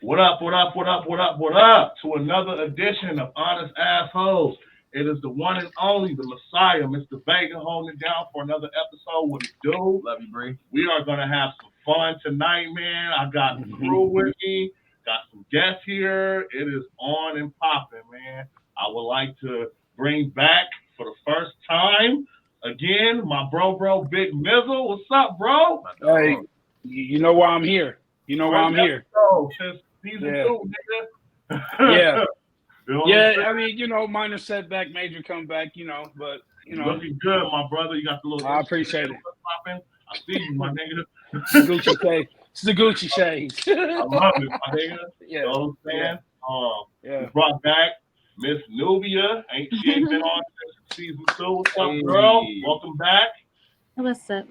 What up, what up, what up, what up, what up? To another edition of Honest Assholes. It is the one and only, the Messiah, Mr. Vega, holding it down for another episode with the dude. Love you, Bree. We are going to have some fun tonight, man. I got the crew with me, got some guests here. It is on and popping, man. I would like to bring back for the first time, again, my bro, Big Mizzle. What's up, bro? Hey, you know why I'm here. You know why I'm here. Since season 2, nigga. Yeah. You know Yeah, I mean, minor setback, major comeback, but, Looking good, my brother. You got the little... I appreciate it. Popping. I see you, my nigga. Gucci shade. It's the Gucci shades. I love it, my nigga. Yeah. You know what I'm saying? Yeah. We brought back Miss Nubia. She ain't been on since season 2. What's up, girl? Welcome back. What's up?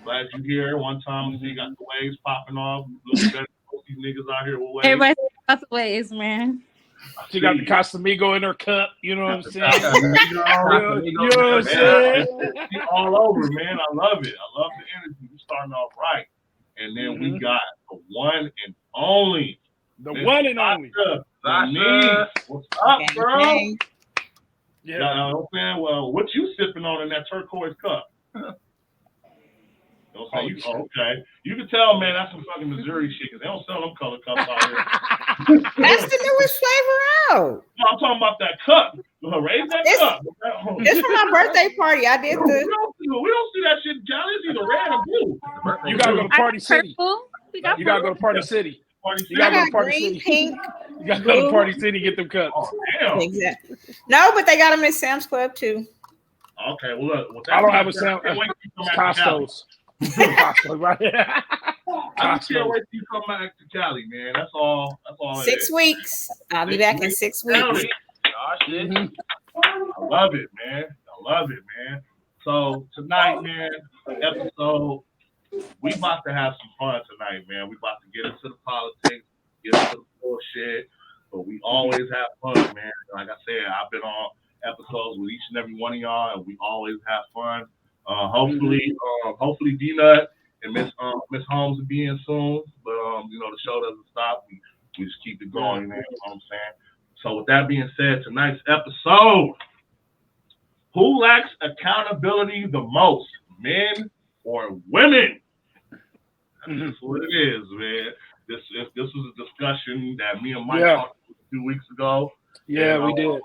Glad you're here. One time, you got the waves popping off. Looking better than these niggas out here with waves. Everybody got the waves, man. She got the Casamigo in her cup. You know what I'm saying? You know what I'm saying? She all over, man. I love it. I love the energy. We starting off right. And then we got the one and only. The one and only. Sasha. What's up, bro? Yeah. You know what I'm saying? Well, what you sipping on in that turquoise cup? Okay. You can tell, man, that's some fucking Missouri shit, because they don't sell them color cups out here. That's the newest flavor out. No, I'm talking about that cup. Raise that cup. This for my birthday party. I did we don't see that shit in Cali. It's either red or blue. You gotta go to Party City. You gotta go to Party City. You gotta go to Party City. Pink. You gotta go to Party City, get them cups. Oh, damn. Exactly. No, but they got them at Sam's Club too. Okay, well look. I don't have a Sam's. Costco's. Costco, right? I can't wait till you come back to Cali, man. That's all. 6 weeks. I'll be back in 6 weeks. I love it, man. So tonight, man, episode, we about to have some fun tonight, man. We about to get into the politics, get into the bullshit, but we always have fun, man. Like I said, I've been on episodes with each and every one of y'all, and we always have fun. Hopefully D-Nut and Miss Holmes will be in soon, but the show doesn't stop. We just keep it going, man. You know what I'm saying? So with that being said, tonight's episode: who lacks accountability the most, men or women? That's what it is, man. This was a discussion that me and Mike talked a few weeks ago. Yeah, we did.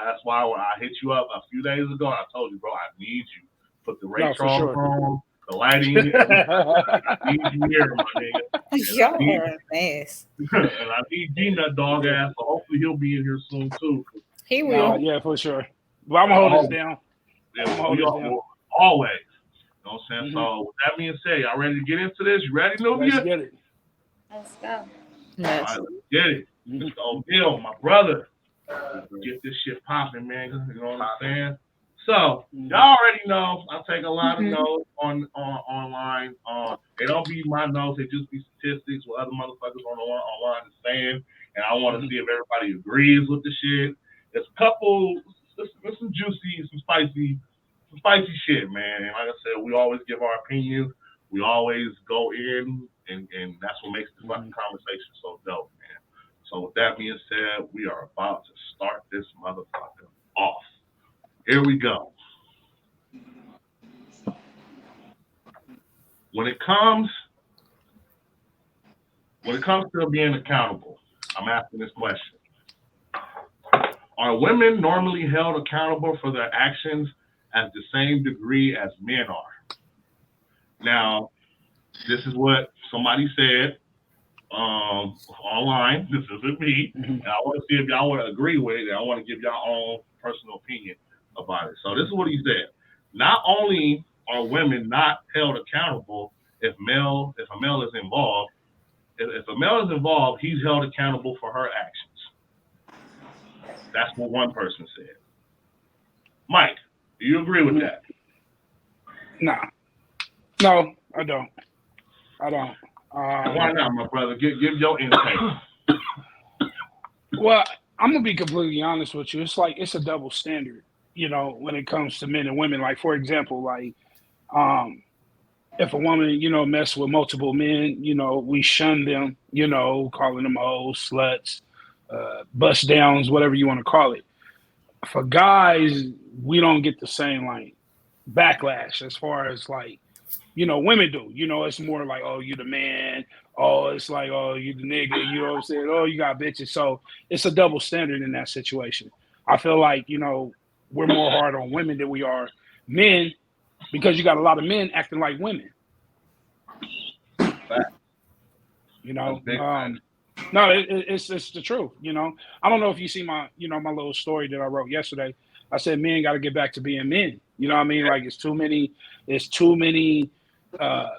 That's why when I hit you up a few days ago, I told you, bro, I need you. Put the Ray Charles on, the lighting. I need you here, my nigga. Y'all are a mess. And I need D-Nut dog ass, so hopefully he'll be in here soon too. He will. Yeah, for sure. Well, I'm gonna hold this down. Yeah, always. You know what I'm saying? So with that being said, y'all ready to get into this? You ready, Nubia? Let's get it. Let's go. Yes. All right, let's get it. Mr. O'Neal, my brother. Get this shit popping, man. You know what I'm saying? So y'all already know I take a lot of notes on online. They don't be my notes; they just be statistics what other motherfuckers online is saying, and I want to see if everybody agrees with the shit. There's a couple, there's some juicy, some spicy shit, man. And like I said, we always give our opinions. We always go in, and that's what makes the fucking conversation so dope, man. So with that being said, we are about to start this motherfucker off. Here we go. When it comes to being accountable, I'm asking this question. Are women normally held accountable for their actions at the same degree as men are? Now, this is what somebody said online. This isn't me. And I want to see if y'all would agree with it. And I want to give y'all own personal opinion about it. So this is what he said. Not only are women not held accountable if a male is involved, if a male is involved, he's held accountable for her actions. That's what one person said. Mike, do you agree with that? Nah. No, I don't. Why not, my brother? Give your insight. Well, I'm gonna be completely honest with you. It's like it's a double standard, when it comes to men and women. Like, for example, like if a woman, mess with multiple men, we shun them, calling them hoes, sluts, bust downs, whatever you want to call it. For guys, we don't get the same like backlash as far as like, women do. It's more like, oh, you the man. Oh, it's like, oh, you the nigga. You know what I'm saying? Oh, you got bitches. So it's a double standard in that situation. I feel like, we're more hard on women than we are men because you got a lot of men acting like women. No, it's the truth. I don't know if you see my my little story that I wrote yesterday. I said men got to get back to being men. You know what I mean? Like it's too many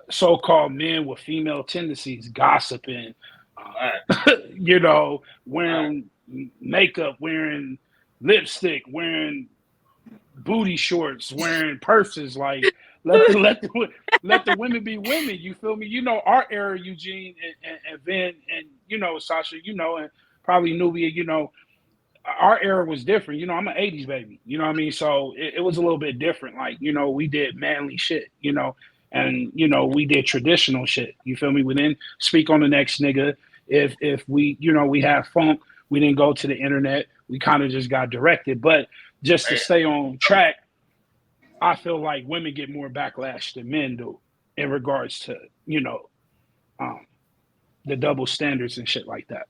so-called men with female tendencies gossiping, wearing makeup, wearing lipstick, wearing booty shorts, wearing purses. Like let the women be women. You feel me? Our era, Eugene and Vin and Sasha, and probably Nubia. Our era was different. I'm an 80s baby. You know what I mean? So it was a little bit different. Like, we did manly shit, and, we did traditional shit. You feel me? We didn't speak on the next nigga. If we, we had funk, we didn't go to the internet. We kind of just got directed. But just to stay on track, I feel like women get more backlash than men do in regards to, the double standards and shit like that.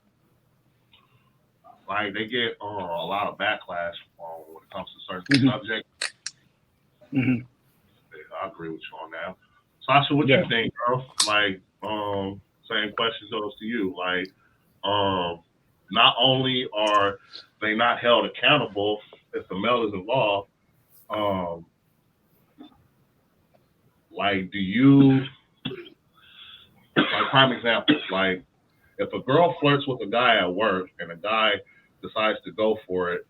Like they get a lot of backlash when it comes to certain subjects. Mm-hmm. I agree with you on that. Sasha, what you think, bro? Like, same question goes to you. Like, not only are they not held accountable if the male is involved, like, do you, like, prime example, like, if a girl flirts with a guy at work and a guy decides to go for it,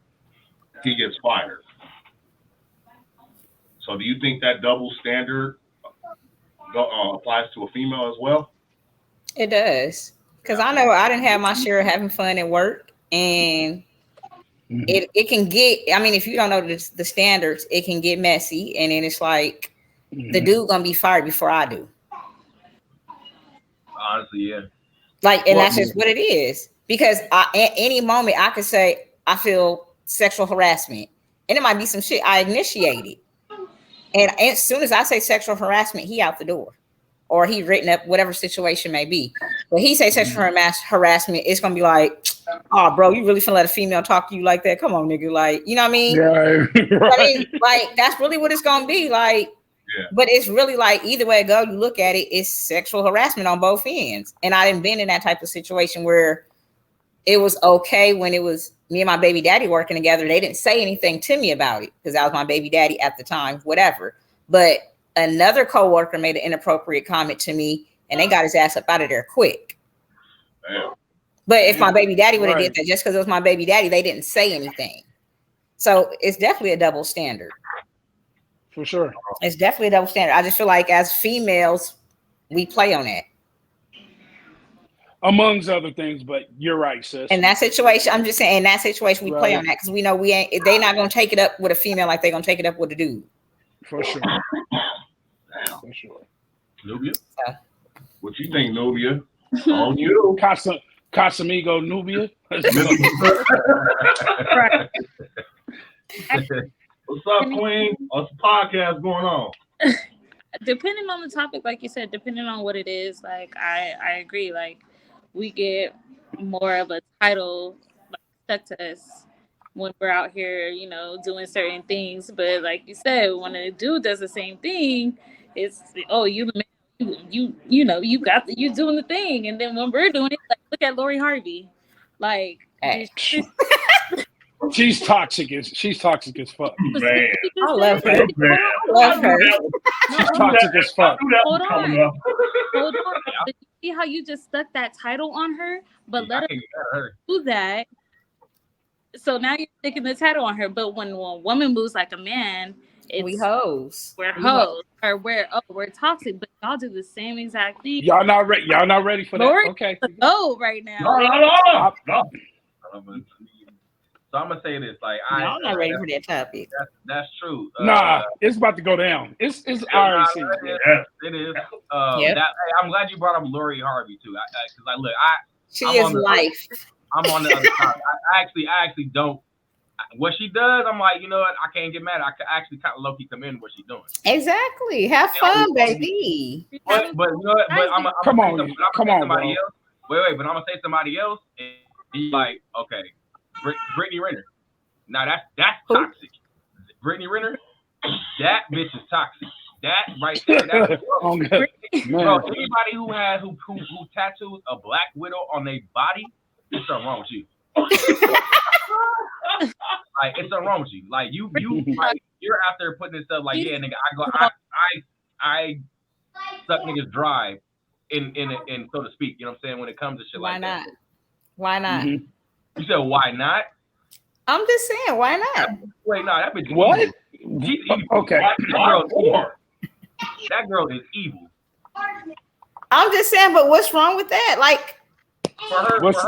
he gets fired. So do you think that double standard applies to a female as well? It does. Because I know I didn't have my share of having fun at work. And it can get, I mean, if you don't know the standards, it can get messy. And then it's like, the dude going to be fired before I do. Honestly, yeah. Like, and that's just what it is. Because at any moment I could say, I feel sexual harassment. And it might be some shit I initiated. And as soon as I say sexual harassment, he out the door. Or he written up whatever situation may be. But he say sexual harassment, it's going to be like, oh, bro, you really finna let a female talk to you like that? Come on, nigga. Like, you know what I mean? Right. I mean, like, that's really what it's going to be. Like, but it's really like, either way it go, you look at it, it's sexual harassment on both ends. And I didn't been in that type of situation where it was okay when it was me and my baby daddy working together. They didn't say anything to me about it because I was my baby daddy at the time, whatever. But another coworker made an inappropriate comment to me and they got his ass up out of there quick. Damn. But if my baby daddy would have did that, just because it was my baby daddy, they didn't say anything. So it's definitely a double standard. For sure. It's definitely a double standard. I just feel like as females, we play on that. Amongst other things, but you're right, sis. In that situation, I'm just saying, in that situation, we play on that because we know we ain't. They're not gonna take it up with a female like they're gonna take it up with a dude. For sure. Damn. For sure. Nubia, what you think, Nubia? On you, Casamigo, Nubia. What's up, Queen? What's the podcast going on? Depending on the topic, like you said, depending on what it is, like I agree. Like we get more of a title like, stuck to us when we're out here, you know, doing certain things. But like you said, when a dude does the same thing, it's you the man, you know, you doing the thing. And then when we're doing it, like look at Lori Harvey, like. She's toxic as fuck. Man. I love her. I love her. She's toxic as fuck. Hold on. Did you see how you just stuck that title on her? But let her do that. So now you're sticking the title on her. But when a woman moves like a man, we hoes. We're hoes. Or we're toxic. But y'all do the same exact thing. Y'all not ready for that. Lord, okay. Go right now. No. So I'm gonna say this, like I'm not ready for that topic. That's true. Nah, it's about to go down. It's already seen. It is. Yep. I'm glad you brought up Lori Harvey too, because She is life. I'm on the other side. I actually don't. What she does, I'm like, you know what? I can't get mad. I actually kind of low key commend what she's doing. Exactly. Have fun, baby. But you know what? But I'm Come on, bro. Else. Wait, but I'm gonna say somebody else, and he's like, okay, Brittany Renner. Now that's toxic. Brittany Renner, that bitch is toxic. That right there, that's bro. Anybody who tattoos a black widow on their body, there's something wrong with you. Like it's something wrong with you. Like you like, you're out there putting this stuff like, yeah, nigga, I suck niggas dry in so to speak. You know what I'm saying? When it comes to shit like that. Why not? Mm-hmm. You said why not? I'm just saying, why not? Wait, no, that bitch. What? She's evil. Okay. That girl is evil. I'm just saying, but what's wrong with that? Like, what's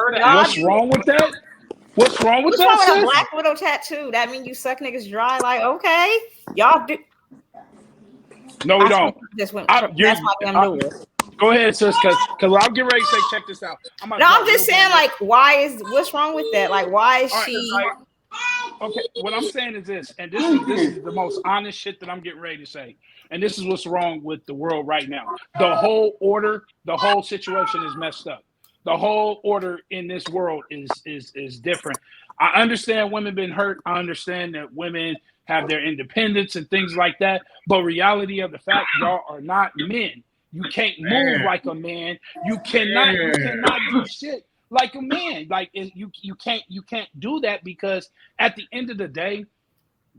wrong with that? What's wrong with that? What's wrong with a black widow tattoo? That mean you suck niggas dry? Like, okay, y'all do. No, we don't. That's my I'm doing. Go ahead, sis, because I'll get ready to say, check this out. I'm just saying, like, what's wrong with that? Like, why is she? Okay, what I'm saying is this, and this is the most honest shit that I'm getting ready to say, and this is what's wrong with the world right now. The whole order, the whole situation is messed up. The whole order in this world is different. I understand women been hurt. I understand that women have their independence and things like that. But reality of the fact, y'all are not men. You can't move like a man. You cannot do shit like a man. Like you can't do that, because at the end of the day,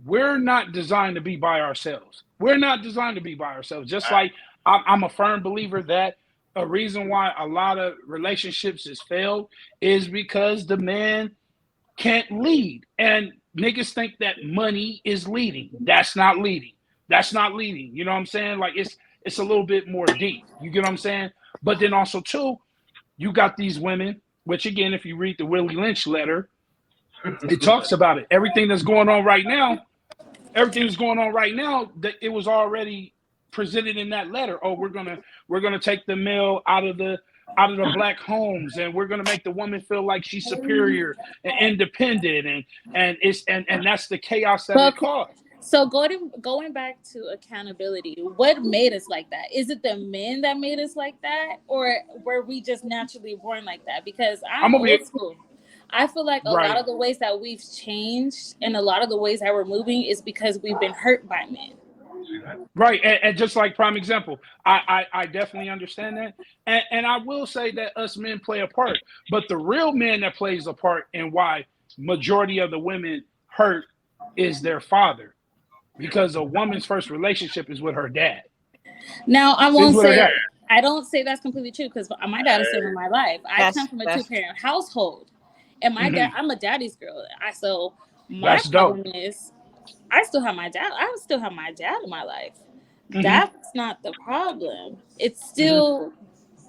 we're not designed to be by ourselves. We're not designed to be by ourselves. Just like I'm a firm believer that a reason why a lot of relationships has failed is because the man can't lead. And niggas think that money is leading. That's not leading. That's not leading. You know what I'm saying? Like it's a little bit more deep. You get what I'm saying? But then also too, you got these women, which again, if you read the Willie Lynch letter, it talks about it. Everything that's going on right now, that it was already presented in that letter. Oh, we're gonna take the male out of the black homes, and we're gonna make the woman feel like she's superior and independent, and that's the chaos that it caused. So going back to accountability, what made us like that? Is it the men that made us like that, or were we just naturally born like that? Because I'm old school. I feel like a lot of the ways that we've changed and a lot of the ways that we're moving is because we've been hurt by men. Right, and just like prime example, I definitely understand that, and I will say that us men play a part, but the real man that plays a part and why majority of the women hurt is their father, because a woman's first relationship is with her dad. Now I don't say that's completely true, because my dad is still in my life. I come from a 2-parent household, and my dad, I'm a daddy's girl. My problem is, I still have my dad. I still have my dad in my life. Mm-hmm. That's not the problem. It's still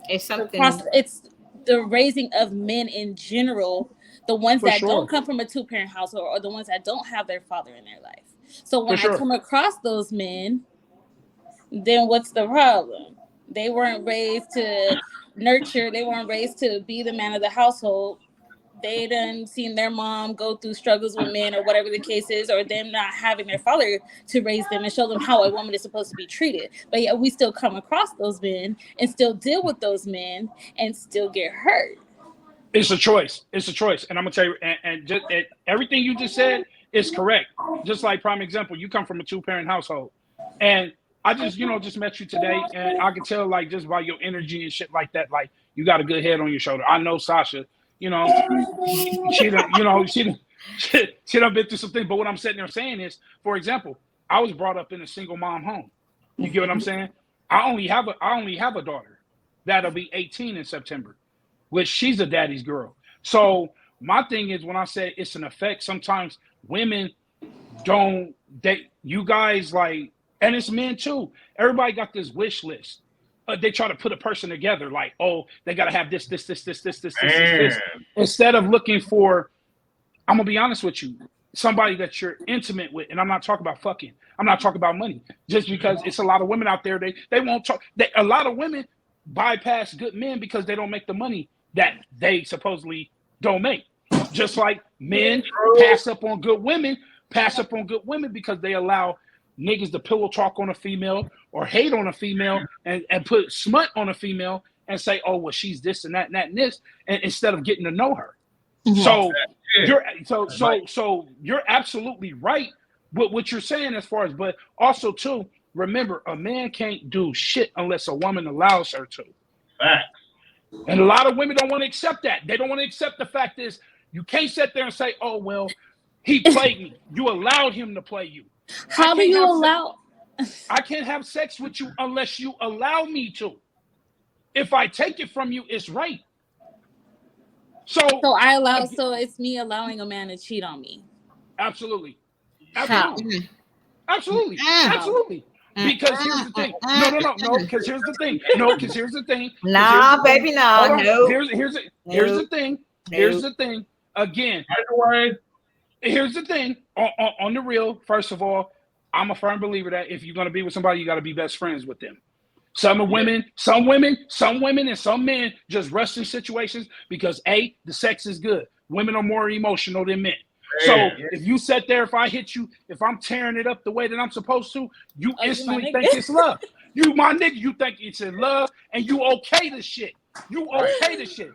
it's something. It's the raising of men in general, the ones that don't come from a 2-parent household, or the ones that don't have their father in their life. So when I come across those men, then what's the problem? They weren't raised to nurture. They weren't raised to be the man of the household. They done seen their mom go through struggles with men, or whatever the case is, or them not having their father to raise them and show them how a woman is supposed to be treated. But yet we still come across those men and still deal with those men and still get hurt. It's a choice. It's a choice. And I'm going to tell you, and everything you just said is correct. Just like prime example, you come from a 2-parent household. And I just met you today, and I can tell, like, just by your energy and shit like that, like, you got a good head on your shoulder. I know Sasha. She done been through some things. But what I'm sitting there saying is, for example, I was brought up in a single mom home. You get what I'm saying? I only have a daughter that'll be 18 in September, which she's a daddy's girl. So my thing is, when I say it's an effect, sometimes women you guys like, and it's men too. Everybody got this wish list. They try to put a person together, like, oh, they got to have this. Instead of looking for I'm gonna be honest with you. Somebody that you're intimate with, and I'm not talking about fucking. I'm not talking about money. Just because it's a lot of women out there, they won't talk. A lot of women bypass good men because they don't make the money that they supposedly don't make. Just like men pass up on good women because they allow niggas to pillow talk on a female or hate on a female and put smut on a female and say, oh, well, she's this and that and that and this, and instead of getting to know her. So you're absolutely right with what you're saying as far as, but also too, remember, a man can't do shit unless a woman allows her to. Facts. And a lot of women don't want to accept that. They don't want to accept the fact is you can't sit there and say, oh, well, he played me. You allowed him to play you. How do you allow? I can't have sex with you unless you allow me to. If I take it from you, it's right. So it's me allowing a man to cheat on me. Absolutely. How? Absolutely. Because here's the thing. No, because here's the thing. Nah, baby, no. Here's the thing. Here's the thing. Again, here's the thing. On the real, first of all, I'm a firm believer that if you're gonna be with somebody, you gotta be best friends with them. Some women, and some men just rush in situations because the sex is good. Women are more emotional than men. So if you sit there, if I hit you, if I'm tearing it up the way that I'm supposed to, you instantly think it's love. You, my nigga, you think it's in love, and you okay the shit. You okay the shit.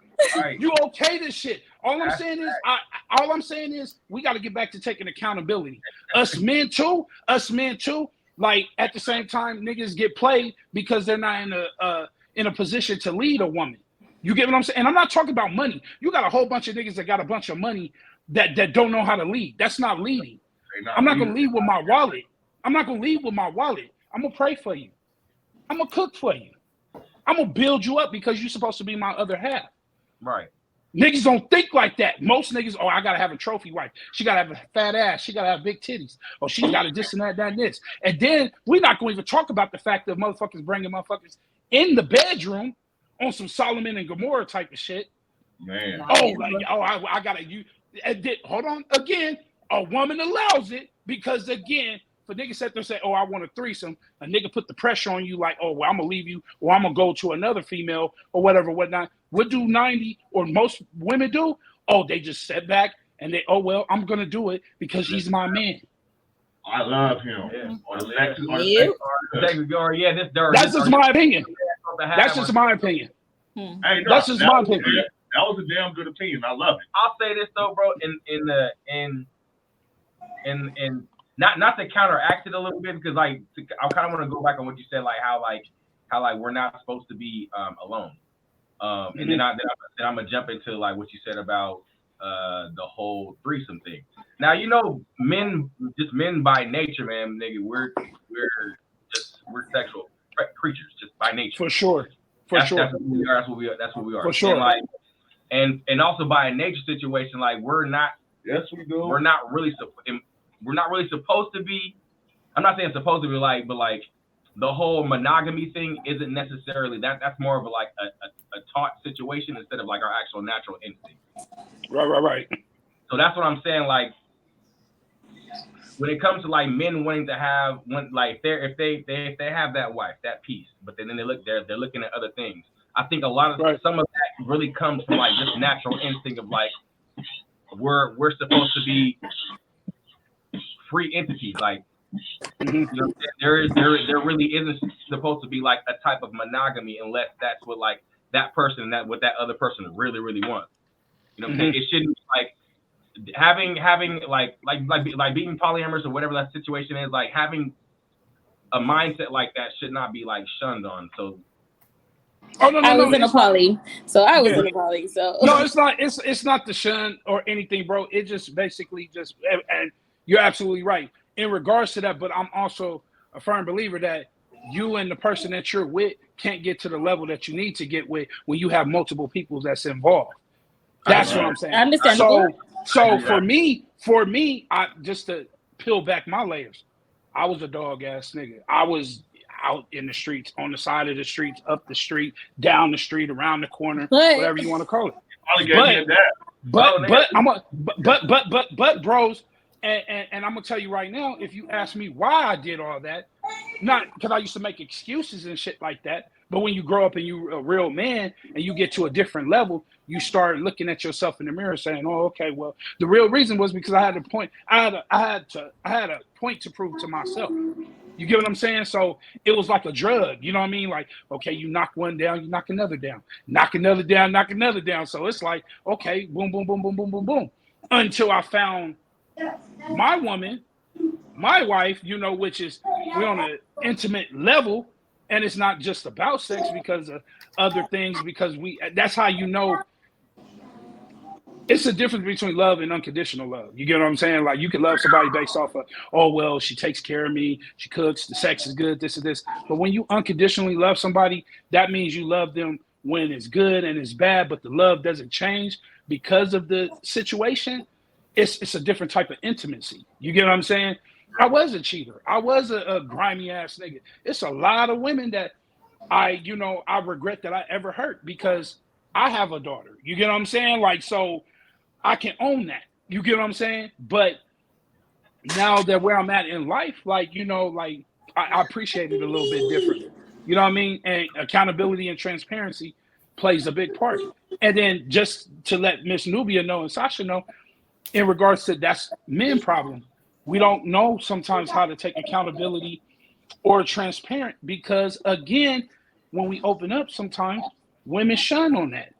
You okay the shit. All I'm saying is, we got to get back to taking accountability. Us men too. Like at the same time, niggas get played because they're not in a position to lead a woman. You get what I'm saying? And I'm not talking about money. You got a whole bunch of niggas that got a bunch of money that don't know how to lead. That's not leading. I'm not gonna lead with my wallet. I'm gonna pray for you. I'm gonna cook for you. I'm gonna build you up because you're supposed to be my other half. Right. Niggas don't think like that. Most niggas, I gotta have a trophy wife. She gotta have a fat ass. She gotta have big titties. Or she gotta this and that, and this. And then we're not gonna even talk about the fact that motherfuckers bringing motherfuckers in the bedroom on some Solomon and Gomorrah type of shit. Man. I gotta use. Hold on. Again, a woman allows it because again, for niggas sit there and say, "Oh, I want a threesome," a nigga put the pressure on you like, "Oh, well, I'm gonna leave you, or I'm gonna go to another female, or whatnot." What do 90 or most women do? Oh, they just sit back and they, I'm gonna do it because he's my man. I love him. That's just my opinion. That's just my opinion. Hey, that's just my opinion. That was a damn good opinion. I love it. I'll say this though, bro, in not to counteract it a little bit, because I kind of want to go back on what you said, like how we're not supposed to be alone. And then I'm gonna jump into like what you said about the whole threesome thing. Now, you know, men by nature, man, nigga, we're sexual creatures just by nature. For sure. That's what we are. That's what we are. For sure. And also by a nature situation, like we're not. Yes, we do. We're not really supposed to be. I'm not saying supposed to be like, but like the whole monogamy thing isn't necessarily that. That's more of a taught situation instead of like our actual natural instinct. Right. So that's what I'm saying. Like when it comes to like men wanting to have one, like if they have that wife, that piece, but then they're looking at other things. I think a lot of some of that really comes from like just natural instinct of like we're supposed to be free entities. Like you know, there really isn't supposed to be like a type of monogamy unless that's what like that person what that other person really wants. You know what I'm saying? It shouldn't be like having like being polyamorous or whatever that situation is, like having a mindset like that should not be like shunned on. So I was in a poly, so no, it's not the shun or anything, bro. It just basically and you're absolutely right in regards to that. But I'm also a firm believer that you and the person that you're with can't get to the level that you need to get with when you have multiple people that's involved. That's what I'm saying. I understand. So for me, I just to peel back my layers, I was a dog ass nigga. I was out in the streets, on the side of the streets, up the street, down the street, around the corner, whatever you want to call it. But bros, and I'm gonna tell you right now, if you ask me why I did all that, not because I used to make excuses and shit like that, but when you grow up and you're a real man and you get to a different level, you start looking at yourself in the mirror saying, "Oh, okay, well, the real reason was because I had a point. I had a point to prove to myself." You get what I'm saying? So it was like a drug, you know what I mean? Like, okay, you knock one down, you knock another down, knock another down, knock another down. So it's like, okay, boom, boom, boom, boom, boom, boom, boom, until I found my woman, my wife, you know, which is we're on an intimate level, and it's not just about sex because of other things, because that's how you know. It's a difference between love and unconditional love. You get what I'm saying? Like, you can love somebody based off of, oh, well, she takes care of me, she cooks, the sex is good, this and this. But when you unconditionally love somebody, that means you love them when it's good and it's bad, but the love doesn't change because of the situation. It's a different type of intimacy. You get what I'm saying? I was a cheater. I was a grimy ass nigga. It's a lot of women that I regret that I ever hurt because I have a daughter. You get what I'm saying? Like, so I can own that. You get what I'm saying? But now that where I'm at in life, like, you know, like I appreciate it a little bit differently. You know what I mean? And accountability and transparency plays a big part. And then just to let Miss Nubia know and Sasha know, in regards to that's men problem. We don't know sometimes how to take accountability or transparent because, again, when we open up sometimes, women shun on that.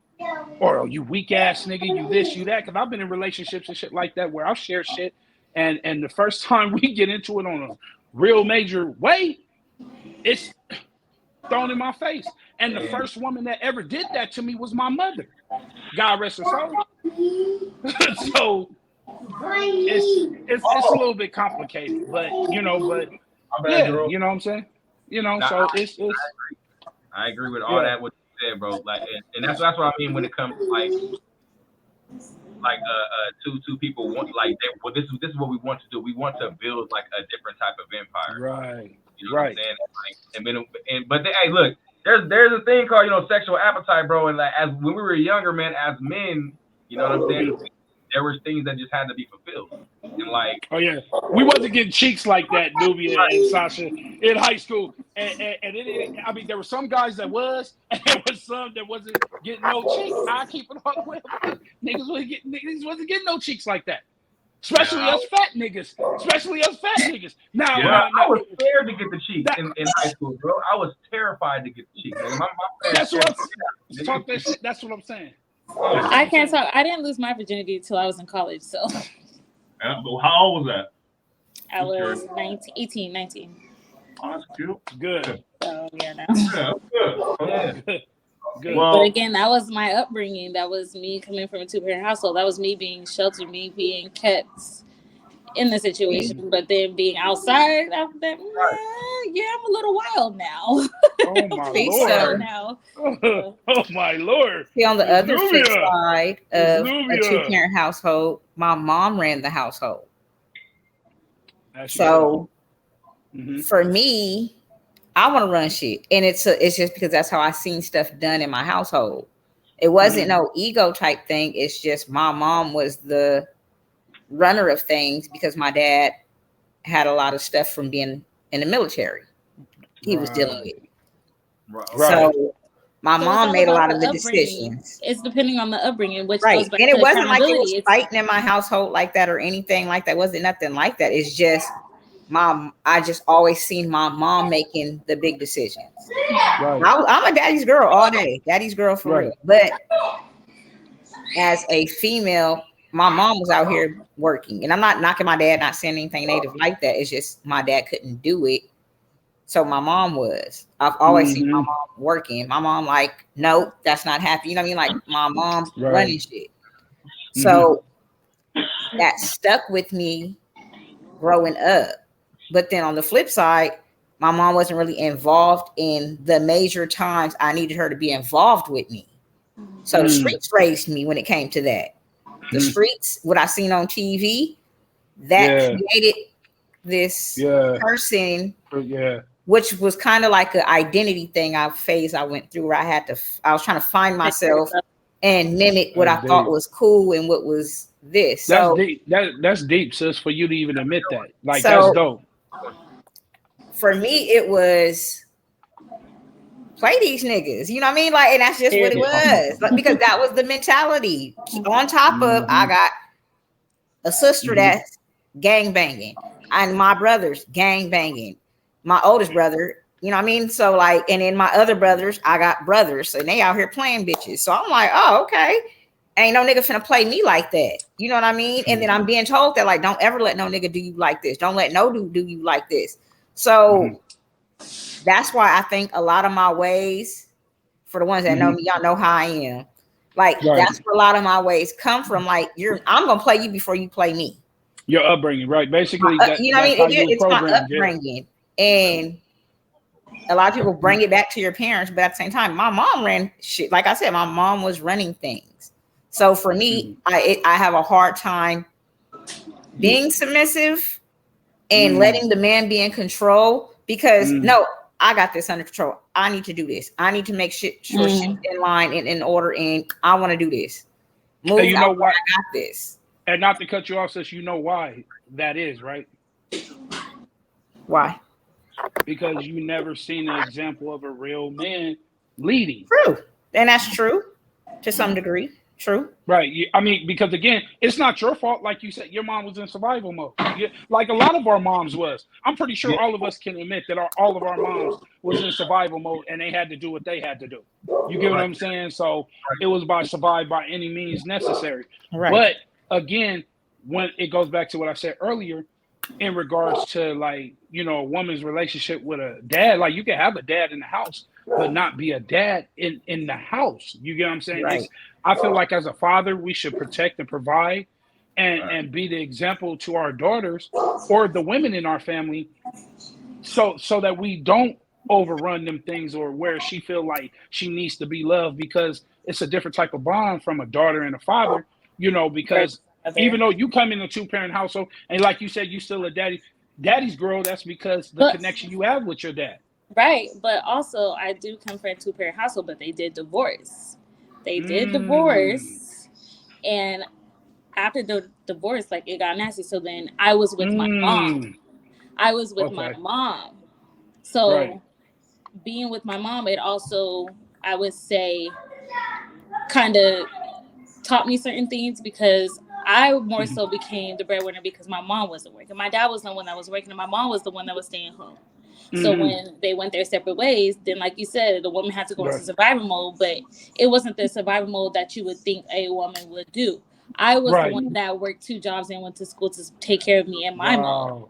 Or you weak ass nigga, you this, you that. Because I've been in relationships and shit like that where I'll share shit, and the first time we get into it on a real major way, it's thrown in my face. And the first woman that ever did that to me was my mother. God rest her soul. So it's a little bit complicated, but you know, yeah, you know what I'm saying? You know, so it's I agree with all that what you said, bro. Like, and that's what I mean when it comes to like two people want this is what we want to do. We want to build like a different type of empire, right? You know what I'm saying? But hey, look, there's a thing called sexual appetite, bro. And like as when we were younger, man, as men, you know what I'm saying? There were things that just had to be fulfilled. And like, oh yeah, we wasn't getting cheeks like that, Nubia and Sasha, in high school. I mean, there were some guys that was, and there was some that wasn't getting no cheeks. I keep it all the way up. Niggas wasn't getting no cheeks like that. Especially us fat niggas. Now, I was scared to get the cheeks in high school, bro. I was terrified to get the cheeks. That's what I'm saying. I can't talk. I didn't lose my virginity until I was in college. So. How old was that? I was 18, 19. Oh, that's cute. Good. So yeah, no. Yeah, good. Good. Well, but again, that was my upbringing. That was me coming from a 2-parent household. That was me being sheltered, me being kept in the situation. But then being outside after that, yeah, I'm a little wild now. Oh my Lord! Now. Oh my Lord! See, on the other flip side of a 2-parent household, my mom ran the household. So for me, I want to run shit, and it's just because that's how I seen stuff done in my household. It wasn't no ego type thing. It's just my mom was the runner of things because my dad had a lot of stuff from being in the military. He was dealing with. So my mom made a lot of the decisions. It's depending on the upbringing, which goes back and it wasn't like it was fighting in my household like that or anything like that. It wasn't nothing like that. It's just I just always seen my mom making the big decisions. Right. I'm a daddy's girl all day. Daddy's girl for real. But as a female, my mom was out here working. And I'm not knocking my dad, not saying anything negative like that. It's just my dad couldn't do it. So my mom was. I've always seen my mom working. My mom like, nope, that's not happening. You know what I mean? Like my mom running shit. So that stuck with me growing up. But then on the flip side, my mom wasn't really involved in the major times I needed her to be involved with me. So the streets raised me when it came to that. The streets, what I seen on TV, that created this person, which was kind of like an identity thing. I went through where I was trying to find myself and mimic what I That's thought deep. was cool and what was this. That's So deep. That's deep, sis. For you to even admit that, like, that's so dope. for me, it was play these niggas. You know what I mean? Like, and that's just what it was. Like, because that was the mentality. On top of, I got a sister that's gang banging, and my brother's gang banging. My oldest brother, you know what I mean? So like, and then my other brothers, I got brothers, and they out here playing bitches. So I'm like, oh, okay. Ain't no nigga finna play me like that. You know what I mean? And then I'm being told that, like, don't ever let no nigga do you like this. Don't let no dude do you like this. So that's why I think a lot of my ways, for the ones that know me, y'all know how I am. Like, that's where a lot of my ways come from. Like, I'm gonna play you before you play me. Your upbringing, right? Basically, You know what I mean? It's my upbringing. And a lot of people bring it back to your parents, but at the same time, my mom ran shit. Like I said, my mom was running things. So for me, I have a hard time being submissive and letting the man be in control, because no, I got this under control. I need to do this. I need to make sure shit's in line and in order, and I want to do this. And you know what? I got this. And not to cut you off, since you know why that is, right? Why? Because you never seen an example of a real man leading. True. And that's true to some degree. True. Right. I mean, because again, it's not your fault. Like you said, your mom was in survival mode. Like a lot of our moms was. I'm pretty sure all of us can admit that all of our moms was in survival mode, and they had to do what they had to do. You get what I'm saying? So it was by survive by any means necessary. Right. But again, when it goes back to what I said earlier, in regards to, like, you know, a woman's relationship with a dad, like, you can have a dad in the house, but not be a dad in the house. You get what I'm saying? Right. I feel like as a father, we should protect and provide and be the example to our daughters or the women in our family, so that we don't overrun them things, or where she feel like she needs to be loved, because it's a different type of bond from a daughter and a father, you know, because even though you come in a 2-parent household, and like you said, you still a daddy's girl, that's because the connection you have with your dad. Right. But also, I do come from a 2-parent household, but they did divorce. And after the divorce, like, it got nasty. So then I was with my mom. My mom. So being with my mom, it also, I would say, kind of taught me certain things, because I more so became the breadwinner because my mom wasn't working. My dad was the one that was working, and my mom was the one that was staying home. So when they went their separate ways, then, like you said, the woman had to go into survival mode, but it wasn't the survival mode that you would think a woman would do. I was the one that worked 2 jobs and went to school to take care of me and my mom.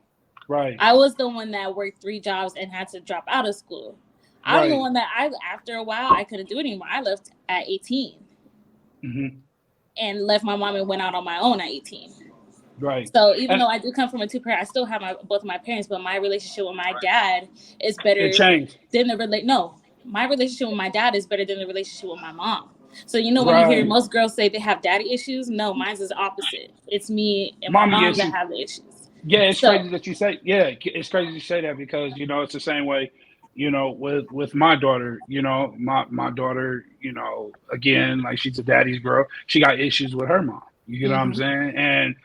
Right. I was the one that worked 3 jobs and had to drop out of school. I'm the one that after a while, I couldn't do it anymore. I left at 18 and left my mom and went out on my own at 18. Right. So even though I do come from a 2-parent, I still have both of my parents, but my relationship with my dad is better than my relationship with my dad is better than the relationship with my mom. So, you know, when you hear most girls say they have daddy issues, no, mine's is the opposite. It's me and my mom that have the issues. Yeah, it's crazy that you say. Yeah, it's crazy to say that, because, you know, it's the same way, you know, with my daughter. You know, my daughter, you know, again, like, she's a daddy's girl. She got issues with her mom. You get what I'm saying? And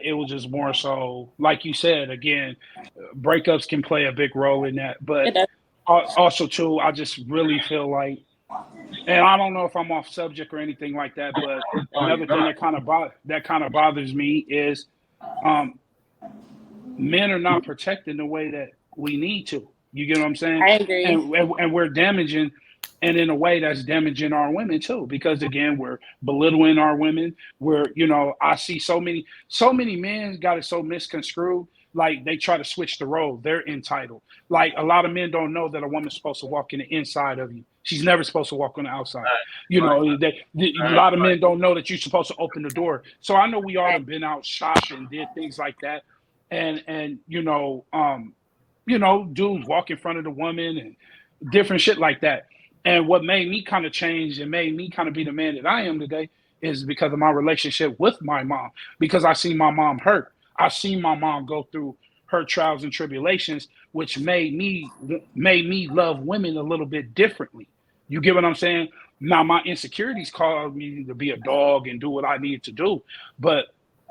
it was just more so, like you said, again, breakups can play a big role in that. But also, too, I just really feel like, and I don't know if I'm off subject or anything like that, but another thing that kind of bothers me is men are not protecting the way that we need to. You get what I'm saying? I agree. And we're damaging, and in a way that's damaging our women too, because again, we're belittling our women. You know, I see so many men got it so misconstrued. Like, they try to switch the role. They're entitled. Like, a lot of men don't know that a woman's supposed to walk in the inside of you. She's never supposed to walk on the outside. You know, a lot of men don't know that you're supposed to open the door. So I know we all have been out shopping, did things like that. And you know, dudes walk in front of the woman and different shit like that. And what made me kind of change and made me kind of be the man that I am today is because of my relationship with my mom, because I see my mom hurt. I seen my mom go through her trials and tribulations, which made me love women a little bit differently. You get what I'm saying? Now my insecurities caused me to be a dog and do what I needed to do, but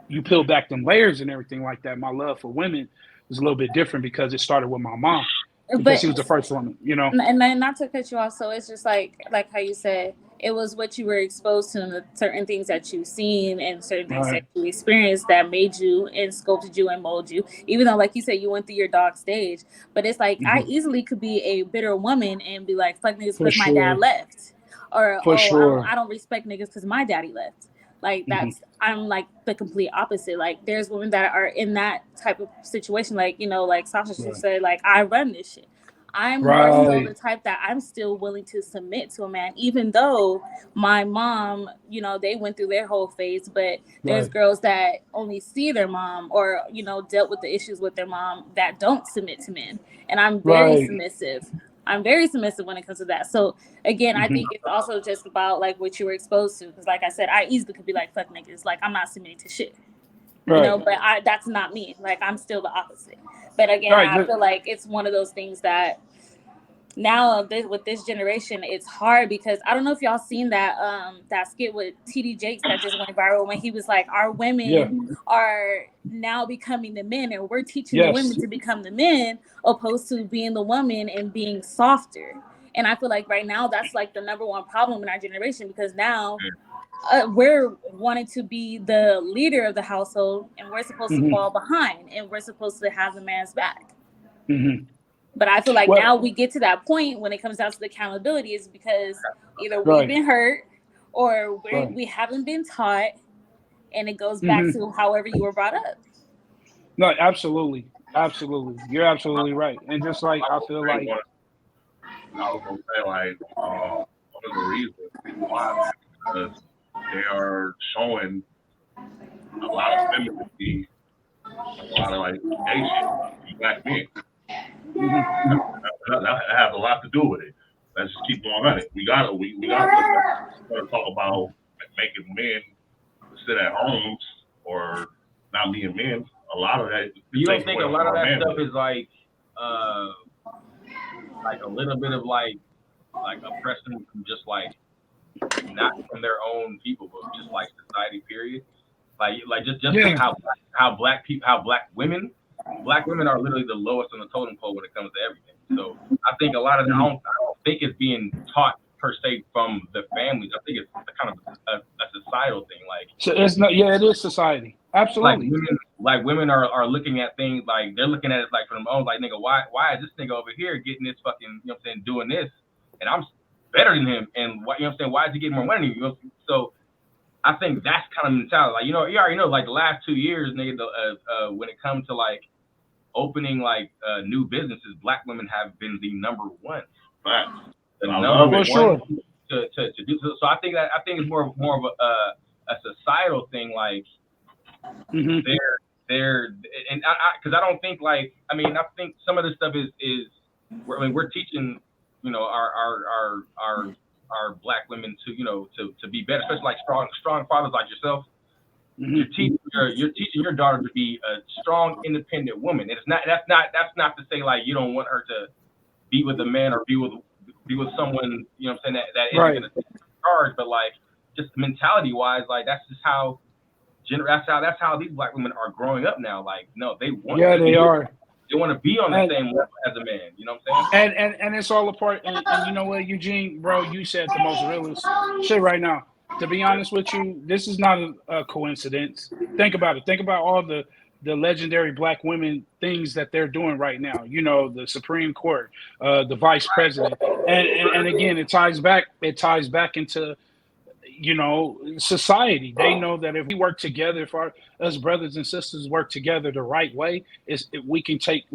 you peel back them layers and everything like that. My love for women was a little bit different because it started with my mom, because But she was the first woman, you know. and then not to cut you off, so it's just like how you said, it was what you were exposed to and the certain things that you've seen and certain things that Right. you experienced that made you and sculpted you and molded you, even though like you said you went through your dog stage. But it's like I easily could be a bitter woman and be like, fuck niggas For because my dad sure. left, or For oh sure. I don't respect niggas because my daddy left. Like that's I'm like the complete opposite. Like there's women that are in that type of situation, like like Sasha Right. said, like I run this shit. I'm more so the Right. type that I'm still willing to submit to a man, even though my mom, they went through their whole phase. But there's Right. girls that only see their mom or, dealt with the issues with their mom that don't submit to men. And I'm very Right. submissive. I'm very submissive when it comes to that. So again, I think it's also just about like what you were exposed to. Because like I said, I easily could be like, fuck niggas. Like I'm not submitting to shit. Right. But that's not me. Like I'm still the opposite. But again, Right. I feel like it's one of those things that now with this generation, it's hard because I don't know if y'all seen that skit with TD Jakes that just went viral when he was like, our women are now becoming the men and we're teaching the women to become the men opposed to being the woman and being softer. And I feel like right now that's like the number one problem in our generation, because now we're wanting to be the leader of the household and we're supposed to fall behind and we're supposed to have the man's back. But I feel like now we get to that point when it comes down to the accountability is because either we've been hurt or we haven't been taught, and it goes back to however you were brought up. No, absolutely. Absolutely. You're absolutely right. And just like I feel like I was gonna say like one of the reasons why, because they are showing a lot of femininity, a lot of like gay shit in black men. That has a lot to do with it. Let's just keep going on it. We gotta talk about making men sit at homes or not being men. A lot of that. You don't think a lot of that stuff is like a little bit of like oppression from just like not from their own people, but just like society, period. Like just how black women are literally the lowest on the totem pole when it comes to everything. So I think a lot of that, I don't think it's being taught per se from the families. I think it's kind of a societal thing. Like so it's not. Yeah, it is society. Absolutely. Like women are looking at things like they're looking at it like from their own, like, nigga, why is this nigga over here getting this fucking, doing this, and I'm better than him, and why, why is he getting more money than you? So I think that's kind of mentality. Like, you already know, like the last 2 years, nigga, when it comes to like opening like new businesses, black women have been the number one. And I love it. Sure. To do so. So I think it's more of a societal thing. Like they're and because I don't think like I think some of this stuff is we're teaching our black women to be better, especially like strong fathers like yourself. You're teaching your daughter to be a strong, independent woman. It's not that's not to say like you don't want her to be with a man or be with someone that isn't going to take charge, but like just mentality wise, like that's just how that's how these black women are growing up now. Like no, they want they are. They want to be on the same level as a man. You know what I'm saying? And it's all a part. And you know what, Eugene, bro, you said the most realest shit right now. To be honest with you, this is not a coincidence. Think about it. Think about all the legendary black women things that they're doing right now. The Supreme Court, the vice president, and again, it ties back into society. They know that if we work together, if us brothers and sisters work together the right way, we can take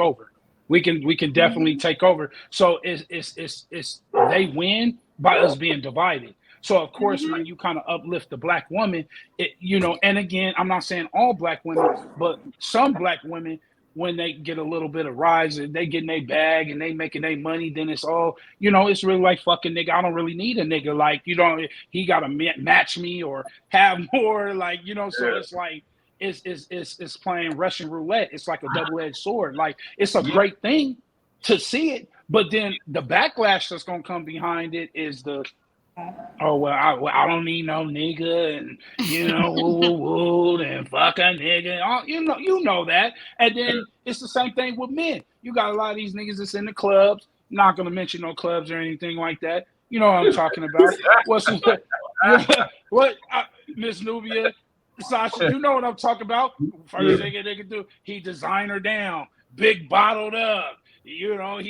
over. We can definitely take over. So it's they win by us being divided. So of course, when you kind of uplift the black woman, and again, I'm not saying all black women, but some black women, when they get a little bit of rise and they get in their bag and they making their money, then it's all, it's really like, fucking nigga, I don't really need a nigga. Like, he got to match me or have more, like, so it's like, it's playing Russian roulette. It's like a double-edged sword. Like, it's a great thing to see it, but then the backlash that's going to come behind it is Oh well, I don't need no nigga, and woo, and fuck a nigga. You know that. And then it's the same thing with men. You got a lot of these niggas that's in the clubs. Not gonna mention no clubs or anything like that. You know what I'm talking about. Miss Nubia, Sasha, you know what I'm talking about. First thing they can do, he design her down, big bottled up. He on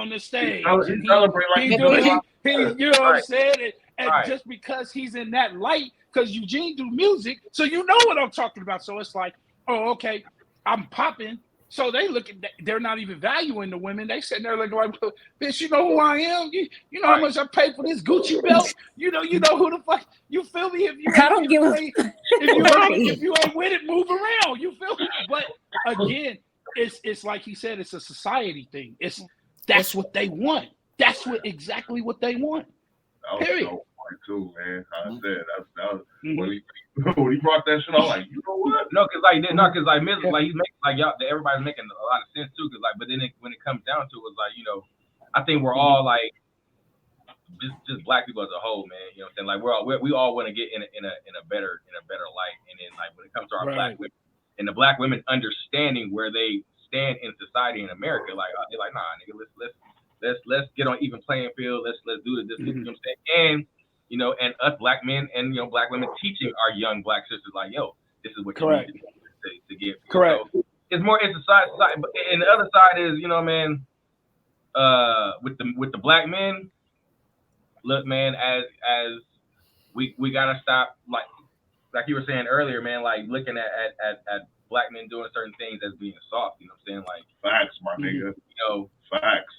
the stage. He celebrate like you know what I'm saying? And just because he's in that light, because Eugene do music, so you know what I'm talking about. So it's like, oh, okay, I'm popping. So they look at they're not even valuing the women. They sitting there looking like, bitch, you know who I am? You know how much I paid for this Gucci belt? You know who the fuck, you feel me? If you ain't with it, move around. You feel me? But again, it's like he said, it's a society thing. That's what they want. That's exactly what they want. Period. So funny too, man. I said that was when he brought that shit, I'm like, you know what? No, because Mizzle, like he's making like y'all, everybody's making a lot of sense too. Because but then when it comes down to it, like I think we're all like just black people as a whole, man. You know what I'm saying? Like we all want to get in a better light, and then like when it comes to our black women and the black women understanding where they stand in society in America, like they're like, nah, nigga, let's get on even playing field. Let's do this. You know what I'm saying? And and us black men and black women teaching our young black sisters like, yo, this is what you need to get. Correct. So it's more it's the side, but and the other side is man, with the black men. Look, man, as we gotta stop like you were saying earlier, man, like looking at black men doing certain things as being soft. You know what I'm saying? Like facts, my nigga. Facts.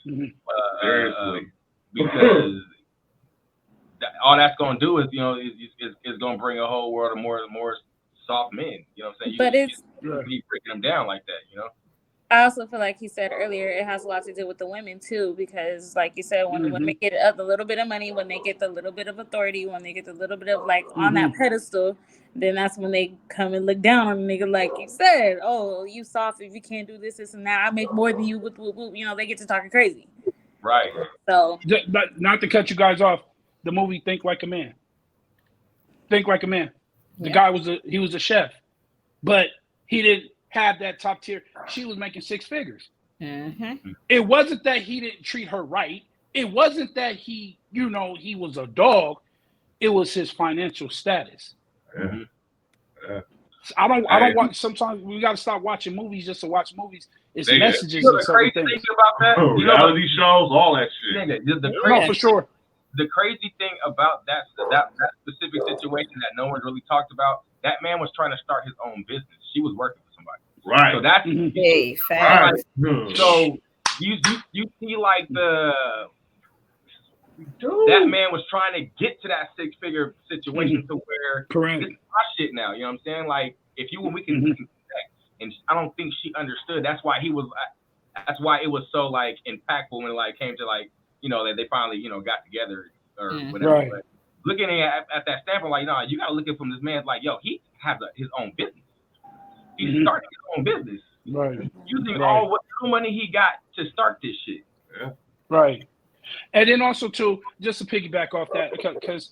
Seriously. Because all that's gonna do is is gonna bring a whole world of more soft men. You know what I'm saying? But you keep breaking them down like that. I also feel like he said earlier, it has a lot to do with the women too, because like you said, when the women get a little bit of money, when they get the little bit of authority, when they get the little bit of on that pedestal, then that's when they come and look down on a nigga, like you said. Oh, you soft if you can't do this and that. I make more than you. They get to talking crazy. Right. So, not to cut you guys off, the movie Think Like a Man. Think Like a Man. The guy was a chef, but he didn't have that top tier. She was making 6 figures. It wasn't that he didn't treat her right. It wasn't that he was a dog. It was his financial status. I don't watch. Sometimes we got to stop watching movies just to watch movies. It's messages and certain things. Thing about that, reality shows, all that shit. No, for sure. The crazy thing about that specific situation that no one really talked about, that man was trying to start his own business. She was working for somebody. Right. So that's facts. So you see like that man was trying to get to that 6-figure situation to where this is my shit now. You know what I'm saying? Like if we can connect, and I don't think she understood. That's why it was so like impactful when it like came to like that they finally got together or whatever. Right. But looking at that standpoint, like you gotta look at from this man like, yo, he has his own business. He's starting his own business. Right. Using all what money he got to start this shit. Yeah. Right. And then also too, just to piggyback off that, because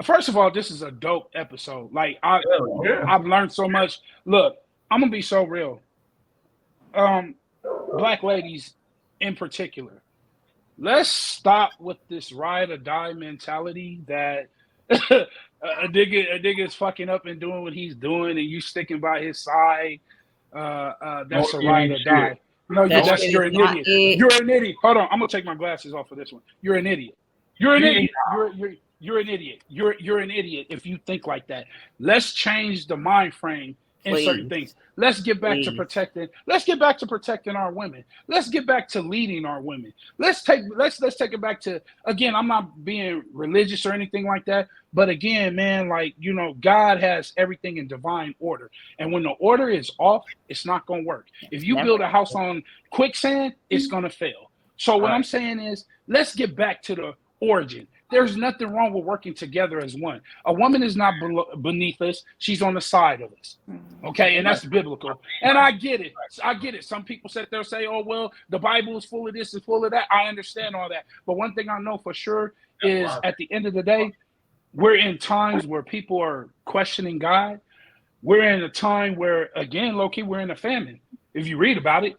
first of all, this is a dope episode. Like I've learned so much. Look, I'm gonna be so real. Black ladies in particular, let's stop with this ride or die mentality that a nigga is fucking up and doing what he's doing, and you sticking by his side. That's a ride or die. No, you're an idiot. You're an idiot. Hold on, I'm gonna take my glasses off for this one. You're an idiot. You're an idiot. You're an idiot. You're an idiot if you think like that. Let's change the mind frame in certain things. Let's get back to protecting. Let's get back to protecting our women. Let's get back to leading our women. Let's take it back to, again, I'm not being religious or anything like that, but again, man, like God has everything in divine order, and when the order is off, it's not gonna work. If you build a house on quicksand, it's gonna fail. So what I'm saying is, let's get back to the origin. There's nothing wrong with working together as one. A woman is not beneath us. She's on the side of us. Okay, and that's biblical. And I get it. Some people sit there and say, oh, well, the Bible is full of this and full of that. I understand all that. But one thing I know for sure is at the end of the day, we're in times where people are questioning God. We're in a time where, again, low key, we're in a famine. If you read about it,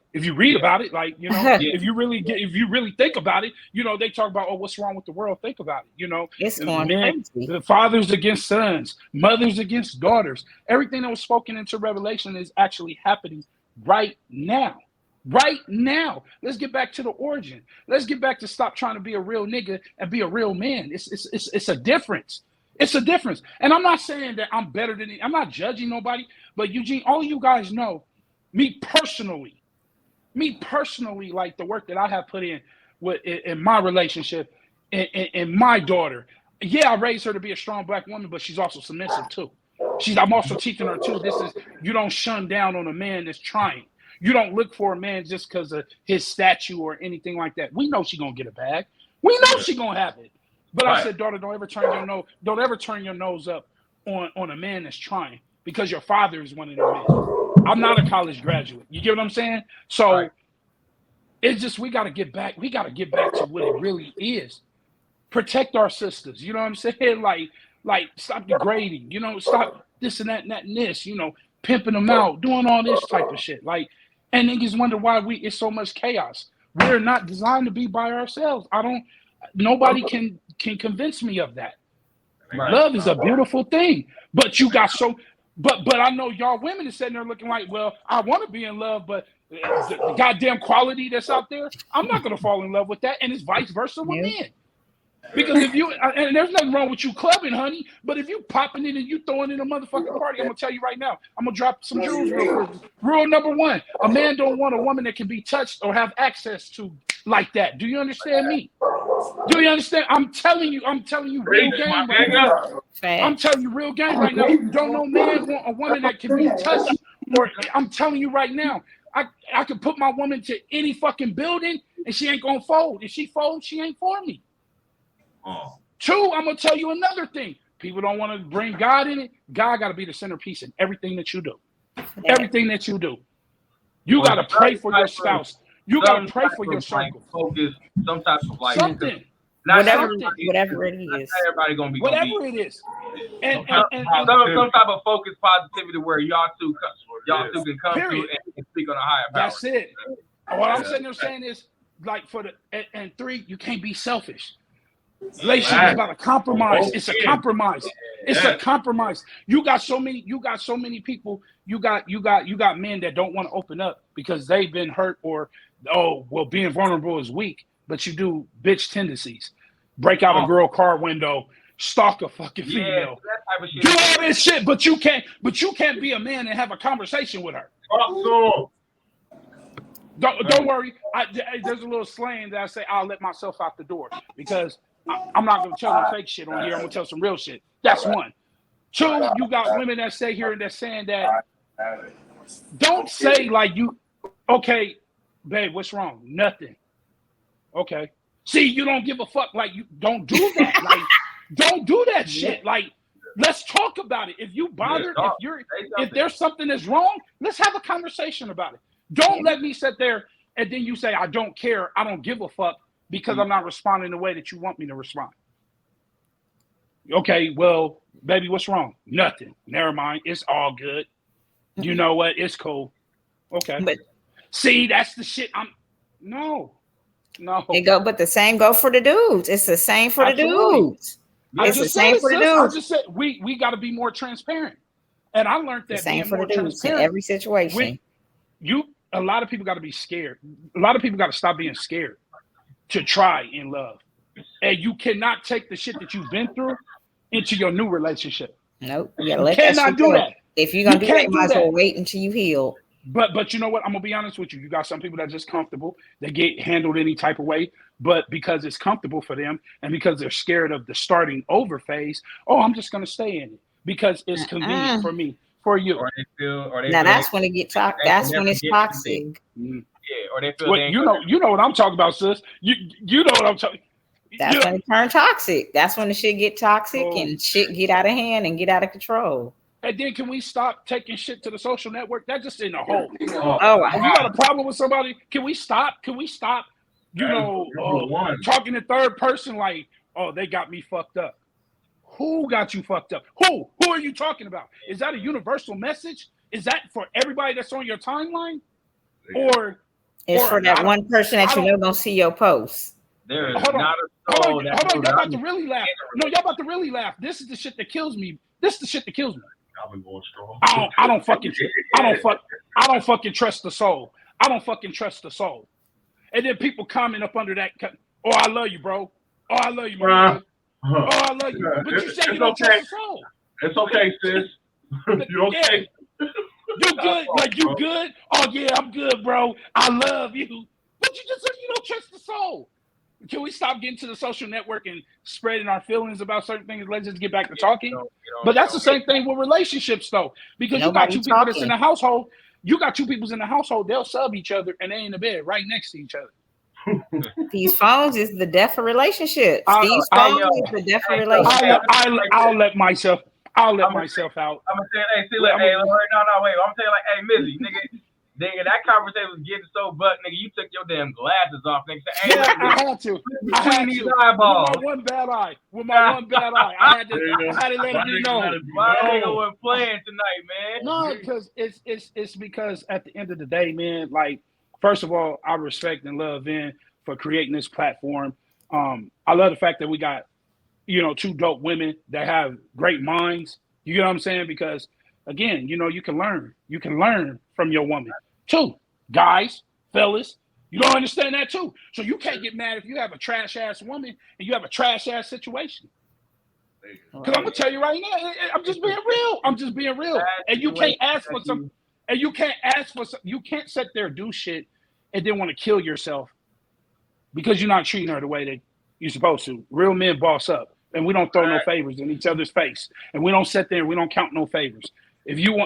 like, you know, if you really think about it, you know, they talk about, oh, what's wrong with the world? Think about it, you know. It's going crazy. The fathers against sons, mothers against daughters. Everything that was spoken into Revelation is actually happening right now. Right now. Let's get back to the origin. Let's get back to stop trying to be a real nigga and be a real man. It's a difference. It's a difference. And I'm not saying that I'm better than I'm not judging nobody, but Eugene, all of you guys know, me personally, like the work that I have put in my relationship and my daughter. Yeah, I raised her to be a strong black woman, but she's also submissive too. I'm also teaching her too. You don't shun down on a man that's trying. You don't look for a man just because of his statue or anything like that. We know she's gonna get a bag. We know she's gonna have it. But I said, daughter, don't ever turn your nose up on a man that's trying, because your father is one of them men. I'm not a college graduate. You get what I'm saying? So it's just we gotta get back to what it really is. Protect our sisters. You know what I'm saying? Like stop degrading, you know, stop this and that and that and this, you know, pimping them out, doing all this type of shit. Like, and niggas wonder why it's so much chaos. We're not designed to be by ourselves. Nobody can convince me of that. Love is a beautiful thing, but you got but I know y'all women is sitting there looking like, well, I want to be in love, but the goddamn quality that's out there, I'm not gonna fall in love with that, and it's vice versa with men. Because if you, and there's nothing wrong with you clubbing, honey, but if you popping it and you throwing in a motherfucking party, I'm gonna tell you right now, I'm gonna drop some jewels real quick. Rule number one: a man don't want a woman that can be touched or have access to like that. Do you understand me? Do you understand? I'm telling you real game right now. I'm telling you real game right now. Don't no man want a woman that can be touched, or I'm telling you right now, I can put my woman to any fucking building and she ain't gonna fold. If she folds, she ain't for me. Two, I'm gonna tell you another thing. People don't want to bring God in it. God got to be the centerpiece in everything that you do. Everything that you do. You got to pray for your spouse. You got to pray for your circle. Focus, some type of like something. Whatever it is. Everybody gonna be whatever it is. And some type of focus positivity where y'all two can come through and speak on a higher power. That's it. What I'm sitting there saying is, like, and three, you can't be selfish. Relationship is about a compromise. It's a compromise. It's a compromise. You got so many people. You got men that don't want to open up because they've been hurt, or being vulnerable is weak. But you do bitch tendencies. Break out a girl car window, stalk a fucking female. Do all this shit, but you can't be a man and have a conversation with her. Don't worry. There's a little slang that I say, I'll let myself out the door, because I'm not going to tell no fake shit on here. I'm going to tell some real shit. That's one. Two, you got women that say here and they're saying that. Don't say like okay, babe, what's wrong? Nothing. Okay. See, you don't give a fuck. Like, you don't do that. Like, don't do that shit. Like, let's talk about it. If you bothered, if there's something that's wrong, let's have a conversation about it. Don't let me sit there and then you say, I don't care. I don't give a fuck, because I'm not responding the way that you want me to respond. Okay, well, baby, what's wrong? Nothing. Never mind. It's all good. You know what? It's cool. Okay. But see, that's the shit. No. But the same go for the dudes. It's the same for the dudes. It's the same for the dudes. I just said we got to be more transparent. And I learned that the same for the dudes in every situation. A lot of people got to be scared. A lot of people got to stop being scared to try in love. And you cannot take the shit that you've been through into your new relationship. Nope. You cannot do that. If you're gonna do that, you might as well wait until you heal. But you know what? I'm gonna be honest with you. You got some people that are just comfortable. They get handled any type of way, but because it's comfortable for them and because they're scared of the starting over phase, I'm just gonna stay in it because it's convenient for me, for you. That's when it gets toxic. That's when it's toxic. Yeah, or they feel you know what I'm talking about, sis. You know what I'm talking. That's when it turn toxic. That's when the shit get toxic and shit get out of hand and get out of control. And then can we stop taking shit to the social network? That's just in a hole. If you got a problem with somebody, can we stop? You know, talking in third person like, oh, they got me fucked up. Who got you fucked up? Who are you talking about? Is that a universal message? Is that for everybody that's on your timeline? Or it's for that one person that you know don't see your posts. There is hold on. not a Hold soul on, that y'all about to really laugh. No, y'all about to really laugh. This is the shit that kills me. This is the shit that kills me. I've been going strong. I don't fucking trust the soul. I don't fucking trust the soul. And then people comment up under that. Oh, I love you, bro. Oh, I love you, bro. Oh, I love you. But you say you don't trust the soul. It's okay, sis. You okay? You good? Like you good? Oh yeah, I'm good, bro. I love you. But you just said you don't trust the soul. Can we stop getting to the social network and spreading our feelings about certain things? Let's just get back to talking. But that's the same thing with relationships, though, because you got two people that's in the household. You got two people in the household. They'll sub each other and they in the bed right next to each other. These phones is the death of relationships. These phones is the death of relationships. I'll let myself out. I'm gonna say, hey, see, look, hey, no, wait. I'm saying, like, hey, Mizzy, nigga, that conversation was getting so butt, nigga. You took your damn glasses off, nigga. Hey, yeah, I had to. These eyeballs. With my one bad eye. I had to let it know. My nigga was playing tonight, man. No, because it's because at the end of the day, man, like, first of all, I respect and love Vin for creating this platform. I love the fact that we got, two dope women that have great minds. You know what I'm saying? Because again, you can learn. You can learn from your woman too. Guys, fellas, you don't understand that too. So you can't get mad if you have a trash ass woman and you have a trash ass situation. Because I'm gonna tell you right now, I'm just being real. And you can't ask for some. And you can't ask for some. You can't sit there do shit and then want to kill yourself because you're not treating her the way that you're supposed to. Real men boss up. And we don't throw no favors in each other's face. And we don't sit there and we don't count no favors. If you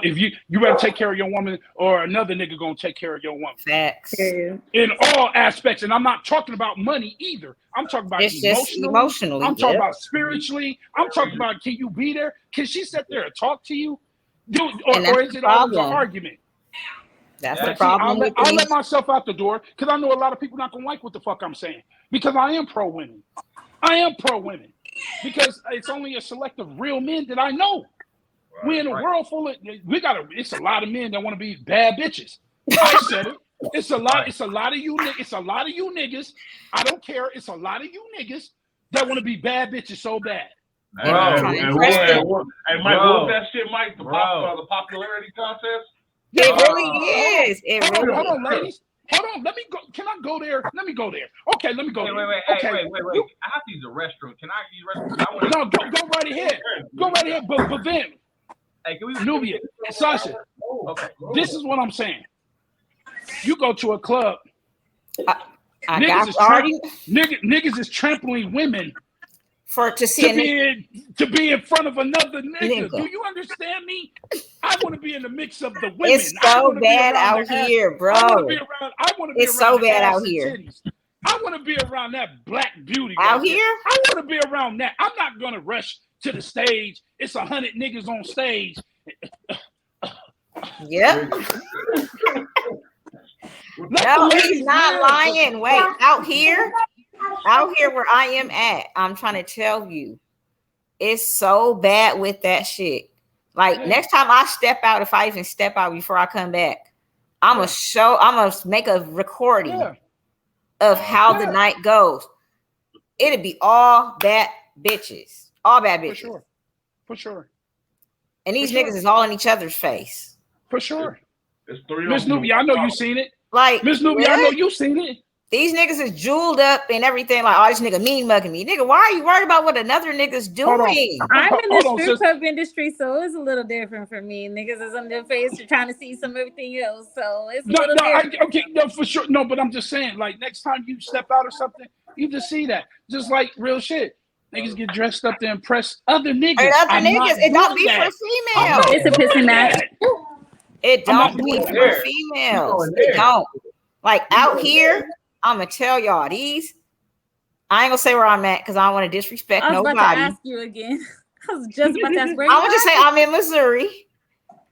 better take care of your woman or another nigga gonna take care of your woman. Facts. In all aspects. And I'm not talking about money either. I'm talking about emotionally. I'm talking about spiritually. I'm talking about, can you be there? Can she sit there and talk to you? Or is it always an argument? That's the problem. I'll let myself out the door because I know a lot of people not gonna like what the fuck I'm saying. Because I am pro women. Because it's only a select of real men that I know. We're in a world full of it's a lot of men that want to be bad bitches. I said it. It's a lot of you niggas. I don't care. It's a lot of you niggas that want to be bad bitches so bad. Hey, Mike, what was that shit, Mike? The popularity contest? It really is. Hold on, ladies. Hold on, let me go. Can I go there? Let me go there. Okay, let me go there. Wait. I have to use the restroom. Can I use the restroom? No, go right ahead. Go right ahead. But then, hey, Nubia, Sasha, okay. This is what I'm saying. You go to a club. Niggas is trampling women to be in front of another nigga. Do you understand me? I want to be in the mix of the women. It's so bad out here, bro. It's so bad out here. I want to be around that black beauty out here. I want to be around that. I'm not gonna rush to the stage. It's 100 niggas on stage. Yep. No, he's not lying. Wait, out here where I am at, I'm trying to tell you, it's so bad with that shit. Like next time I step out, if I even step out before I come back, I'm gonna make a recording of how the night goes. It'll be all bad bitches. All bad bitches. For sure. And these niggas is all in each other's face. For sure. Miss Nubia, I know you seen it. Like Miss Nubia, I know you seen it. These niggas is jeweled up and everything. Like, oh, this nigga mean mugging me. Nigga, why are you worried about what another nigga's doing? I'm in the strip club industry, so it's a little different for me. Niggas is on their face. You're trying to see some everything else. So it's a little different. No, for sure. No, but I'm just saying, like, next time you step out or something, you just see that. Just like real shit. Niggas get dressed up to impress other niggas. It don't be for females. It's a pissy match. It don't be for females. It don't. Like out here, I'm gonna tell y'all I ain't gonna say where I'm at because I don't want to disrespect nobody. I was about to ask you again. I was just about to ask where I'm gonna just say I'm in Missouri.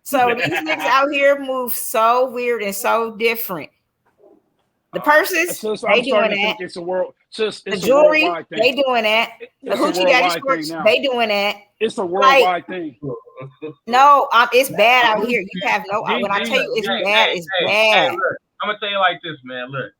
So these niggas out here move so weird and so different. The purses, So they I'm starting doing to think that. it's a world. It's The a jewelry, worldwide thing. they doing that. The It's a hoochie daddy worldwide shorts, thing now. they doing that. It's a worldwide thing. No, it's bad out here. You have no. When I tell you it's bad, it's bad. Look, I'm gonna tell you like this, man. Look,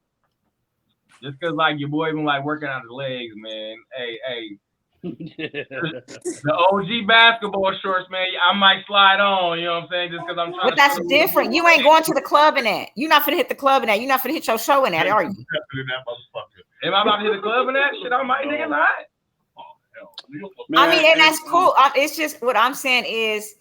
just cause like your boy been like working out his legs, man. Hey, the OG basketball shorts, man. I might slide on. You know what I'm saying? Just cause I'm trying. But that's different. You ain't going to the club in that. You're not finna hit the club in that. You're not finna hit your show in that, are you? Am I about to hit the club in that shit? I might, nigga, not. I mean, and that's cool. It's just what I'm saying is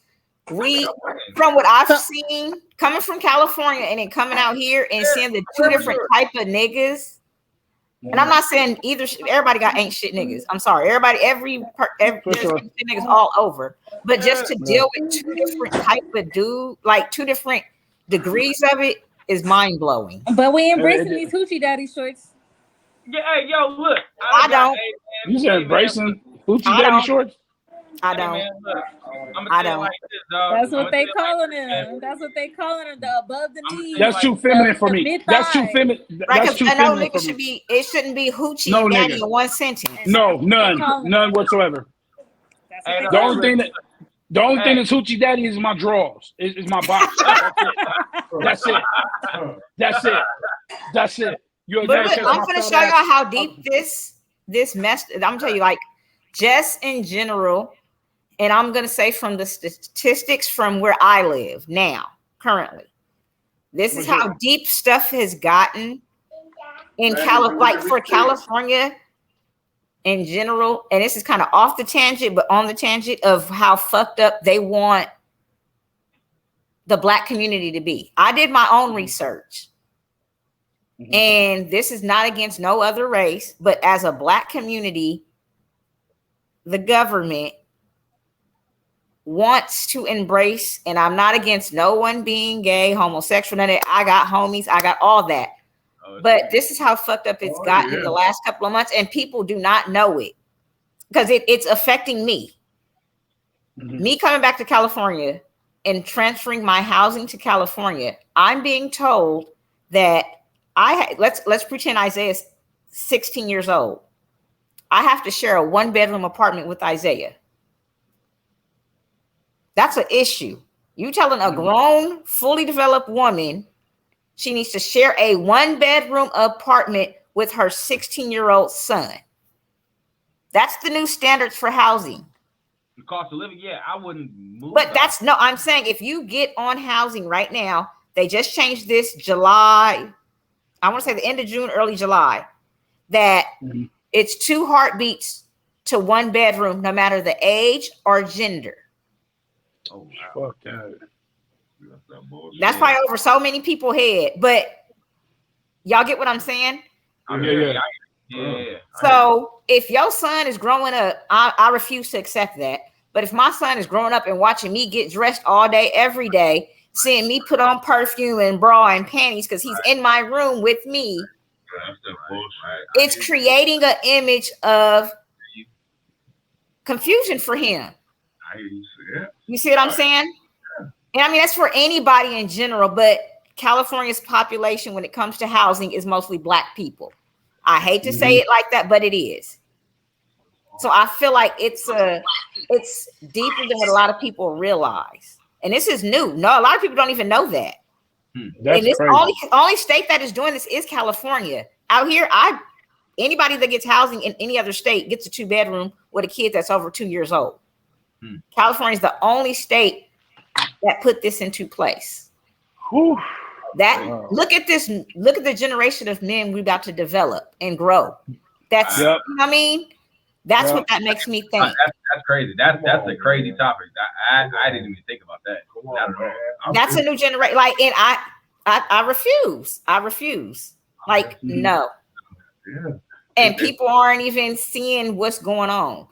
from what I've seen, coming from California and then coming out here and seeing the two different type of niggas. And I'm not saying either. Everybody got ain't shit niggas. I'm sorry. Every niggas all over. But just to deal with two different type of dude, like two different degrees of it, is mind blowing. But we embracing these hoochie daddy shorts. Yeah, hey, yo, look. I don't. You said embracing hoochie daddy shorts? I don't. Man, look, I don't. like this, dog. That's what they calling them. That's what they calling them. The above the knee. That's too feminine for me. That's too feminine. That's too feminine for me. It shouldn't be hoochie and daddy in one sentence. No, none whatsoever. The only thing that's hoochie daddy is my drawers. Is my box. That's it. But look, I'm gonna show y'all how deep this mess. I'm gonna tell you, like, just in general. And I'm going to say from the statistics from where I live now, currently, this is how deep stuff has gotten in for California in general. And this is kind of off the tangent, but on the tangent of how fucked up they want the Black community to be. I did my own research. And this is not against no other race, but as a Black community, the government wants to embrace, and I'm not against no one being gay, homosexual, none of that. I got homies, I got all that. But this is how fucked up it's gotten in the last couple of months, and people do not know it because it's affecting me. Me coming back to California and transferring my housing to California, I'm being told that let's pretend Isaiah's 16 years old. I have to share a 1-bedroom apartment with Isaiah. That's an issue. You telling a grown, fully developed woman she needs to share a 1-bedroom apartment with her 16-year-old son. That's the new standards for housing. The cost of living, yeah, I wouldn't move. But I'm saying if you get on housing right now, they just changed this July. I want to say the end of June, early July, that it's 2 heartbeats to 1 bedroom, no matter the age or gender. Oh, wow. Fuck that. That's probably over so many people's head, but y'all get what I'm saying? Yeah. So if your son is growing up, I refuse to accept that. But if my son is growing up and watching me get dressed all day, every day, seeing me put on perfume and bra and panties because he's in my room with me, it's creating an image of confusion for him. You see what I'm saying? And I mean, that's for anybody in general, but California's population when it comes to housing is mostly Black people. I hate to say it like that, but it is. So I feel like it's deeper than what a lot of people realize. And this is new. No, a lot of people don't even know that. That's and this crazy. only state that is doing this is California. Out here, anybody that gets housing in any other state gets a 2-bedroom with a kid that's over 2 years old. California is the only state that put this into place. Whew. Look at the generation of men we're about to develop and grow. That's you know what I mean? That's what that makes me think. That's crazy. That's a crazy topic. I didn't even think about that. That's a new generation. Like, and I refuse. Like, no. And people aren't even seeing what's going on.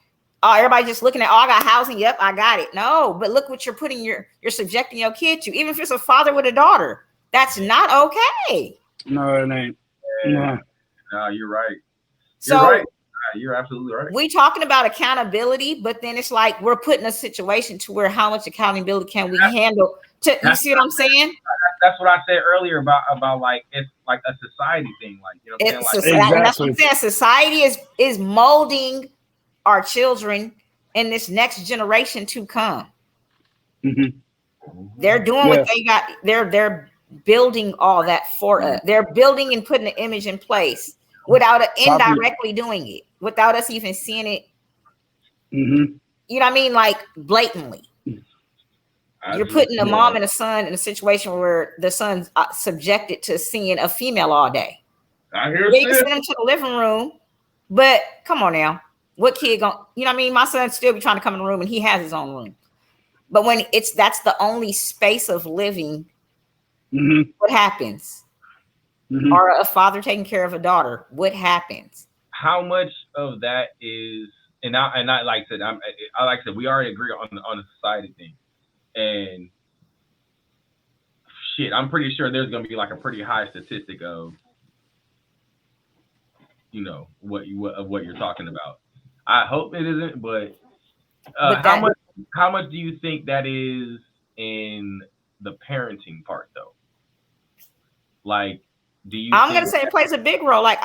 Oh, everybody just looking at, I got housing. Yep, I got it. No, but look what you're subjecting your kid to. Even if it's a father with a daughter, that's not okay. No, it ain't. No, you're right. You're absolutely right. We talking about accountability, but then it's like we're put in a situation to where how much accountability can we handle You see what I'm saying? That's what I said earlier about like it's like a society thing, like you know what I'm saying? Society, and that's what I'm saying. Society is molding our children and this next generation to come. Mm-hmm. They're doing what they got. They're building all that for us. They're building and putting the image in place without indirectly doing it, without us even seeing it. Mm-hmm. You know what I mean? Like blatantly. You're putting a mom and a son in a situation where the son's subjected to seeing a female all day. I hear you can send him to the living room, but come on now. What kid gonna, you know what I mean? My son still be trying to come in the room and he has his own room. But when that's the only space of living, what happens? Or a father taking care of a daughter, what happens? How much of that is, and I like I said, I like I said, we already agree on the society thing. And shit, I'm pretty sure there's gonna be like a pretty high statistic of, you know, what you're talking about. I hope it isn't, but how much do you think that is in the parenting part though? Like, do you? I'm gonna say it plays a big role. Like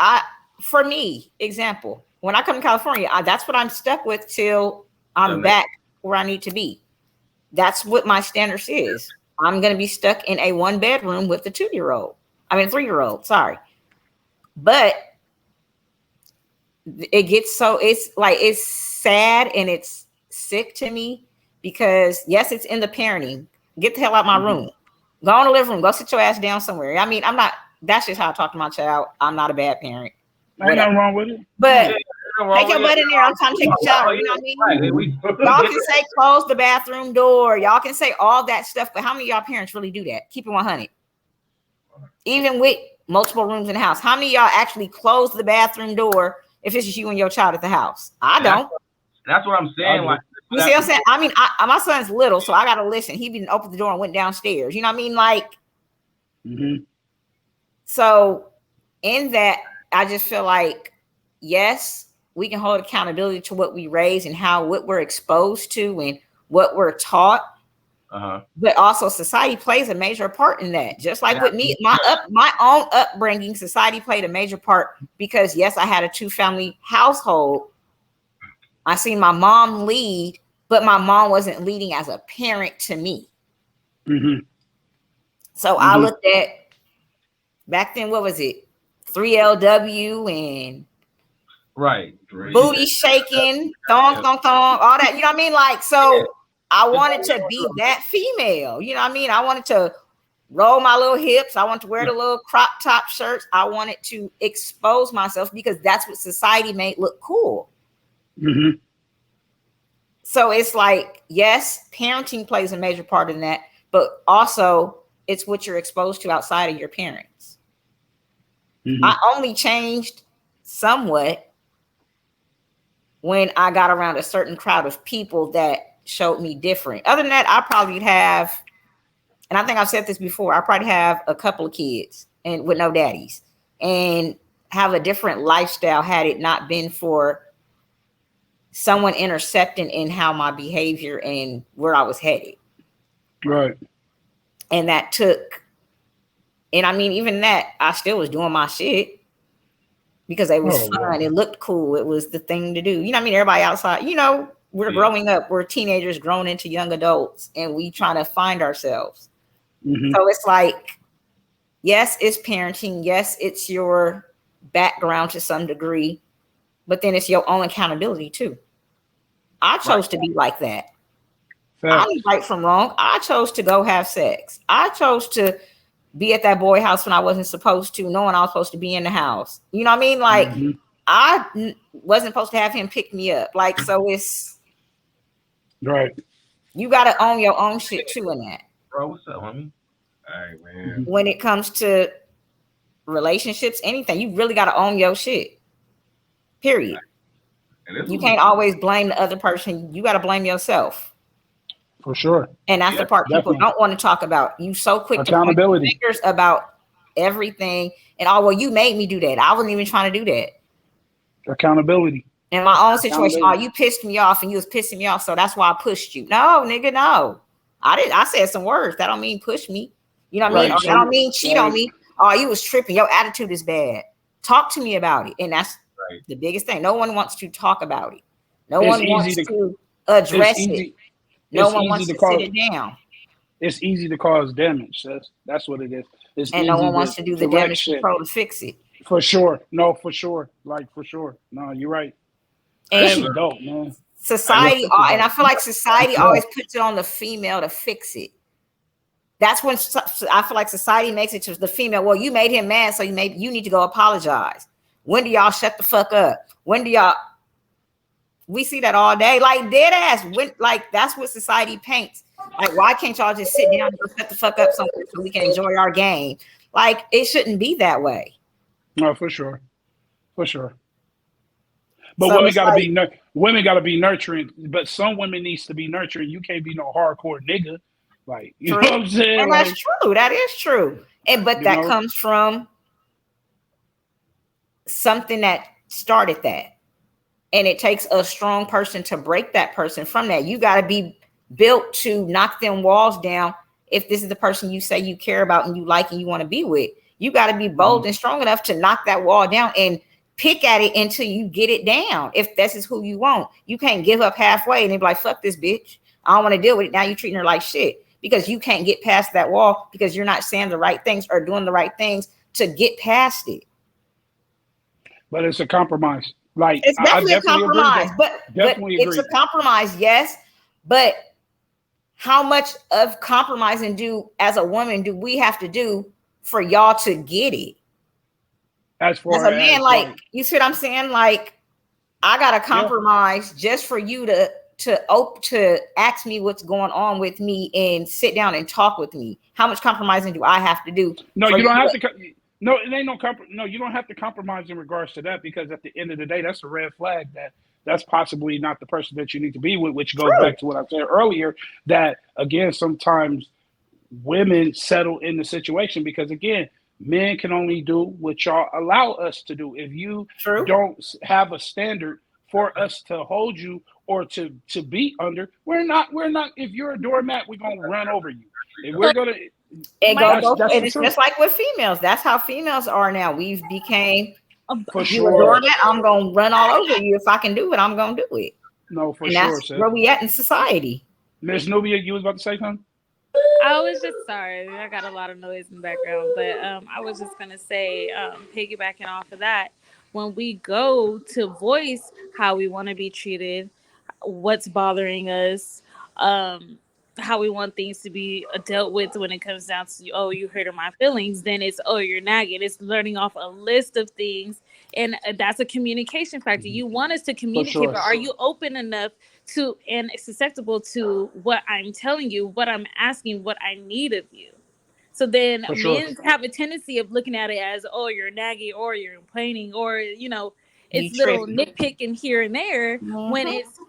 for me, example, when I come to California, that's what I'm stuck with till I'm back where I need to be. That's what my standards is. I'm going to be stuck in a 1-bedroom with a 3-year-old, sorry. But it gets it's sad and it's sick to me because yes, it's in the parenting. Get the hell out of my room. Go in the living room. Go sit your ass down somewhere. I mean, that's just how I talk to my child. I'm not a bad parent. Ain't nothing wrong with it. But take your butt in there. I'm trying to take a shower. You know what I mean? Y'all can say close the bathroom door. Y'all can say all that stuff. But how many of y'all parents really do that? Keep it 100. Even with multiple rooms in the house. How many of y'all actually close the bathroom door if it's just you and your child at the house? I don't. That's what I'm saying. Like, you see what I'm saying? I mean, my son's little, so I got to listen. He didn't open the door and went downstairs. You know what I mean? Like, so in that, I just feel like, yes, we can hold accountability to what we raise and what we're exposed to and what we're taught. But also society plays a major part in that. Just like with me, my own upbringing, society played a major part because yes, I had a 2-family household. I seen my mom lead, but my mom wasn't leading as a parent to me. So I looked at back then, what was it? 3LW and booty shaking, thong, all that. You know what I mean? Like, so I wanted to be that female. You know what I mean? I wanted to roll my little hips. I wanted to wear the little crop top shirts. I wanted to expose myself because that's what society made look cool. So it's like, yes, parenting plays a major part in that, but also it's what you're exposed to outside of your parents. I only changed somewhat when I got around a certain crowd of people that showed me different. Other than that, I probably have, and I think I've said this before, I probably have a couple of kids and with no daddies and have a different lifestyle had it not been for someone intercepting in how my behavior and where I was headed. Right. And that took, and I mean, even that, I still was doing my shit because it was fun. Wow. It looked cool. It was the thing to do. You know what I mean? Everybody outside, you know, we're growing up. We're teenagers growing into young adults and we trying to find ourselves. So it's like, yes, it's parenting. Yes, it's your background to some degree, but then it's your own accountability too. I chose to be like that. I didn't right from wrong. I chose to go have sex. I chose to be at that boy house when I wasn't supposed to, knowing I was supposed to be in the house. You know what I mean? Like, I wasn't supposed to have him pick me up. Like, so it's right. You got to own your own shit too in that. Bro, what's up, homie? All right, man. When it comes to relationships, anything, you really got to own your shit. Period. You can't always blame the other person. You got to blame yourself. For sure. And that's the part people don't want to talk about. You so quick to point fingers about everything. And well, you made me do that. I wasn't even trying to do that. Accountability. In my own situation, you pissed me off and you was pissing me off. So that's why I pushed you. No, nigga, no. I said some words. That don't mean push me. You know what I mean? Right, Or so- that don't mean cheat on right. me. Oh, you was tripping. Your attitude is bad. Talk to me about it. And that's Right. the biggest thing. No one wants to talk about it. No It's one easy wants to- to address It's it. easy. No It's one easy wants to to cause. sit it down. It's easy to cause damage. That's what it is. It's And easy no one wants to do the wreck damage shit. control to fix it. For sure. No, for sure. Like for sure. No, you're right. This And is dope, man. society, This is and I dope. feel like society Yeah. always puts it on the female to fix it. That's when I feel like society makes it to the female. Well, you made him mad, so you need to go apologize. When do y'all shut the fuck up? When do y'all? We see that all day, like dead ass. When, like, that's what society paints. Like, why can't y'all just sit down and go shut the fuck up somewhere so we can enjoy our game? Like, it shouldn't be that way. No, for sure. For sure. But So women it's gotta like- be women gotta be nurturing. But some women needs to be nurturing. You can't be no hardcore nigga. Like, you know True. what I'm saying? And Like, that's true. That is true. And but You that know? comes from something that started that. And it takes a strong person to break that person from that. You got to be built to knock them walls down. If this is the person you say you care about and you like and you want to be with, you got to be bold and strong enough to knock that wall down and pick at it until you get it down. If this is who you want, you can't give up halfway and then be like, fuck this bitch. I don't want to deal with it. Now you're treating her like shit because you can't get past that wall because you're not saying the right things or doing the right things to get past it. but it's a compromise. Like, It's definitely a compromise, but it's a compromise, yes. But how much of compromising as a woman do we have to do for y'all to get it? As far As a man, like, you see what I'm saying? Like, I gotta compromise just for you to ask me what's going on with me and sit down and talk with me. How much compromising do I have to do? No, you don't have to. No, it ain't no you don't have to compromise in regards to that, because at the end of the day, that's a red flag. That's possibly not the person that you need to be with, which goes back to what I said earlier, that again, sometimes women settle in the situation because again, men can only do what y'all allow us to do. If you don't have a standard for us to hold you or to be under, we're not, if you're a doormat, we're going to run over you. If we're going to, it's just like with females. That's how females are now. We've became for you sure. a doormat, I'm gonna run all over you. If I can do it, I'm gonna do it. No, for and sure. That's where we at in society. Miss Nubia, you was about to say something? I was just sorry. I got a lot of noise in the background, but I was just gonna say, piggybacking off of that, when we go to voice how we want to be treated, what's bothering us, how we want things to be dealt with when it comes down to, oh, you hurting my feelings, then it's, oh, you're nagging. It's learning off a list of things, and that's a communication factor. You want us to communicate, but are you open enough to and susceptible to what I'm telling you, what I'm asking, what I need of you? So then men have a tendency of looking at it as, oh, you're nagging or you're complaining or, it's little nitpicking here and there, when it's,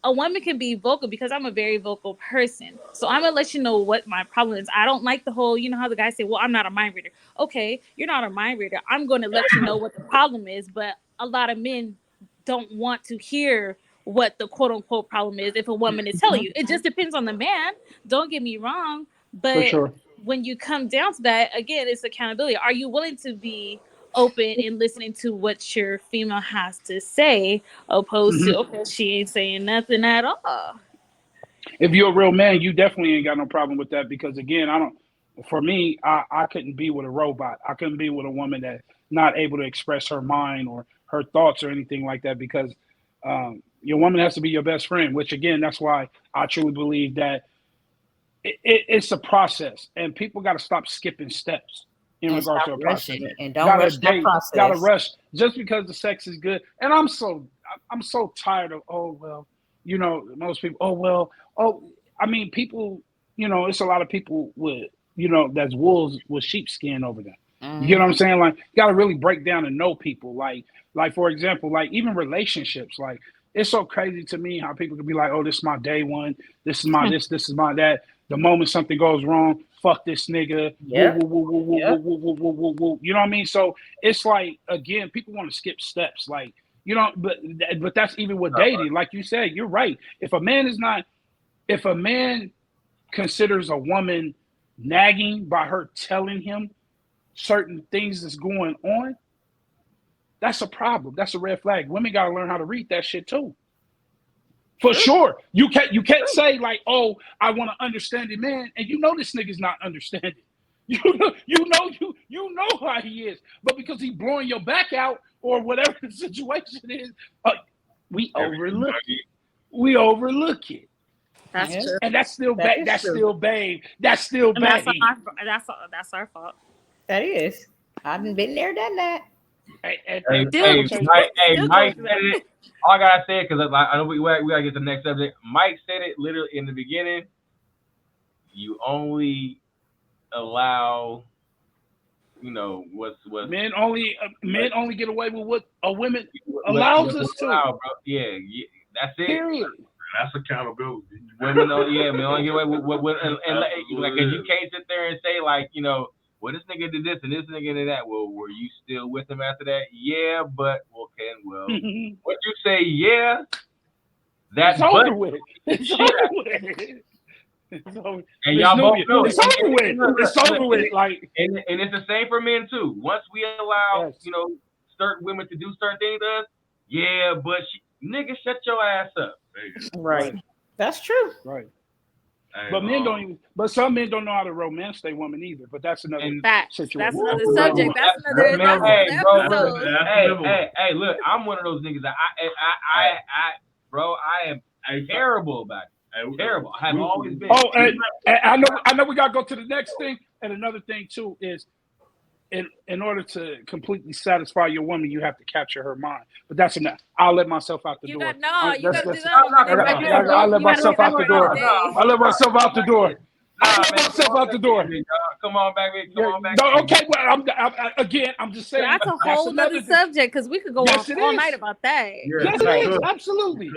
a woman can be vocal, because I'm a very vocal person. So I'm going to let you know what my problem is. I don't like the whole, how the guys say, well, I'm not a mind reader. Okay, you're not a mind reader. I'm going to let you know what the problem is. But a lot of men don't want to hear what the quote unquote problem is if a woman is telling you. It just depends on the man. Don't get me wrong. But when you come down to that, again, it's accountability. Are you willing to be open and listening to what your female has to say, opposed to, okay, she ain't saying nothing at all? If you're a real man, you definitely ain't got no problem with that, because again, for me, I couldn't be with a robot. I couldn't be with a woman that's not able to express her mind or her thoughts or anything like that, because your woman has to be your best friend, which again, that's why I truly believe that it's a process, and people got to stop skipping steps in regards to a process. And don't rush that process. Gotta rush just because the sex is good. And I'm so tired of, most people, I mean, people, it's a lot of people with, that's wolves with sheepskin over them. You know what I'm saying? Like, you gotta really break down and know people. Like for example, like even relationships, like it's so crazy to me how people can be like, oh, this is my day one, this is my this is my that. The moment something goes wrong, fuck this nigga. You know what I mean? So it's like, again, people want to skip steps. Like, but that's even with dating. Like you said, you're right. If a man considers a woman nagging by her telling him certain things that's going on, that's a problem. That's a red flag. Women gotta learn how to read that shit too. For sure. You can't say like, oh, I want to understand it, man, and you know this nigga's not understanding. You know how he is. But because he blowing your back out or whatever the situation is, we overlook it. We overlook it. That's true. And that's still babe. That's still babe. That's still babe. That's our fault. That is. I've been there, done that. Hey, Mike said it. All I gotta say, because I know we gotta get to the next subject. Mike said it literally in the beginning. You only allow, what's men only get away with what a woman allows us to. Bro. Yeah, that's it. Period. That's accountability. Women, men only get away with what and like, you can't sit there and say like, well, this nigga did this and this nigga did that. Well, were you still with him after that? Yeah, but what you say? Yeah, that's over with. It's over with. And y'all both know it's over with. It's over with. Like, and it's the same for men too. Once we allow, certain women to do certain things to us, yeah, but nigga, shut your ass up. Right. That's true. Right. But men don't even. But some men don't know how to romance their woman either. But that's another situation. That's another subject. That's another episode. Hey, look, I'm one of those niggas that I am terrible about it. Terrible. I have always been. Oh, and I know we gotta go to the next thing. And another thing too is, in order to completely satisfy your woman, you have to capture her mind. But that's enough. I'll let myself out the door. I'll let myself out the door. I'll let myself out the door. Come on back. No, okay. Well, I'm just saying. That's a whole other subject because we could go on all night about that. Yes, it is. Absolutely.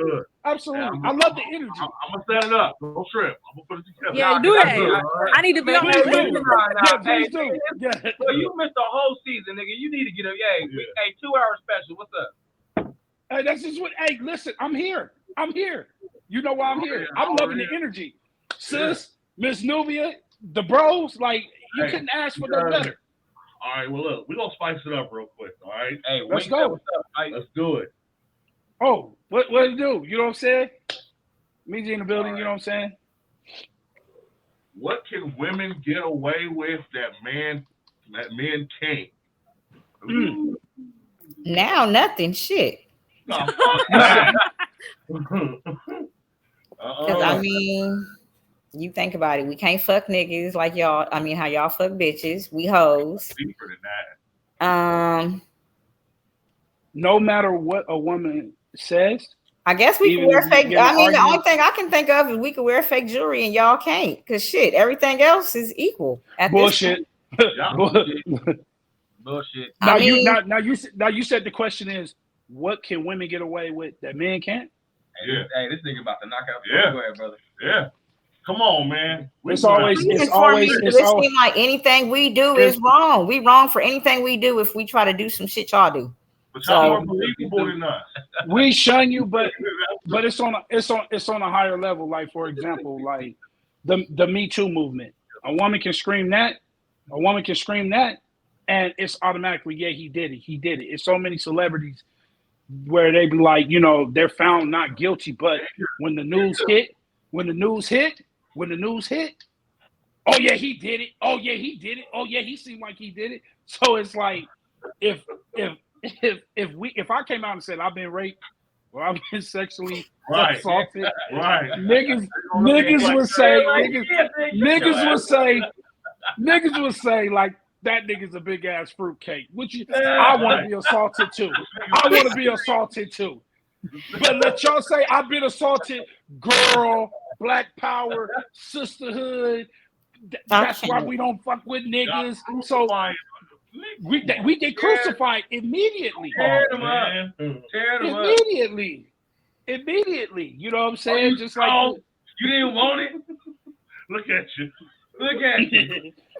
Absolutely. I love the energy. I'm gonna set it up. Don't trip. I'm gonna put it together. Yeah, do that. I need to be on the please do. Well, you missed the whole season, nigga. You need to get up. Hey, 2-hour special. What's up? Hey, that's just what. Hey, listen. I'm here. You know why I'm here. I'm loving the energy, sis. Miss Nubia, the bros, like you couldn't ask for no better. All right, well look, we're gonna spice it up real quick. All right, hey, let's go. What's up, Mike? Let's do it. Oh, what to do? You know what I'm saying? Meet you in the building. Right. You know what I'm saying? What can women get away with that men can't? Now nothing. Shit. Because I mean. You think about it. We can't fuck niggas like y'all. I mean, how y'all fuck bitches. We hoes. Deeper than that. No matter what a woman says, I guess we can wear fake. I mean, the only thing I can think of is we can wear fake jewelry and y'all can't. Cause shit, everything else is equal. Bullshit. Bullshit. Now you said the question is, what can women get away with that men can't? Hey, this nigga about to knock out. Go ahead, brother. Yeah. Come on, man. It's always seem like anything we do is wrong. We wrong for anything we do if we try to do some shit y'all do. But y'all more believable than us. We shun you, but it's on a higher level. Like for example, like the Me Too movement. A woman can scream that, and it's automatically, yeah, he did it. It's so many celebrities where they be like, they're found not guilty, but when the news hit, oh yeah, he did it. Oh yeah, he did it. Oh yeah, he seemed like he did it. So it's like if I came out and said I've been raped or I've been sexually assaulted, niggas would say like that nigga's a big ass fruitcake. I want to be assaulted too. But let y'all say I've been assaulted, girl, black power, sisterhood. That's why we don't fuck with niggas. So we get crucified immediately. Tear them up. Immediately. You know what I'm saying? Just like you didn't want it. Look at you.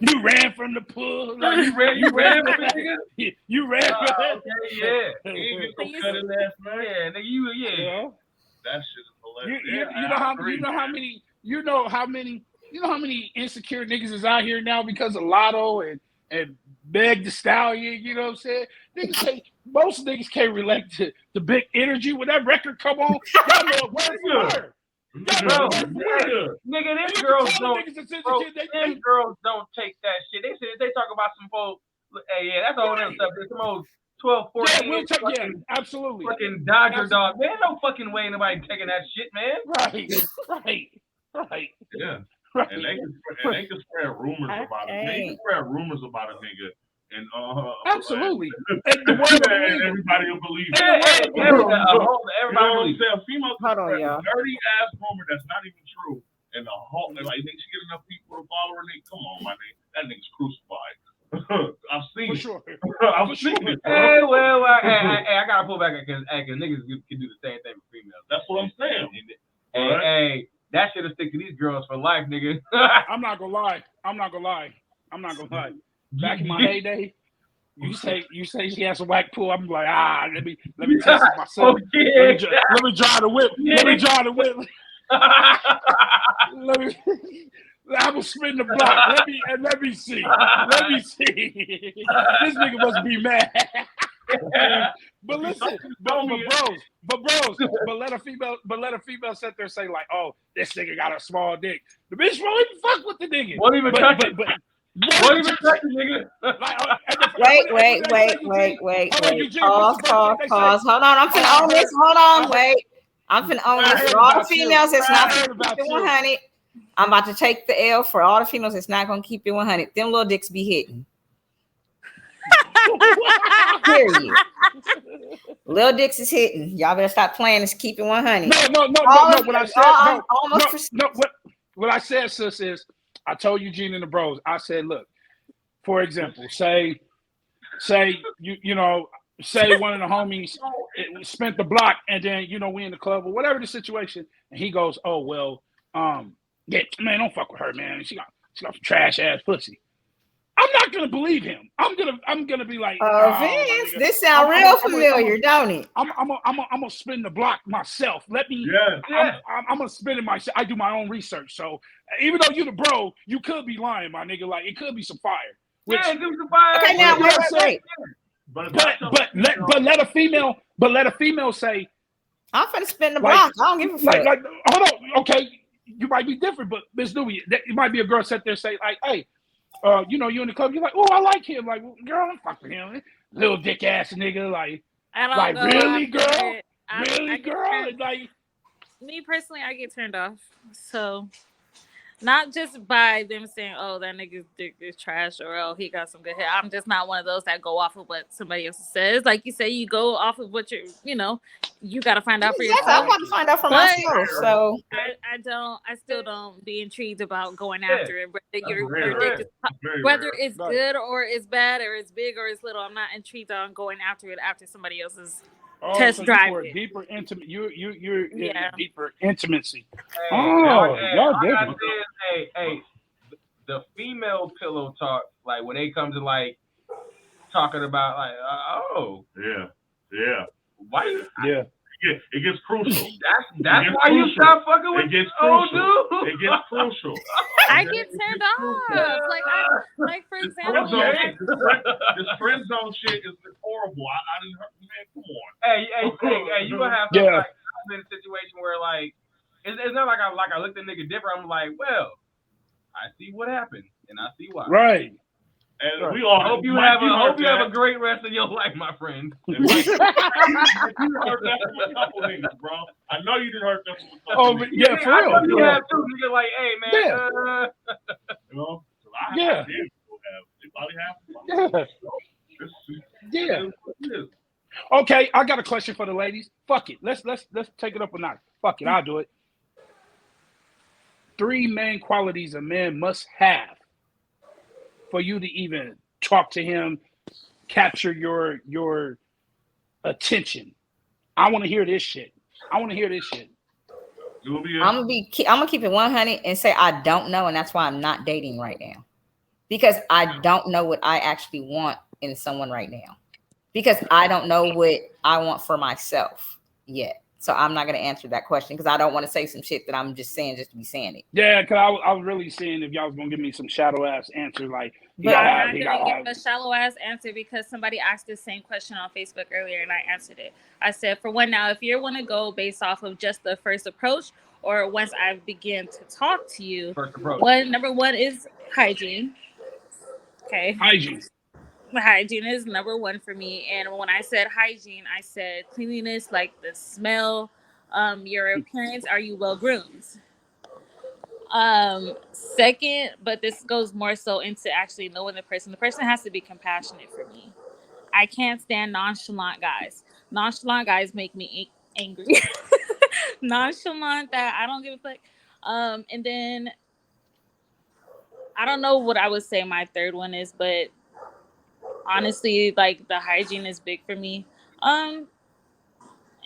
You ran from the pool. Like you ran from the nigga. You ran from it. Yeah. You cut it last night. Yeah, nigga, yeah. That shit is hilarious. You know how many You know how many insecure niggas is out here now because of Lotto and Meg the Stallion, you know what I'm saying? Niggas say most niggas can't relate to Big Energy. When that record come on, y'all know it word for word. Bro, nigga, them girls don't. Bro, them girls don't take that shit. They talk about some folks. Hey, yeah, that's all them stuff. There's some old 12, 14. Yeah, we'll take, absolutely. Fucking Dodger dog. Man, no fucking way anybody taking that shit, man. Right. Yeah. Right. And they can spread rumors about it. They can spread rumors about a nigga. And absolutely. And everybody will believe it. Everybody believes it. Females can spread a dirty ass rumor that's not even true. And the whole like they should get enough people to follow her. Come on, my nigga. That nigga's crucified. I've seen it. Sure. I've seen it. Hey, well, I gotta pull back because niggas can do the same thing with females. That's what I'm saying. Hey, that shit'll stick to these girls for life, nigga. I'm not gonna lie. Back in my heyday, you say she has a whack pull. I'm like, let me test it myself. Let me drive the whip. I will spin the block. Let me see. This nigga must be mad. But listen, but let a female sit there and say like, oh, this nigga got a small dick. The bitch won't even fuck with the nigga. Won't even touch it. Won't even touch it, nigga. Wait. Pause. Hold on. I'm finna own this. Hold on. Wait. I'm finna own this for all the females that's not gonna keep it 100. I'm about to take the L for all the females that's not gonna keep it 100. Them little dicks be hitting. Period. Little dicks is hitting. Y'all better stop playing and keep it 100. No. What I said, sis, is I told Eugene and the bros. I said, look, for example, say you know, say one of the homies spent the block, and then we in the club or whatever the situation, and he goes, oh well, yeah, man, don't fuck with her, man. She got some trash ass pussy. I'm not gonna believe him. I'm gonna be like, Vince, this sounds real familiar, don't it? I'm gonna spin the block myself. Let me. Yeah. I'm gonna spin it myself. I do my own research. So even though you the bro, you could be lying, my nigga. Like it could be some fire. It could be some fire. Okay, now wait. But let a female say, I'm finna spin the block. I don't give a fuck. Hold on. Okay, you might be different, but Miss Nubia, it might be a girl sit there and say like, hey. You in the club, you're like, oh, I like him. Like, well, girl, don't fuck with him. Little dick ass nigga. Like really, girl? Really, girl? Like, me personally, I get turned off. So, not just by them saying, oh, that nigga's dick is trash, or oh, he got some good hair. I'm just not one of those that go off of what somebody else says. Like you say, you go off of what you got to find out for yourself. I want to find out for myself. So I still don't be intrigued about going after it. Whether it's good or it's bad or it's big or it's little, I'm not intrigued on going after it after somebody else's test drive. Deeper intimate. You're in deeper intimacy. Y'all different. Hey, the female pillow talk, like when they come to like talking about like, why? Yeah, it gets crucial. That's why you stop fucking with. It gets crucial. It gets crucial. I get turned off. Like for example, this friend zone shit is horrible. I didn't hurt, man. Come on. Hey, you gonna have to like I'm in a situation where like it's not like I looked at nigga different. I'm like, well, I see what happened and I see why. Right. And we all hope you have a great rest of your life, my friend. You didn't hurt that from a couple niggas, bro. I know you didn't hurt that from a couple niggas. Yeah, for real. I know you have too. Nigga, like, hey, man. Okay, I got a question for the ladies. Fuck it. Let's take it up a notch. Fuck it, I'll do it. 3 main qualities a man must have for you to even talk to him, capture your attention. I want to hear this shit. I'm gonna keep it 100 and say I don't know, and that's why I'm not dating right now, because I don't know what I actually want in someone right now, because I don't know what I want for myself yet. So I'm not going to answer that question because I don't want to say some shit that I'm just saying just to be saying it. Yeah, because I was really seeing if y'all was gonna give me some shadow ass answer, like I'm not gonna give a shallow ass answer because somebody asked the same question on Facebook earlier and I answered it. I said, for one, now if you want to go based off of just the first approach, or once I begin to talk to you, number one is hygiene. Okay, hygiene is number one for me. And when I said hygiene, I said cleanliness, like the smell, your appearance. Are you well groomed? Second, but this goes more so into actually knowing the person. The person has to be compassionate for me. I can't stand nonchalant guys. Nonchalant guys make me angry. Nonchalant that I don't give a fuck. And then I don't know what I would say my third one is, but honestly, like the hygiene is big for me. And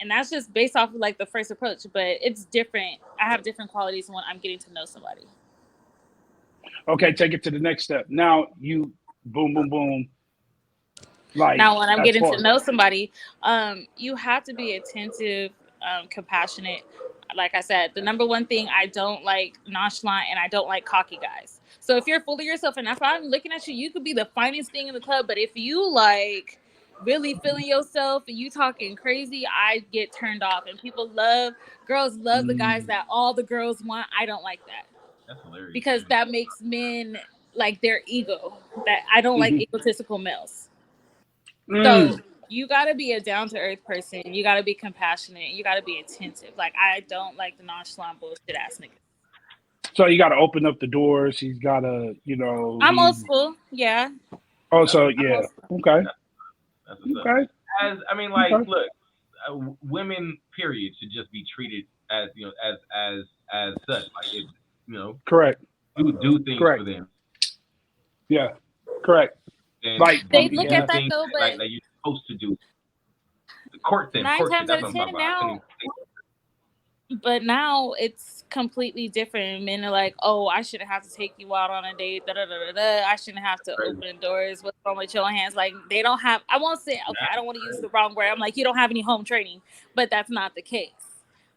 that's just based off of like the first approach, but it's different. I have different qualities when I'm getting to know somebody. Okay, take it to the next step. Now you boom, boom, boom. Like now when I'm getting to know somebody, you have to be attentive, compassionate. Like I said, the number one thing, I don't like nonchalant and I don't like cocky guys. So if you're full of yourself and if I'm looking at you, you could be the finest thing in the club, but if you like really feeling yourself and you talking crazy, I get turned off. And girls love the guys that all the girls want. I don't like that. That's hilarious. Because that makes men like their ego. That I don't like egotistical males. So you gotta be a down to earth person. You gotta be compassionate. You gotta be attentive. Like I don't like the nonchalant bullshit ass niggas. So you gotta open up the doors. He's gotta, I'm old school. Yeah. Oh, so yeah. Okay. Okay. Look, women, period, should just be treated as as such. Like it, correct. Do things for them. Yeah, correct. And like they look at that though, but like you're supposed to do. Court them. 9 times out of 10 now. But now it's completely different. Men are like, oh, I shouldn't have to take you out on a date. I shouldn't have to open doors. What's wrong with your hands? Like they don't have. I won't say. Okay, I don't want to use the wrong word. I'm like, you don't have any home training, but that's not the case.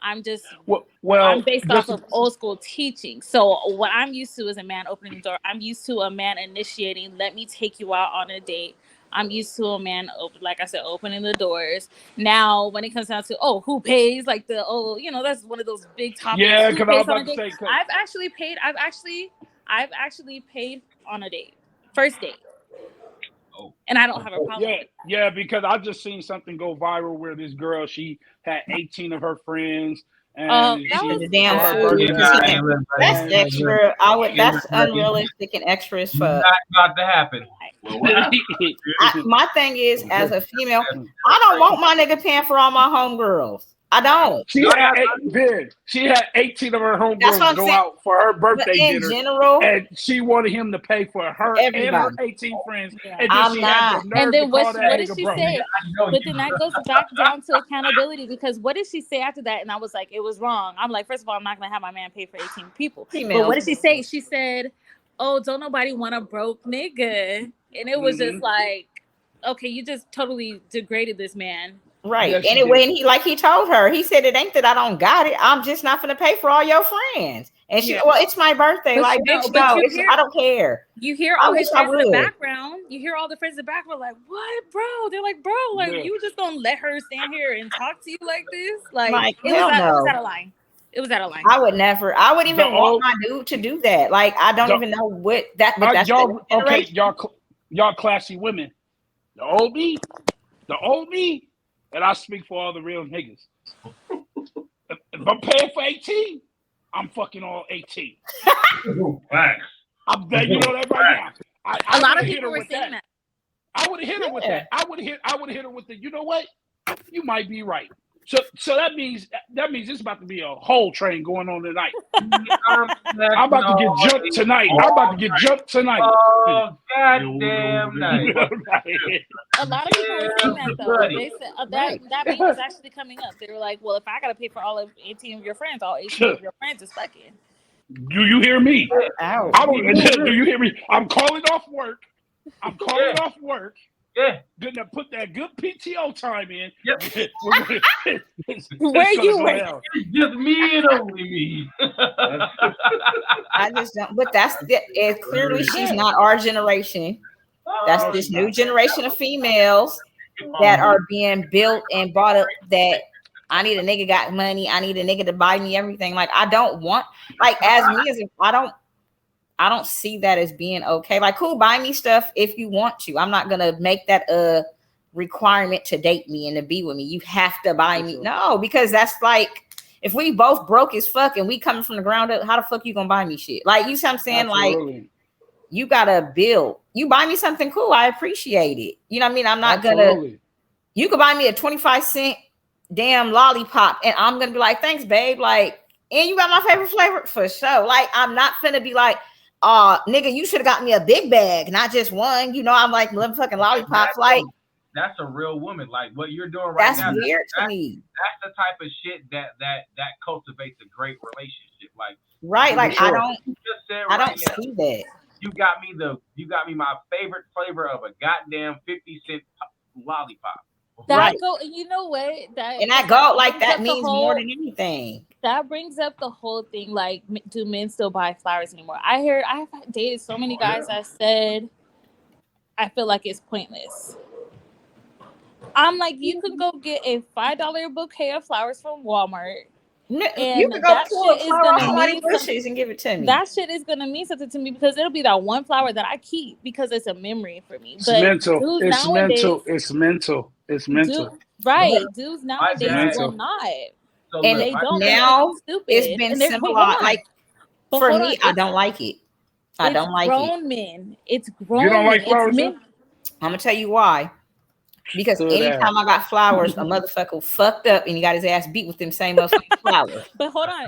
I'm just I'm based off of old school teaching. So what I'm used to is a man opening the door. I'm used to a man initiating, let me take you out on a date. I'm used to a man opening the doors. Now when it comes down to who pays, like that's one of those big topics. Yeah, because I was about to say I've actually paid on a date. First date. And I don't have a problem with that. Yeah, because I just seen something go viral where this girl, she had 18 of her friends, and that was damn food. That's extra. That's unrealistic and extra as fuck. Not about to happen. My thing is, as a female, I don't want my nigga paying for all my homegirls. I don't. She had 18 of her homegirls go out for her birthday dinner. In general, and she wanted him to pay for her and her 18 friends. Yeah. And then she had the nerve and then to what did she say? But then that goes back down to accountability, because what did she say after that? And I was like, it was wrong. I'm like, first of all, I'm not going to have my man pay for 18 people. But what did she say? She said, oh, don't nobody want a broke nigga. And it was just like, okay, you just totally degraded this man. Right. Yes, anyway, and he told her, he said, it ain't that I don't got it. I'm just not gonna pay for all your friends. And she, well, it's my birthday. But like, bitch, I don't care. You hear all his friends in the background. You hear all the friends in the background like, what, bro? They're like, bro, like you just gonna let her stand here and talk to you like this? Like it was out of line. It was out of line. I would never. I wouldn't even want my dude to do that. Like, I don't even know what that. But that's y'all classy women. The old me. And I speak for all the real niggas. If I'm paying for 18, I'm fucking all 18. I'm bet you know that right now. A lot of people were saying that. I would have hit her with that. I would have hit her with the, you know what? You might be right. So that means it's about to be a whole train going on tonight. I'm about to get jumped tonight. Oh, goddamn night. A lot of people were saying that though. They said that meme was actually coming up. They were like, well, if I gotta pay for all of 18 of your friends, all 18 of your friends is fucking. Do you hear me? Do you hear me? I'm calling off work. Yeah. Gonna put that good PTO time in. Yep. Where you went? It's just me and only me. I just don't. But clearly she's not our generation. That's Oh, this new generation of females that are being built and brought up that I need a nigga got money. I need a nigga to buy me everything. Like I don't want I don't see that as being okay. Like, cool, buy me stuff if you want to. I'm not gonna make that a requirement to date me and to be with me. You have to buy me. No, because that's like if we both broke as fuck and we coming from the ground up, how the fuck you gonna buy me shit? Like, you see what I'm saying? Absolutely. Like, you gotta build. You buy me something cool, I appreciate it. You know what I mean? I'm not gonna. You could buy me a 25-cent damn lollipop, and I'm gonna be like, thanks, babe. Like, and you got my favorite flavor for sure. Like, I'm not finna be like, nigga, you should have got me a big bag, not just one. You know, I'm like motherfucking lollipops. Like, that's a real woman. Like what you're doing right now. That's weird to me. That's the type of shit that cultivates a great relationship. Like, right? Like, sure. I don't see that. You got me my favorite flavor of a goddamn 50-cent lollipop. That you know what? That means more than anything. That brings up the whole thing. Like, do men still buy flowers anymore? I've dated so many guys that said, I feel like it's pointless. I'm like, you can go get a $5 bouquet of flowers from Walmart. You can go pull a flower off somebody's bushes and give it to me. That shit is gonna mean something to me because it'll be that one flower that I keep because it's a memory for me. It's mental. It's mental. Right. Dudes nowadays will not. And they don't now stupid. It's been symbolized. Like, for me, I don't like it. I don't like it. Grown men. It's grown. You don't like flowers? I'm gonna tell you why. Because anytime I got flowers, a motherfucker fucked up and he got his ass beat with them same motherfucking flowers. But hold on,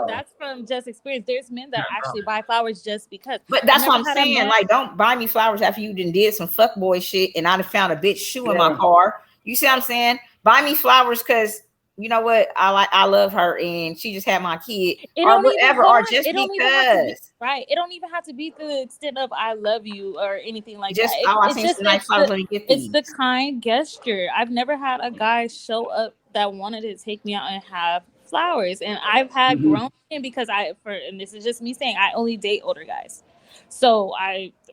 that's from just experience. There's men that actually buy flowers just because. But that's what I'm saying. Like, don't buy me flowers after you did some fuckboy shit and I'd have found a bitch shoe in my car. You see what I'm saying? Buy me flowers because you know what? I love her and she just had my kid or whatever, or just because. Right. It don't even have to be to the extent of I love you or anything like that. It's the kind gesture. I've never had a guy show up that wanted to take me out and have flowers. And I've had grown men because and this is just me saying, I only date older guys. So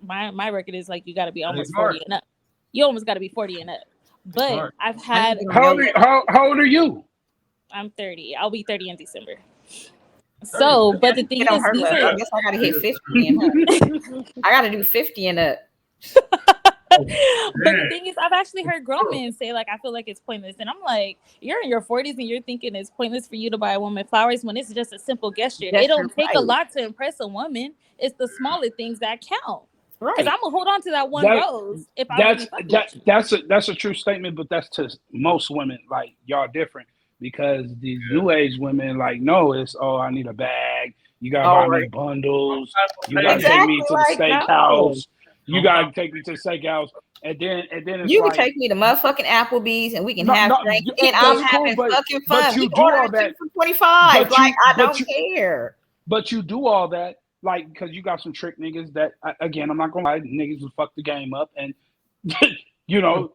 my record is like, you got to be almost 40 and up. You almost got to be 40 and up. But I've had. How old are you? I'm 30. I'll be 30 in December. So, but the thing is, I guess I gotta hit 50 and up. I gotta do 50 and up. But the thing is, I've actually heard grown men say, like, I feel like it's pointless. And I'm like, you're in your 40s and you're thinking it's pointless for you to buy a woman flowers when it's just a simple gesture. It don't take a lot to impress a woman. It's the smaller things that count. Right. Because I'm gonna hold on to that one rose. If that's a true statement, but that's to most women. Like, y'all different. Because these new age women, like, no, it's, I need a bag. You gotta buy me bundles. You gotta take me to the steakhouse. You gotta take me to the steakhouse, and then it's you can take me to motherfucking Applebee's, and we can have drinks, and I'm having fucking fun. But you do all that for 25. Like, I don't care. But you do all that, like, because you got some trick niggas that, again, I'm not gonna lie, niggas will fuck the game up and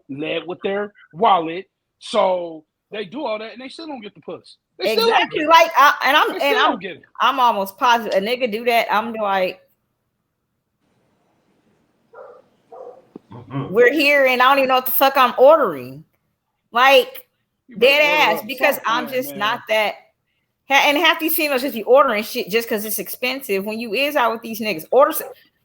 led with their wallet. So. They do all that and they still don't get the puss. Exactly. Like, I'm almost positive a nigga do that. I'm like, we're here and I don't even know what the fuck I'm ordering. Like, dead ass, because I'm just not that. And half these females just be ordering shit just because it's expensive. When you is out with these niggas,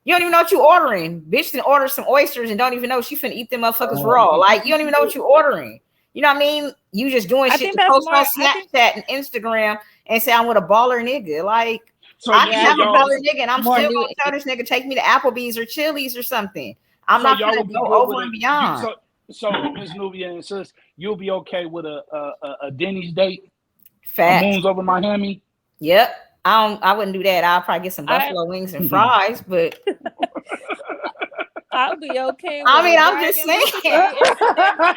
you don't even know what you ordering. Bitch can order some oysters and don't even know she finna eat them motherfuckers raw. Like, you don't even know what you ordering. You know what I mean? You just doing shit to post on Snapchat and Instagram and say I'm with a baller nigga. Like, so I can have a baller nigga and I'm still gonna tell this nigga take me to Applebee's or Chili's or something. I'm not gonna go over and beyond. So Miss Nubia and sis, you'll be okay with a Denny's date? Facts. Moons over Miami? Yep. I wouldn't do that. I'll probably get some buffalo wings and fries, but I'll be okay. I'm just saying.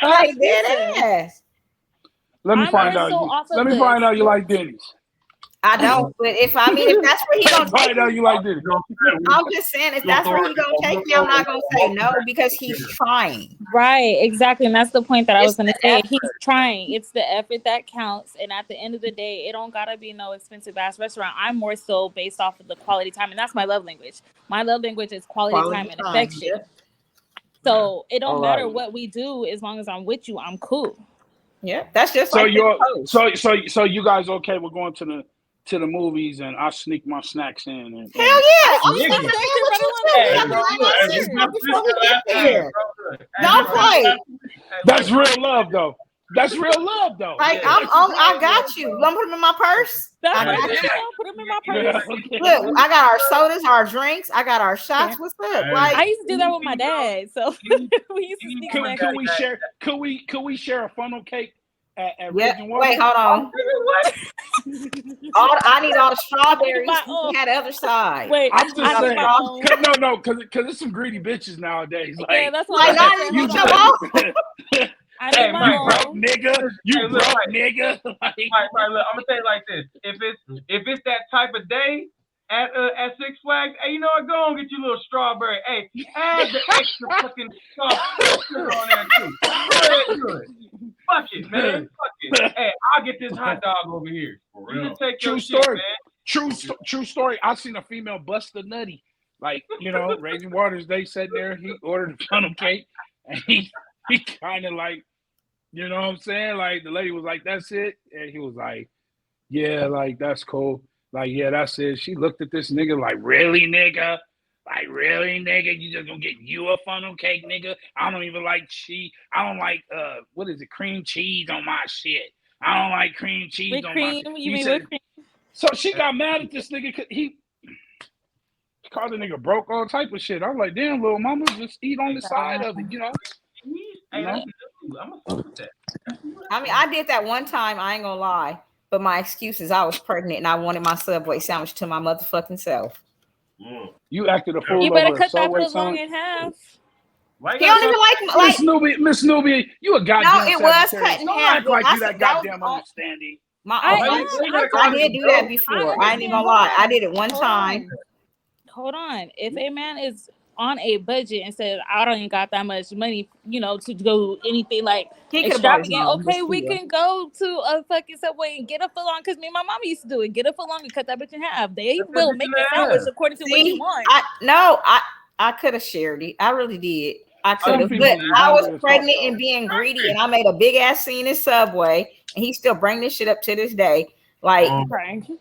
Like, dead ass. Let me find out you like Denny's. I don't, but if that's where he gonna I take know me, you like this. I'm just saying if that's where he gonna take me, I'm not gonna say no because he's trying. Right, exactly. And that's the point that I was It's gonna the say. effort. He's trying. It's the effort that counts. And at the end of the day, it don't gotta be no expensive ass restaurant. I'm more so based off of the quality time, and that's my love language. My love language is quality time and affection. Yep. So it don't All matter right. what we do, as long as I'm with you, I'm cool. Yeah, that's just So like you're this post. so you guys okay with going to the movies and I sneak my snacks in and Hell yeah! I'm Nigga. still saying what you Hey, tell me. bro, I'm look, like, hey, sis, we just before we last get night, there. bro, look. Hey, Don't bro, play. that's real love though. That's real love though. Like I got you. You want to put them in my purse? That's I what got I you. do. Put them in my Yeah, purse. okay. Look, I got our sodas, our drinks, I got our shots. Yeah. What's up? Hey. Like, I used to do that with my dad. So we used to sneak snacks. Could we share? Could we share a funnel cake at yeah. Raging Water? Wait, hold on. I need all the strawberries. My You own. can have the other side. Wait, I'm just I saying. need my own. No, because there's some greedy bitches nowadays. Like, Yeah, that's what Like, I'm not saying. even you with Hold your on. own. I Hey, need my Mike, broke own. nigga. You Hey, look, broke Mike. nigga. Like, Right, look, I'm gonna say it like this: if it's that type of day at Six Flags, hey, you know what? Go and get you a little strawberry. Hey, add the extra fucking soft sugar on there too. Go ahead, do it. Fuck it, man. Fuck it. Hey, I'll get this hot dog over here. For You real. just take True your story. shit, man. True story. I seen a female bust a nutty. Like, Raging Waters, they sat there, he ordered a funnel cake, and he kind of like, you know what I'm saying? Like, the lady was like, that's it? And he was like, yeah, like, that's cool. Like, yeah, that's it. She looked at this nigga like, really, nigga? Like, really, nigga? You just gonna get you a funnel cake, nigga? I don't even like cheese. I don't like, what is it, cream cheese on my shit. I don't like cream cheese Whipped on cream? my shit. You mean whipped cream? So she got mad at this nigga because he called the nigga broke, all type of shit. I was like, damn, little mama, just eat on the side of it, Hey, I'm gonna fuck with that. I mean, I did that one time. I ain't gonna lie, but my excuse is I was pregnant and I wanted my Subway sandwich to my motherfucking self. You acted a fool You better over a cut that Subway foot long sandwich. in half. Why you He don't gotta even like Miss Nubia, you a no, goddamn it was Sagittarius. cut in Don't half. act like you that That was goddamn all- understanding. I did do that before. I ain't even gonna lie. I did it one time. Hold on. If a man is on a budget and says, I don't even got that much money, to go anything like He could've bought his extravagant, own, but okay, we still. can go to a fucking Subway and get a foot long, because me and my mama used to do it. Get a foot long and cut that bitch in half. They will make a sandwich according to what you See, want. I could have shared it. I really did. I Some could have, people but be I was hungry as pregnant fuck, and being greedy, and I made a big ass scene in Subway, and he still bring this shit up to this day. Like,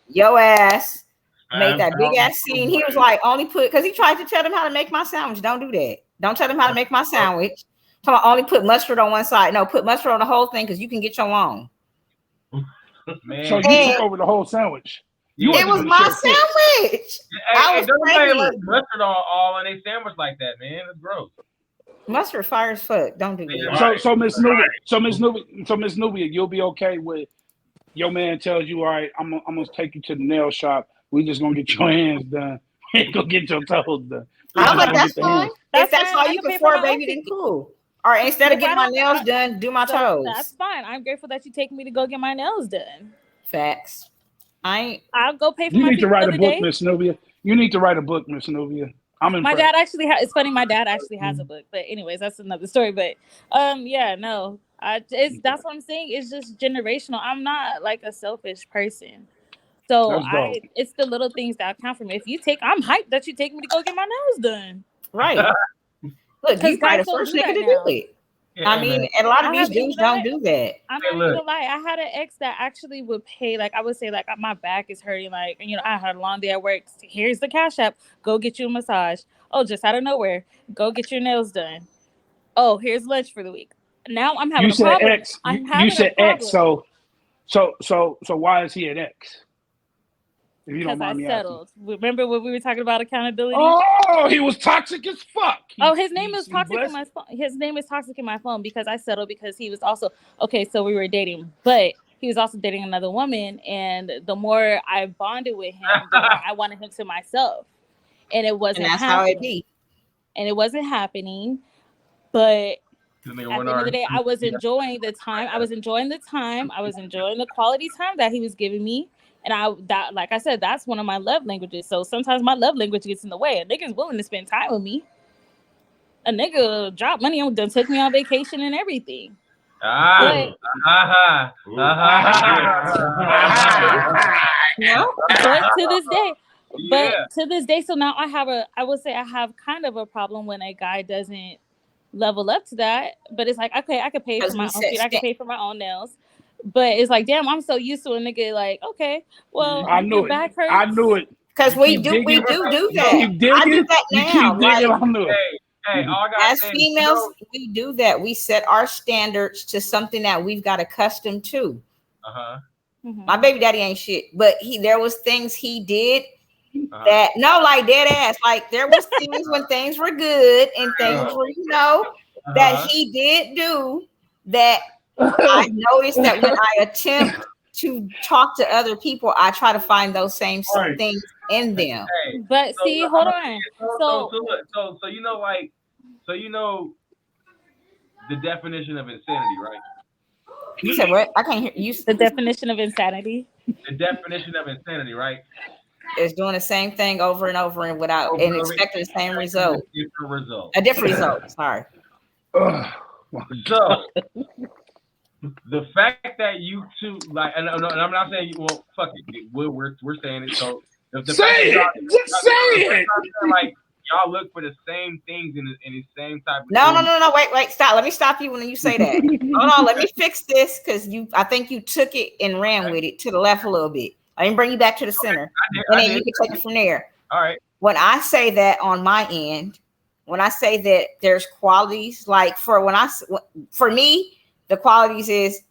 yo ass made that big ass scene. He was like, only put, because he tried to tell them how to make my sandwich. Don't do that. Don't tell them how to make my sandwich. Tell them only put mustard on one side. No, put mustard on the whole thing because you can get your own. Man. So you took over the whole sandwich. It was my sandwich. I was don't pregnant. like mustard all on a sandwich like that, man. That's gross. Mustard fire as fuck. Don't do that. So Miss Nubia, you'll be okay with your man tells you, all right, I'm gonna take you to the nail shop. We just gonna get your hands done. Ain't gonna get your toes done. I was like, that's fine. If that's fine. all I you can can pay for afford, my own baby, then ticket. cool. Or instead of If getting I my don't- nails done, do my So toes. that's fine. I'm grateful that you take me to go get my nails done. Facts. I'll go pay for You my need to feet write the a other book, day. Miss Nubia. You need to write a book, Miss Nubia. I'm impressed. My dad actually it's funny, my dad actually has a book, but anyways, that's another story. But yeah, no, that's what I'm saying. It's just generational. I'm not like a selfish person, so That's dope. it's the little things that count for me. I'm hyped that you take me to go get my nails done. Right. Look, you probably the first nigga to do it. Yeah, I mean, and a lot of these dudes don't do that. I'm not even gonna lie. I had an ex that actually would pay. Like, I would say, like, my back is hurting. Like, I had a long day at work. Here's the Cash App. Go get you a massage. Oh, just out of nowhere, go get your nails done. Oh, here's lunch for the week. Now I'm having a problem. X. You said X. So why is he an X? If you don't mind me settled. Remember when we were talking about accountability? Oh, he was toxic as fuck. His name is toxic in my phone. His name is toxic in my phone because I settled because he was also so we were dating, but he was also dating another woman, and the more I bonded with him, the more I wanted him to myself, and it wasn't. And that's happening. how it be. And it wasn't happening, but at the end of the day, I was enjoying the time. I was enjoying the quality time that he was giving me. And like I said, that's one of my love languages. So sometimes my love language gets in the way. A nigga's willing to spend time with me. A nigga drop money on, done took me on vacation and everything. But to this day, to this day, so now I would say I have kind of a problem when a guy doesn't level up to that. But it's like, okay, I could pay for my own feet, I could pay for my own nails. But it's like, damn, I'm so used to a nigga like, okay, well, I knew back hurts. I knew it. Because we do that. I do that now. Like, as females, we do that. We set our standards to something that we've got accustomed to. My baby daddy ain't shit, but there was things he did that like dead ass. Like there was things when things were good and things were, that he did do that I noticed that when I attempt to talk to other people, I try to find those same things in them. But see, hold on. So you know the definition of insanity, right? You said what? I can't hear you. The definition of insanity. The definition of insanity, right? Is doing the same thing over and over and and expecting the same result. A different result. Sorry. So the fact that you two and I'm not saying fuck it. We're saying it. So the say it. Just say it. Like y'all look for the same things in the same type of No. Wait, stop. Let me stop you when you say that. Hold on, let me fix this because I think you took it and ran with it to the left a little bit. I didn't bring you back to the center. And then you can take it from there. All right. When I say that on my end, when I say that there's qualities, like for me, the qualities is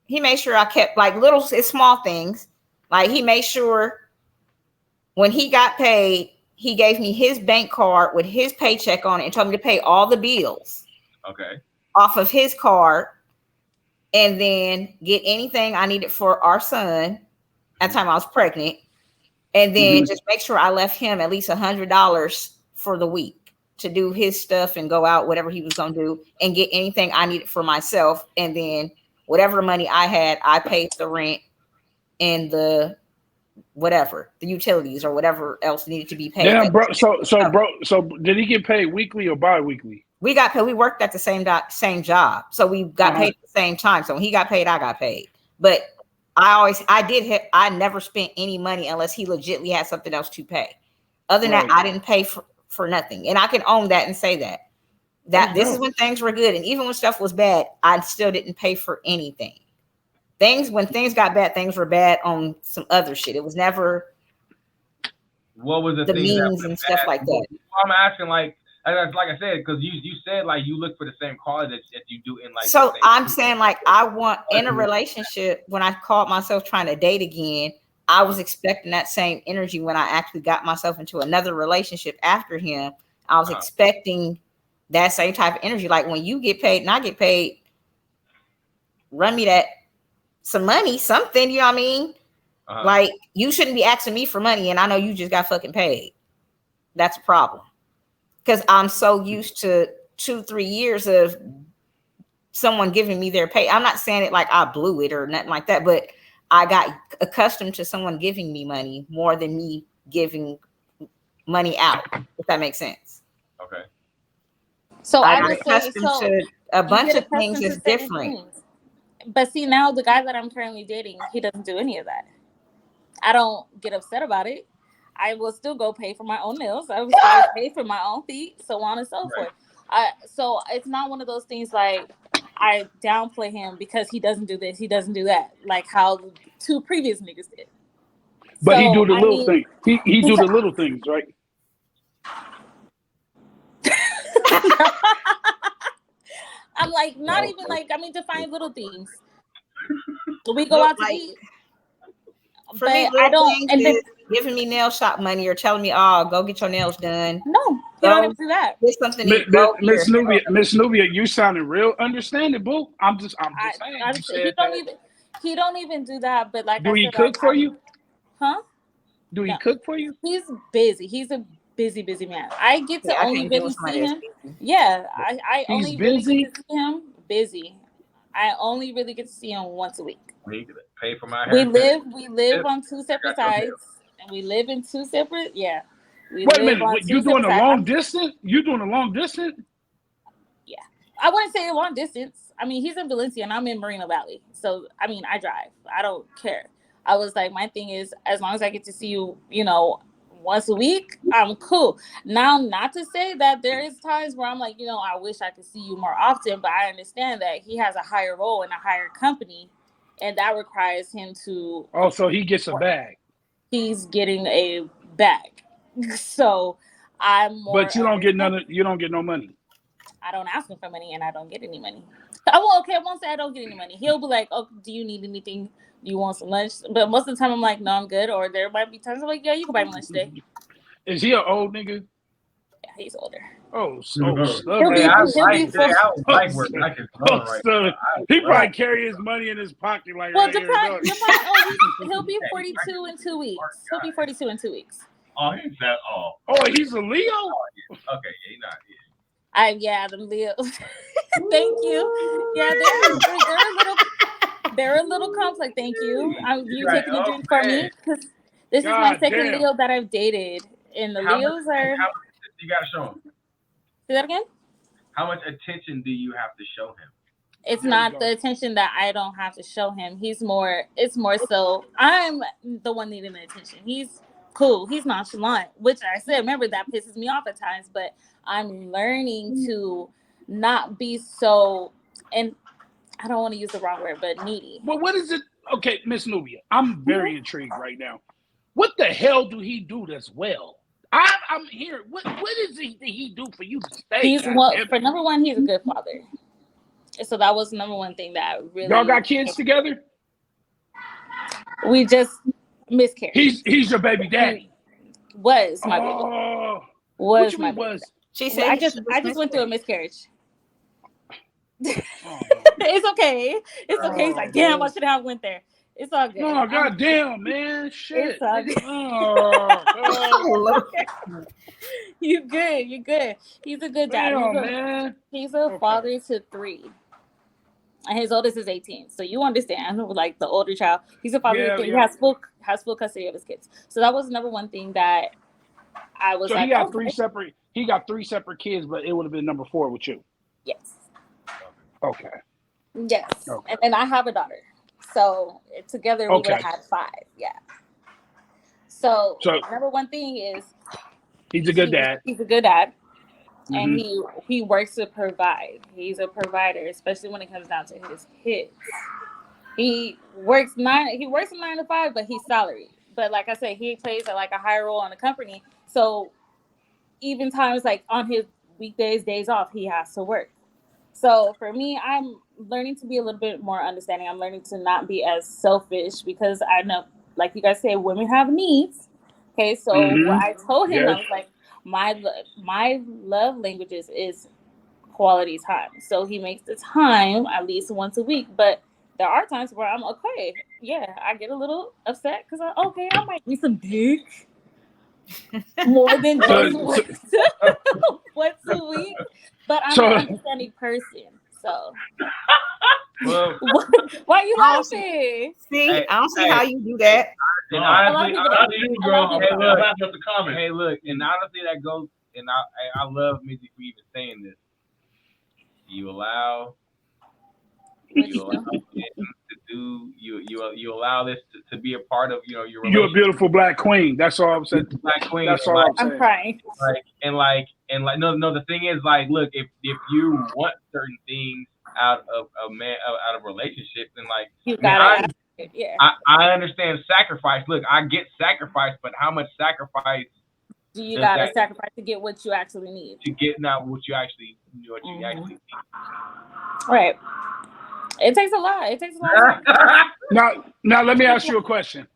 he made sure I kept like it's small things. Like he made sure when he got paid, he gave me his bank card with his paycheck on it and told me to pay all the bills off of his card and then get anything I needed for our son. At the time I was pregnant. And then just make sure I left him at least $100 for the week to do his stuff and go out, whatever he was going to do, and get anything I needed for myself. And then whatever money I had, I paid the rent and the utilities or whatever else needed to be paid. Yeah, bro. So did he get paid weekly or bi-weekly? We got paid. We worked at the same job. So we got paid at the same time. So when he got paid, I got paid. But I never spent any money unless he legitimately had something else to pay. Other than that, I didn't pay for nothing. And I can own that and say that this is when things were good. And even when stuff was bad, I still didn't pay for anything. When things got bad, things were bad on some other shit. It was never what was the means and stuff like that. I'm asking like I said, because you said like you look for the same quality that you do in like. So I'm saying like I want in a relationship when I caught myself trying to date again, I was expecting that same energy when I actually got myself into another relationship after him. I was expecting that same type of energy. Like when you get paid and I get paid, run me that some money, something, you know what I mean? Like you shouldn't be asking me for money and I know you just got fucking paid. That's a problem. Because I'm so used to 2-3 years of someone giving me their pay. I'm not saying it like I blew it or nothing like that, but I got accustomed to someone giving me money more than me giving money out, if that makes sense. Okay. So I'm accustomed to a bunch of things is different. But see, now the guy that I'm currently dating, he doesn't do any of that. I don't get upset about it. I will still go pay for my own nails. I will still pay for my own feet, so on and so forth. So it's not one of those things like I downplay him because he doesn't do this, he doesn't do that, like how the 2 previous niggas did. But he do the little things. He do the little things, right? I'm like, not even like, I mean, define little things. We go out to eat. For me, I don't. And then giving me nail shop money or telling me, "Oh, go get your nails done." No, he don't even do that. There's something. Miss Nubia, you sounding real understandable. I'm just saying. He don't even do that. But like, do he cook for you? Huh? Do he cook for you? He's busy. He's a busy man. I get to only really see him. Yeah, I only really get to see him busy. I only really get to see him once a week. Pay for my We haircut. live on two separate sides, and we live in two separate. Yeah, we Wait a live minute. on What, two you doing separate a sides. long distance? You doing a long distance? Yeah, I wouldn't say long distance. I mean, he's in Valencia and I'm in Moreno Valley, so I mean, I drive. I don't care. I was like, my thing is, as long as I get to see you, once a week, I'm cool. Now, not to say that there is times where I'm like, I wish I could see you more often, but I understand that he has a higher role in a higher company, and that requires him to. Oh, so he gets a bag. He's getting a bag, so I'm more. But you don't get none. You don't get no money. I don't ask him for money, and I don't get any money. I won't say I don't get any money. He'll be like, "Oh, do you need anything? Do you want some lunch?" But most of the time, I'm like, "No, I'm good." Or there might be times I'm like, "Yeah, you can buy me lunch today." Is he an old nigga? Yeah, he's older. Oh, He'll be stubborn. He probably carry his money in his pocket like. Well, right here, he'll be 42 in 2 weeks. He'll be 42 in 2 weeks. Oh, he's that old. Oh, he's a Leo. Okay, yeah, he's not. Yeah, the Leo. Thank you. Yeah, they're a little complex. Thank you. You taking a drink for me? Because this is my second Leo that I've dated, and the Leos are. How much you gotta show him? Say that again. How much attention do you have to show him? It's not the attention that I don't have to show him. It's more so I'm the one needing the attention. He's cool. He's nonchalant, which I said, remember, that pisses me off at times, but I'm learning to not be so, and I don't want to use the wrong word, but needy. Well, what is it? Okay, Miss Nubia, I'm very intrigued right now. What the hell do he do that's well? I'm here. What is it that he do for you to stay? For number one, he's a good father. So that was number one thing that really. Y'all got kids together? We just miscarried. He's your baby daddy. Was my baby. Was my baby. She said I just went through a miscarriage. It's okay. It's okay. He's like, damn, I should have went there. It's all good. Oh, goddamn, man. Shit. It's all good. You good. You good. He's a good dad. He's a father to 3. And his oldest is 18. So you understand, like the older child. He's a father to 3. He has full custody of his kids. So that was number one thing that I was like. He got 3 separate. He got 3 separate kids, but it would have been number 4 with you. Yes. Okay. Yes. Okay. And then I have a daughter. So together we would have had 5. Yeah. So number one thing is he's a good dad. He's a good dad. Mm-hmm. And he works to provide. He's a provider, especially when it comes down to his kids. He works 9 to 5, but he's salaried. But like I said, he plays a higher role in the company. So even times like on his weekdays, days off, he has to work. So for me, I'm learning to be a little bit more understanding. I'm learning to not be as selfish because I know, like you guys say, women have needs. Okay, so what I told him, I was like, my love languages is quality time. So he makes the time at least once a week. But there are times where I'm okay. Yeah, I get a little upset because I might need some dick more than just once a week. But I'm an understanding person, so. Well, why are you laughing? See, I don't see how you do that. And honestly, hey, look, and honestly, that goes, and I love Mizzy for even saying this. You allow him to do. You allow this to be a part of your relationship. You're a beautiful black queen. That's all I'm saying. Black queen. That's all I'm saying. I'm crying. No. The thing is, like, look, if you want certain things out of a man, out of a relationship, then like you gotta. I understand sacrifice. Look, I get sacrifice, but how much sacrifice do you gotta sacrifice to get what you actually need? To get not what you actually need. Right. It takes a lot. It takes a lot. Now let me ask you a question.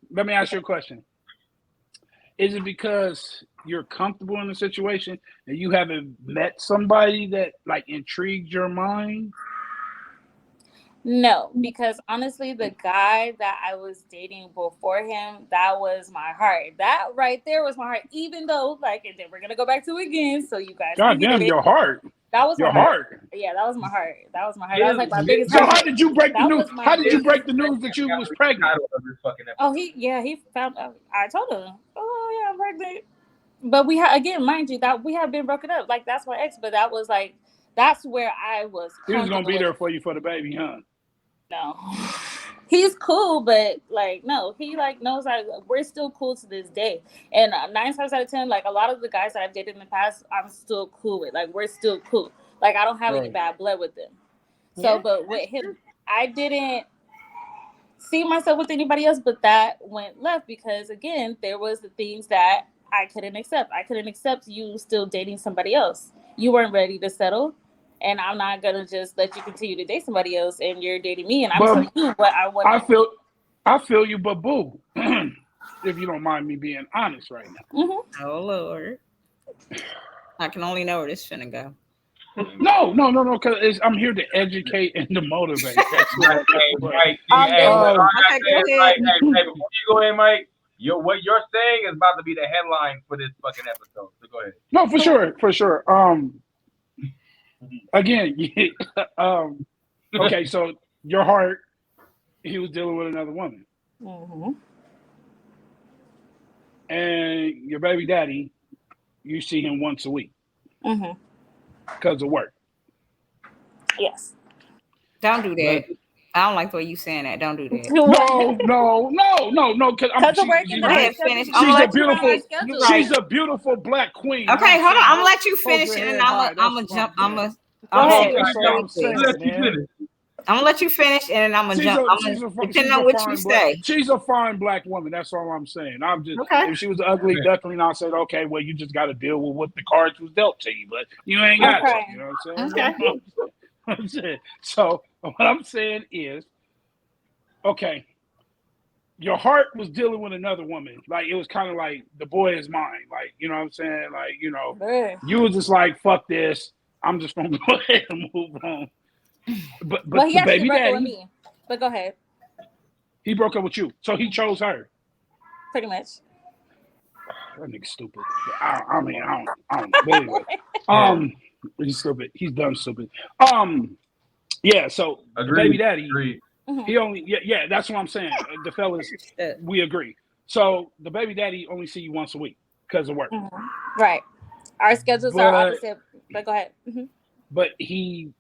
Is it because you're comfortable in the situation and you haven't met somebody that like intrigued your mind? No, because honestly, the guy that I was dating before him, that was my heart. That right there was my heart. Even though, like, and then we're gonna go back to it again. So you guys, God damn, your heart. That was Your my heart. Yeah, that was my heart. That was my heart. That was like my biggest So heart. how did you break the That news? was my How did you biggest- break the news that you was pregnant? Oh, he found out. I told him, oh yeah, I'm pregnant. But we had, again, mind you, that we have been broken up. Like, that's my ex, but that was like, that's where I was. He was gonna be comfortable there with. for you for the baby, huh? No, he's cool, but like, no, he like knows like we're still cool to this day. And 9 times out of 10, like a lot of the guys that I've dated in the past, I'm still cool with. Like, we're still cool. Like, I don't have any Right. bad blood with them. So, Yeah. but with him, I didn't see myself with anybody else, but that went left because, again, there was the things that I couldn't accept. I couldn't accept you still dating somebody else. You weren't ready to settle, and I'm not gonna just let you continue to date somebody else, and you're dating me, and I'm But telling you what I want. I feel you, but boo, if you don't mind me being honest right now. Mm-hmm. Oh Lord, I can only know where this finna go. No, because I'm here to educate and to motivate. That's what Mike, Okay, go ahead. Hey, before you go ahead, Mike, what you're saying is about to be the headline for this fucking episode. So go ahead. No, for sure. Again, okay, so your heart, he was dealing with another woman. Mm-hmm. And your baby daddy, you see him once a week Mm-hmm. because of work. Yes. Don't do that. I don't like the way you saying that. Don't do that. No. Because she's a beautiful black queen. Okay, hold on. I'm gonna let you finish it, and I'm gonna jump. I'm gonna let you finish, and then I'm gonna jump. Depending on what you say. She's a fine black woman. That's all I'm saying. I'm just okay. If she was an ugly duckling, I said, okay, well, you just got to deal with what the cards was dealt to you, but you ain't got to. You know what I'm saying? Okay. So what I'm saying is, okay, your heart was dealing with another woman. Like, it was kind of like, the boy is mine. Like, you know what I'm saying? Like, you know, you was just like, fuck this. I'm just gonna go ahead and move on. But he the actually baby broke daddy, up with me. But go ahead. He broke up with you, so he chose her. Pretty much. That nigga's stupid. I don't. But anyway, he's stupid. He's dumb stupid. Yeah. So the baby daddy, he only, yeah. That's what I'm saying. The fellas, we agree. So the baby daddy only see you once a week because of work. Mm-hmm. Right. Our schedules are opposite. But go ahead. Mm-hmm. But he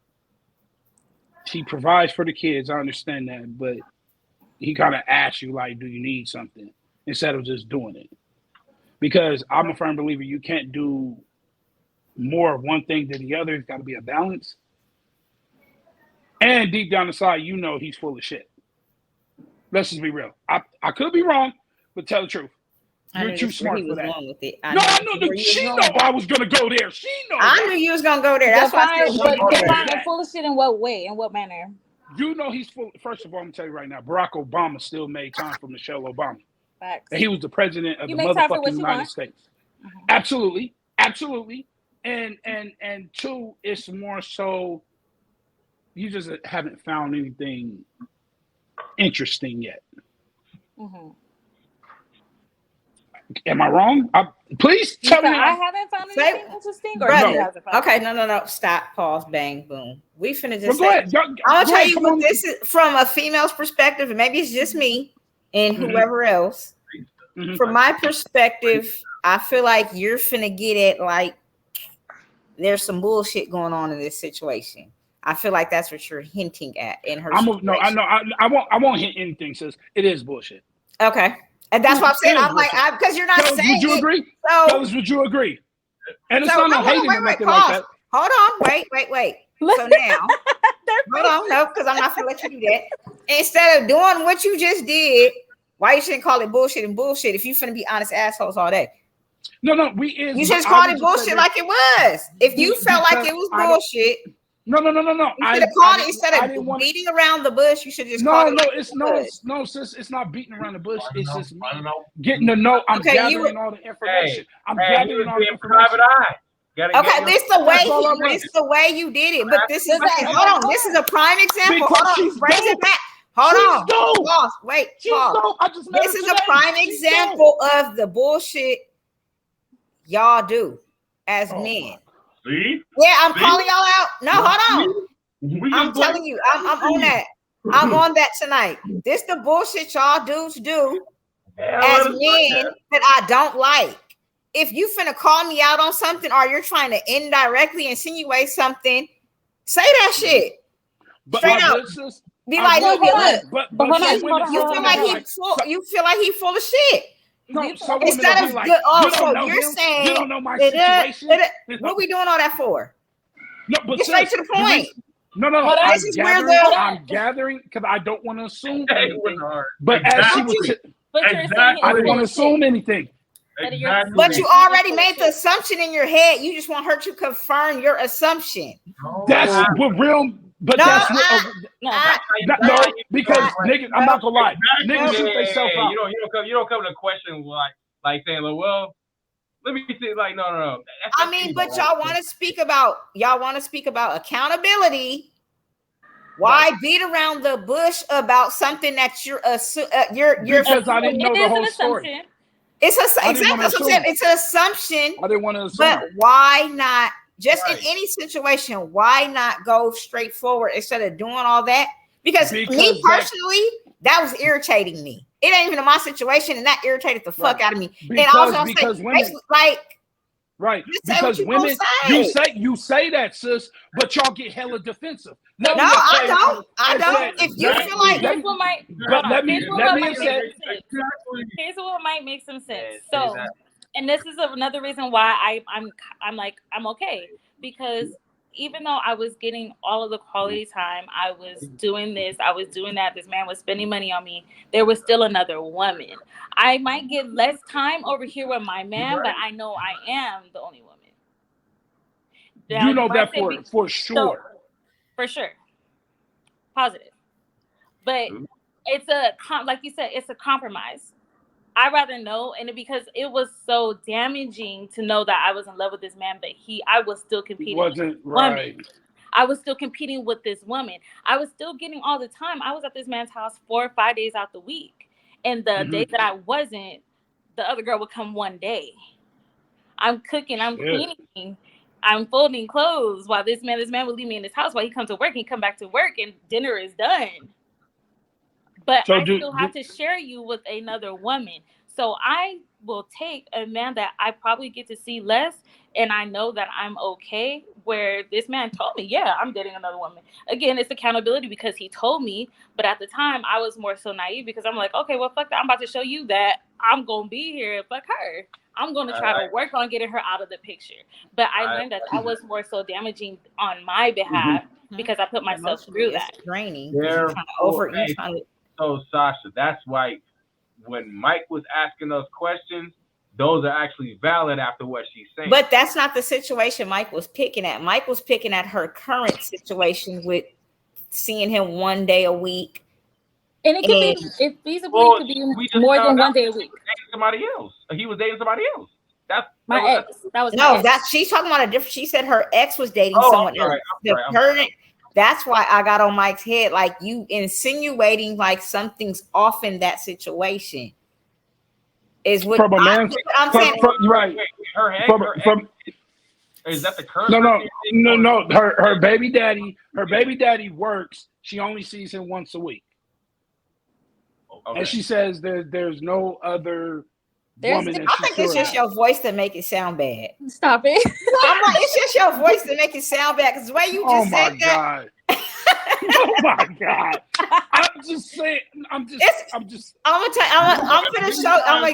provides for the kids. I understand that, but he kind of asks you, like, do you need something, instead of just doing it. Because I'm a firm believer you can't do more of one thing than the other. It's got to be a balance. And deep down inside, you know he's full of shit. Let's just be real. I could be wrong, but tell the truth. You're too smart for that. She know I was gonna go there. She know. I knew you was gonna go there. That's why I said. But full of shit in what way? In what manner? You know he's full. First of all, I'm gonna tell you right now, Barack Obama still made time for Michelle Obama. Facts. And he was the president of the motherfucking United States. Mm-hmm. Absolutely. And two, it's more so you just haven't found anything interesting yet. Mm-hmm. Am I wrong? Please tell me. I haven't found anything interesting. Okay, no. Stop. Pause. Bang. Boom. We finna just. Go ahead. I'm gonna tell you what this is from a female's perspective, and maybe it's just me and whoever else. Mm-hmm. From my perspective, I feel like you're finna get it. Like, there's some bullshit going on in this situation. I feel like that's what you're hinting at in her. No, I know. I won't hint anything. Sis, it is bullshit. Okay. And that's what I'm saying. I'm like, because you're not saying. Would you agree? Fellas, would you agree? And it's not no hating or nothing like that. Hold on. Wait. So now, hold on. No, because I'm not going to let you do that. Instead of doing what you just did, why you shouldn't call it bullshit and bullshit if you finna be honest assholes all day? No. You should call it bullshit like it was. If you felt like it was bullshit. No. You should have called it instead of beating around the bush. You should just call it. No, sis. It's not beating around the bush. It's just me getting to know. I'm gathering all the information. I'm gathering all the information. Okay, this is the way you did it. But this is hold on. This is a prime example. Hold on, bring it back. Hold on. Pause. Wait. Pause. This is a prime example of the bullshit y'all do as men. See? Yeah, I'm See? calling y'all out. No, hold on. We I'm just like- telling you, I'm on that. I'm on that tonight. This the bullshit y'all dudes do as men that I don't like. If you finna call me out on something or you're trying to indirectly insinuate something, say that shit. But Straight up. Be like, will, Nubia, hold on. look, but hold some on, women hold you on, feel feel like like you feel like he full of shit. no, some women Instead will of be like, good, oh, you don't so know you're him. saying You don't know my situation. what are we doing all that for? No, but Get straight to the point. No. This is where I'm gathering because I don't want to assume anything. But Exactly. as she was, But you're Exactly. saying I didn't want to assume anything. Exactly. But you already made the assumption in your head. You just want her to confirm your assumption. That's what real. But No, that's what. No, because niggas, I'm not gonna lie. Niggas shoot themselves out. You don't come to question like saying, well, let me see. Like, no. I mean, but y'all want to speak about accountability. Why beat around the bush about something that you're because I didn't know the whole story. It's exactly what I'm saying. It's an assumption. I didn't want to assume. But why not? Just in any situation, why not go straight forward instead of doing all that? Because me personally, that was irritating me. It ain't even in my situation, and that irritated the fuck out of me. And also, women, like, right? Because women, you say that, sis, but y'all get hella defensive. I don't. If you feel like, here's what might make some sense. So, and this is another reason why I'm okay, because even though I was getting all of the quality time, I was doing this, I was doing that, this man was spending money on me, there was still another woman. I might get less time over here with my man, but I know I am the only woman. You know that for sure. So, for sure. Positive. But it's like you said, it's a compromise. I'd rather know, and because it was so damaging to know that I was in love with this man, but I was still competing with this woman. I was still competing with this woman. I was still getting all the time. I was at this man's house 4 or 5 days out the week. And the days that I wasn't, the other girl would come one day. I'm cooking, I'm cleaning, I'm folding clothes while this man would leave me in his house while he comes to work. He come back to work and dinner is done. But I still have to share you with another woman. So I will take a man that I probably get to see less, and I know that I'm okay, where this man told me, yeah, I'm dating another woman. Again, it's accountability because he told me, but at the time I was more so naive because I'm like, okay, well, fuck that. I'm about to show you that I'm going to be here. Fuck her. I'm going to try to work on getting her out of the picture. But I learned that was more so damaging on my behalf because I put myself through that. Draining. So, Sasha, that's why when Mike was asking those questions, those are actually valid after what she's saying. But that's not the situation Mike was picking at. Mike was picking at her current situation with seeing him 1 day a week. And it could be, if feasibly, it could be more than 1 day a week. Somebody else. He was dating somebody else. My ex. That was no. That's she's talking about a different. She said her ex was dating someone else. That's why I got on Mike's head, like you insinuating like something's off in that situation. Is what from a man? I'm saying. Right. Her ex. Is that the current? No. Her baby daddy works. She only sees him once a week. Okay. And she says there's no other woman. I think it's just your voice that make it sound bad. Stop it. I'm like, it's just your voice that make it sound bad because the way you just said that. Oh my god! I'm just saying. I'm gonna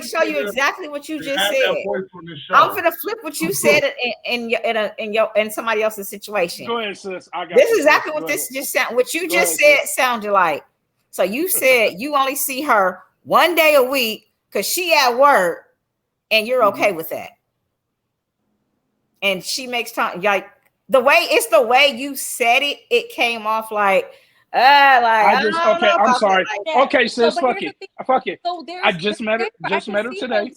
show you exactly what you just said. I'm gonna flip what you said in somebody else's situation. Go ahead, sis. This is exactly what this just sound. What you just said sounded like. So you said you only see her 1 day a week because she at work, and you're okay with that. And she makes time like. The way you said it, it came off like, I'm sorry. Okay, sis, fuck it. So I just met her today.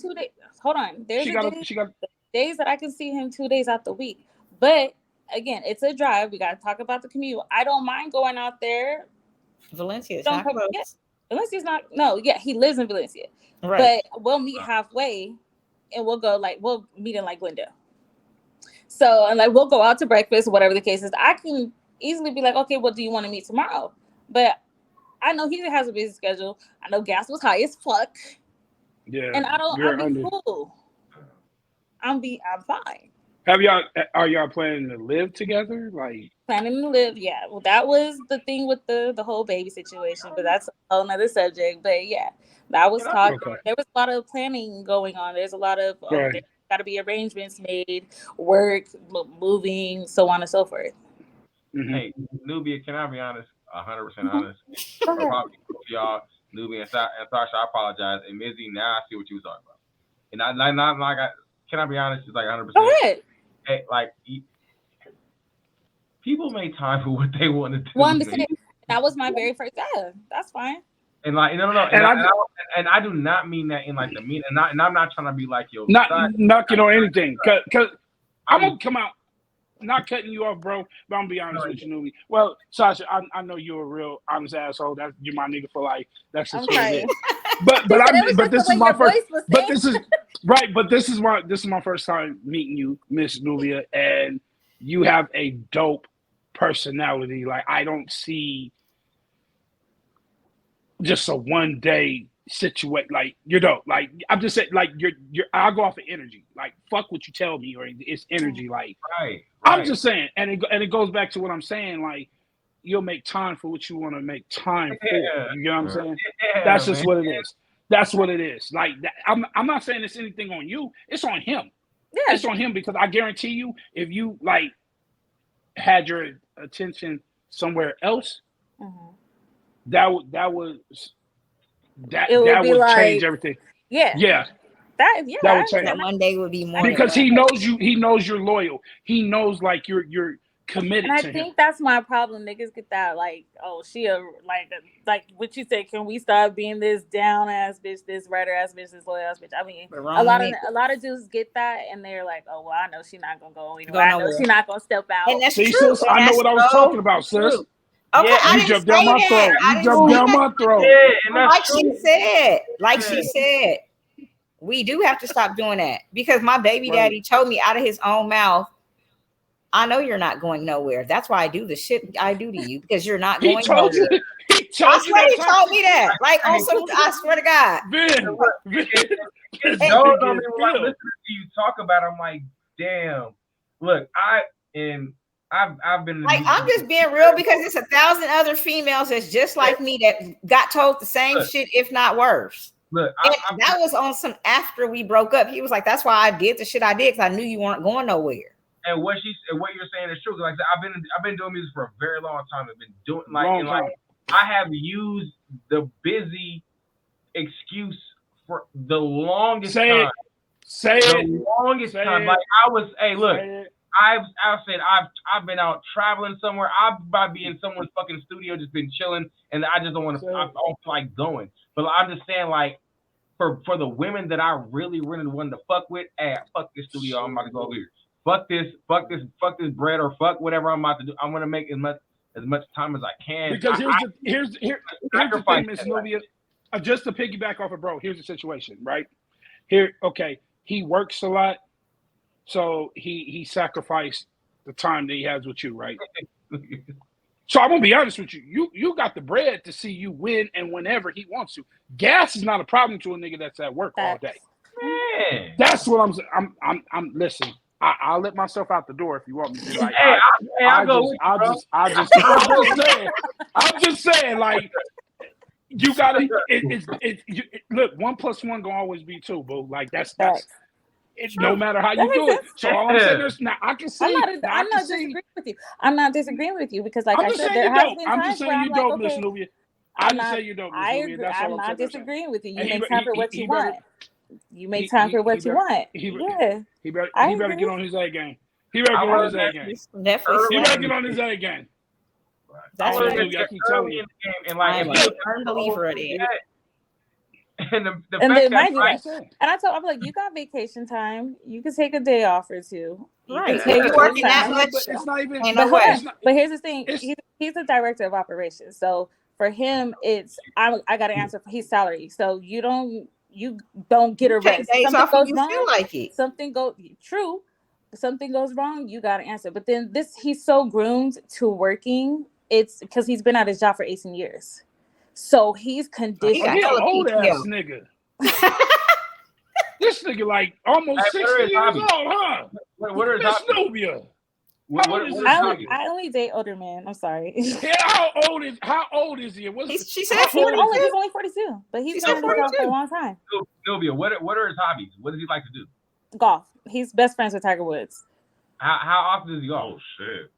Hold on. There's days that I can see him 2 days out the week. But again, it's a drive. We got to talk about the commute. I don't mind going out there. Valencia's Valencia's not. No, yeah, he lives in Valencia. Right. But we'll meet halfway, and we'll meet in like Glendale. So, and like, we'll go out to breakfast, whatever the case is. I can easily be like, okay, well, do you want to meet tomorrow? But I know he has a busy schedule. I know gas was high as fuck. Yeah. And I'll be cool. I'm fine. Are y'all planning to live together? Like planning to live, yeah. Well, that was the thing with the whole baby situation, but that's a whole nother subject. But yeah, that was talk. Okay. There was a lot of planning going on. There's a lot of Right. there's got to be arrangements made, work, moving, so on and so forth. Mm-hmm. Hey, Nubia, can I be honest? 100% honest. Probably y'all, Nubia and Sasha, I apologize. And Mizzy, now I see what you was talking about. And can I be honest? It's like 100%. Go ahead. Hey, like, people make time for what they want to do. That was my very first. Yeah, that's fine. And like, no. And I do not mean that in like the mean. And I'm not trying to be like yo. Not knocking on anything. Cause I'm gonna come out. Not cutting you off, bro. But I'm gonna be honest with you, Nubia. Well, Sasha, I know you're a real honest asshole. You're my nigga for life. That's just what it is. But this is my first. But this is right. But this is my first time meeting you, Miss Nubia, and you have a dope personality. Like I don't see just a one day situation. Like you're dope. Like I'm just saying. Like you're. I'll go off of energy. Like fuck what you tell me, or it's energy. Like right. I'm just saying, and it goes back to what I'm saying. Like you'll make time for what you want to make time for. You know what I'm saying? Yeah, that's just what it is. That's what it is. Like that, I'm not saying it's anything on you. It's on him. Yeah. It's on him because I guarantee you, if you like had your attention somewhere else, that would change everything. Yeah. Yeah. That would change. That one day would be more because he knows you. He knows you're loyal. He knows like you're committed. And to I think him. that's my problem. Niggas get that like, oh, she like what you said. Can we stop being this down ass bitch, this writer ass bitch, this loyal ass bitch? I mean, a lot of dudes get that, and they're like, oh well, I know she's not gonna go anywhere. I know she's not gonna step out. And that's See, true. sis, I know what I was talking about, sis. Okay, yeah, you jumped down my throat. You jumped down my throat. Yeah, like she said, we do have to stop doing that because my baby daddy told me out of his own mouth, I know you're not going nowhere. That's why I do the shit I do to you because you're not going nowhere. He told me that. Like also, I swear to God. Listen to you talk about it, I'm like, damn. Look, I've been like I'm just being real because it's 1,000 other females that's just like me that got told the same shit, if not worse. Look, that was on some after we broke up. He was like, "That's why I did the shit I did because I knew you weren't going nowhere." And what you're saying is true. Like I said, I've been doing music for a very long time. I've been doing I have used the busy excuse for the longest time. Longest time. Like I was, hey, look. I've said I've been out traveling somewhere. I've might be in someone's fucking studio, just been chilling, and I just don't want to. I don't feel like going. But I'm just saying, like, for the women that I really wanted to fuck with, fuck this studio. I'm about to go over here. Fuck this bread, or fuck whatever I'm about to do. I'm gonna make as much time as I can. Because here's the thing, Miss Nubia. Just to piggyback off of bro, here's the situation, right? Here, okay, he works a lot. So he sacrificed the time that he has with you, right? So I'm gonna be honest with you. You got the bread to see you win and whenever he wants to. Gas is not a problem to a nigga that's at work all day. Man. That's what I'm saying. I'm listen. I'll let myself out the door if you want me to. Like, I'm just saying, like, you gotta. Look, 1 + 1 gonna always be 2, boo. Like that's. It's no matter how you do it. So all I'm saying is now I can see. I'm not disagreeing with you. I'm not disagreeing with you because, like I said, there has been I'm times just saying where you I'm don't, like, Miss okay, Nubia. I just say you don't, Miss I Nubia. agree. That's I'm all not disagreeing with you. You make time for what you want. You make time for what you want. Yeah. He better get on his A game. He better get on his A game. He better get on his A game. That's what I keep telling you. And like, I'm a firm believer in it. And the and fact then that and I told I'm like, you got vacation time. You can take a day off or two. Right. You're working that much. It's not even. But here's the thing. He's the director of operations. So for him, it's I got to answer for his salary. So you don't get a rest. Days Something off goes you wrong. feel like it. Something goes true. something goes wrong, you gotta answer. But then he's so groomed to working. It's because he's been at his job for 18 years. So he's conditioned. He an old ass nigga. This nigga like almost 60 years old, huh? What are his Miss hobbies? Nubia. I only date older men. I'm sorry. Yeah, how old is he? She said 42. He's only 42, but he's been in the job for a long time. Nubia, what are his hobbies? What does he like to do? Golf. He's best friends with Tiger Woods. How often does he golf? Oh shit.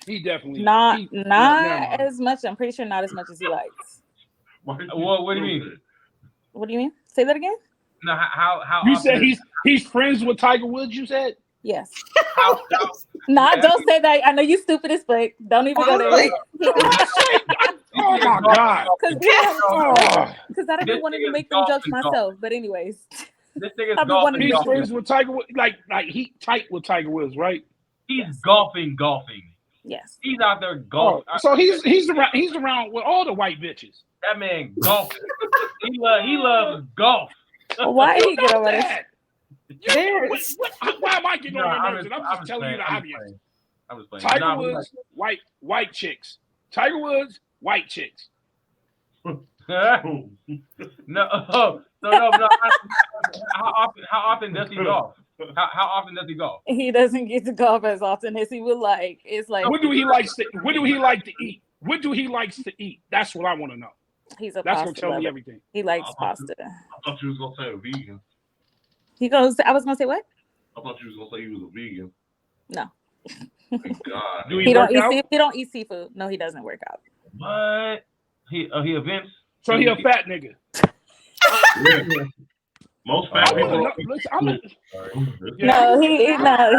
He definitely not as much. I'm pretty sure not as much as he likes. What do you mean? What do you mean? Say that again. No, how you often said he's friends with Tiger Woods, you said? Yes. How, don't say that. I know you stupid as fuck. Don't even go there. Oh my god. Because I didn't want to make them jokes myself. But anyways. This thing is golfing. He's friends with Tiger Woods, like he tight with Tiger Woods, right? He's golfing. Yes. He's out there golfing. So he's around with all the white bitches. That man golfing. he loves golf. Why he get over this? Why am I getting on your nerves? I'm just telling you the obvious. I'm just playing. Tiger Woods, white chicks. Tiger Woods, white chicks. No. How often does he golf? How often does he golf? He doesn't get to golf as often as he would like. It's like What do he like to eat? What do he likes to eat? That's what I want to know. He's a That's pasta gonna tell lover. me everything. He likes pasta. I thought you was gonna say a vegan. He goes. I was gonna say what? I thought you was gonna say he was a vegan. No. Thank God. Do He don't eat seafood. No, he doesn't work out. What? He events. So he a fat nigga. Yeah. Most fat people. No, he's not.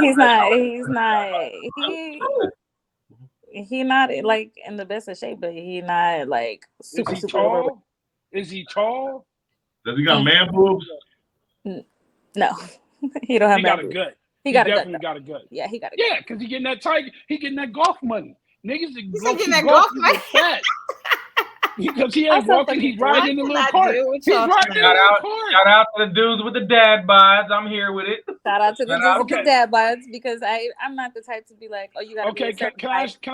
He not like in the best of shape, but he not like super. Tall? Is he tall? Does he got man boobs? No, he don't have. He got a gut. He definitely got a gut. Yeah, he got a gut. Yeah, because he getting that golf money. Niggas getting that golf money. Fat. Because he ain't walking, he's riding in the little cart. Shout out to the dudes with the dad bods. I'm here with it. Shout out to the dudes with the dad bods because I'm not the type to be like, oh, you got. Okay, can I ask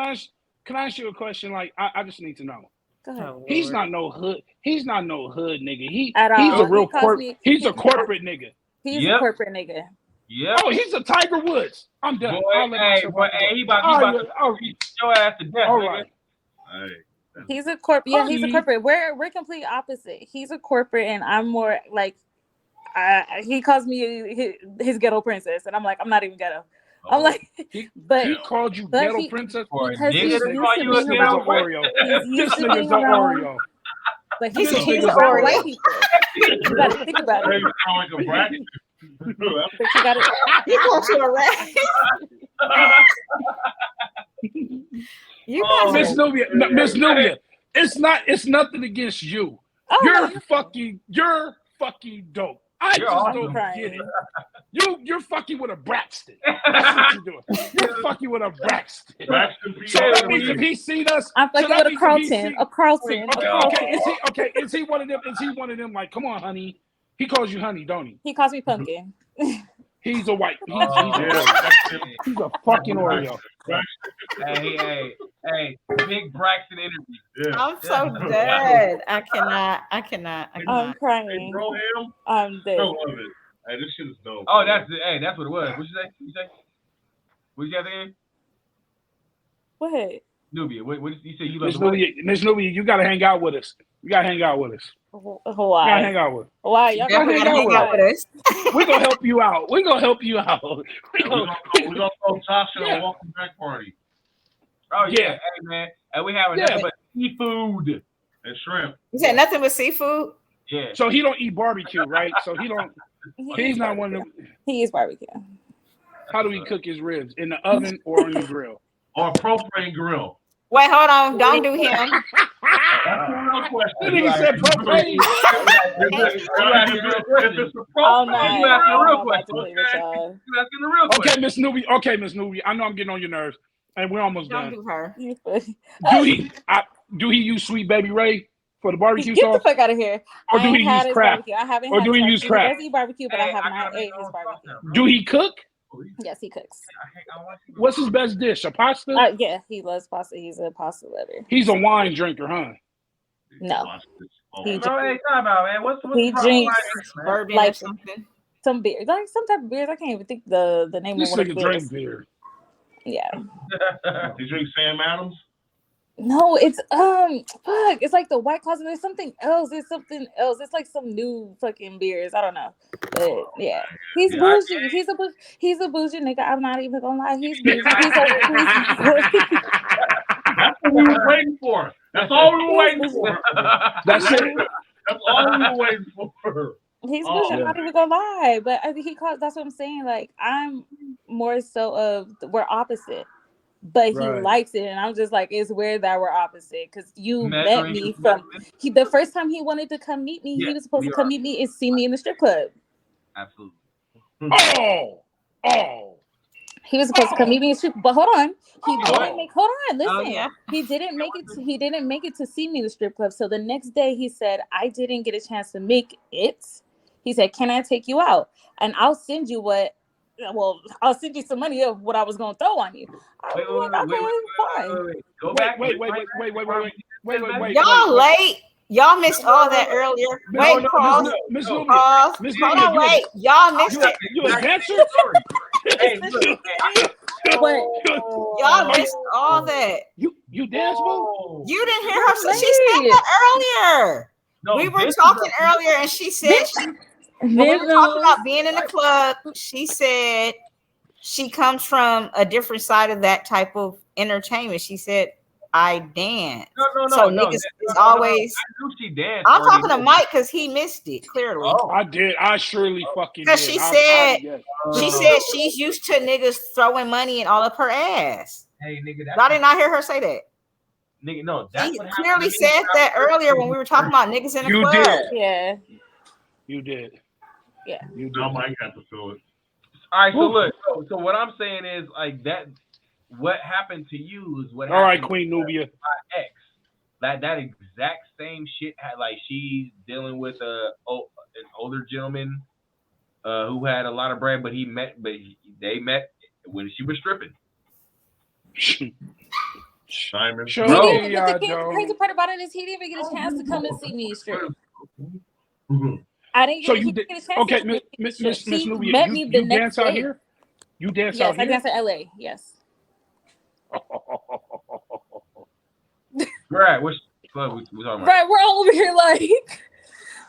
you a question? Like, I just need to know. Go ahead. He's not no hood. He's not no hood nigga. He's a real corporate. He's a corporate nigga. He's a corporate nigga. Yeah. Oh, he's a Tiger Woods. I'm done. He about to beat your ass to death. All right. Hey. He's a corporate. Yeah, he's a corporate. We're complete opposite. He's a corporate, and I'm more like. He calls me his ghetto princess, and I'm like, I'm not even ghetto. I'm like, he called you ghetto princess because he's used to being around Oreo. He's used to being around Oreo. But he's around white people. You gotta think about it. Like a bracket. He wants you to rap. Miss Nubia, it's nothing against you. You're fucking dope. I just don't get it. You're fucking with a Braxton. That's what you're doing. You're fucking with a Braxton. So that means if he seen us, I'm fucking with a Carlton. Okay. Is he one of them? Like, come on, honey. He calls you honey, don't he? He calls me pumpkin. He's a white. He's a fucking Oreo. Hey, big Braxton interview. Yeah. I'm so dead. I cannot. I'm crying. I'm dead. I love it. Hey, this shit is dope. Oh, that's what it was. What you say? What you have in? What? Nubia, what you say? You love Miss Nubia, you gotta hang out with us. You gotta hang out with us. Why? You gotta hang out with us. Why? Y'all gotta hang out with us. We're gonna help you out. We're gonna go Sasha a welcome back party. Oh yeah. Hey man, and we have nothing but seafood and shrimp. You said nothing but seafood? Yeah. So he don't eat barbecue, right? So he's not one of them. He eats barbecue. How do he cook his ribs? In the oven or on the grill? Or propane grill. Wait, hold on. Don't do him. That's a real question. That nigga said propane. Okay, Miss Nubia. I know I'm getting on your nerves, and we're almost done. Don't do her. Do he use Sweet Baby Ray for the barbecue Get the sauce? fuck out of here. Or I do ain't he had use his crap? barbecue. I haven't Or had do his he use barbecue. crap? He does eat barbecue, but I have I not gotta ate make his my own barbecue. sauce now, bro. Do he cook? Yes, he cooks. I want to. What's his best dish? A pasta? Yeah, he loves pasta. He's a pasta lover. He's a wine drinker, huh? No. He Bro, hey, time out, man. What's He the problem? drinks Bourbon like or something. some beer, like some type of beers. I can't even think the name This of what nigga it drink is. beer. Yeah. You drink Sam Adams? No, it's fuck. It's like the White Claws. There's something else. There's something else. It's like some new fucking beers. I don't know. But yeah. He's bougie. He's a bougie nigga. I'm not even gonna lie. He's bougie. He's That's what we were waiting for. That's all we were waiting for. That's it. That's all we were waiting for. He's bougie. I'm not even gonna lie. But I think that's what I'm saying. Like I'm more so of we're opposite. But he likes it, and I'm just like, it's weird that we're opposite because you met me from the first time he wanted to come meet me. He was supposed to come meet me and see me in the strip club. Absolutely. Oh. He was supposed to come meet me in the strip, but hold on, he didn't make. Hold on, listen. Oh, yeah. He didn't make it. He didn't make it to see me in the strip club. So the next day, he said, I didn't get a chance to make it. He said, can I take you out? And I'll send you what. Well, I'll send you some money of what I was gonna throw on you. Wait. Go back. Wait. Y'all late. Y'all missed all that earlier. Wait, pause. Miss Nubia. Pause. Miss Hold Nubia, on, wait. Y'all missed it. You a dancer? Hey, look, Y'all missed all that. You dance, bro? You didn't hear her. She said that earlier. We were talking earlier, and she said when we were talking about being in the club, she said she comes from a different side of that type of entertainment. She said, I dance. So niggas is always. I knew she danced. I'm talking to Mike because he missed it clearly. Oh, I did. I surely fucking did. Because she said she's used to niggas throwing money in all of her ass. Hey, nigga, I did not hear her say that. Nigga, no, that's She what clearly said that earlier when we were talking about niggas in the club. Did. Yeah. You did. Yeah. You did. No, Mike had to feel it. All right, so look, so what I'm saying is like that. What happened to you is what happened. All right, Queen Nubia. To my ex. That exact same shit. Like she's dealing with an older gentleman who had a lot of bread, but they met when she was stripping. Simon. Sure. The crazy part about it is he didn't even get a chance to come and see me strip. I didn't get a chance. Okay, Miss Nubia, met me the you next dance out day. here? You dance out here? Yes, I dance in LA. Yes. Right, which club we talking about? Right, we're all over here like.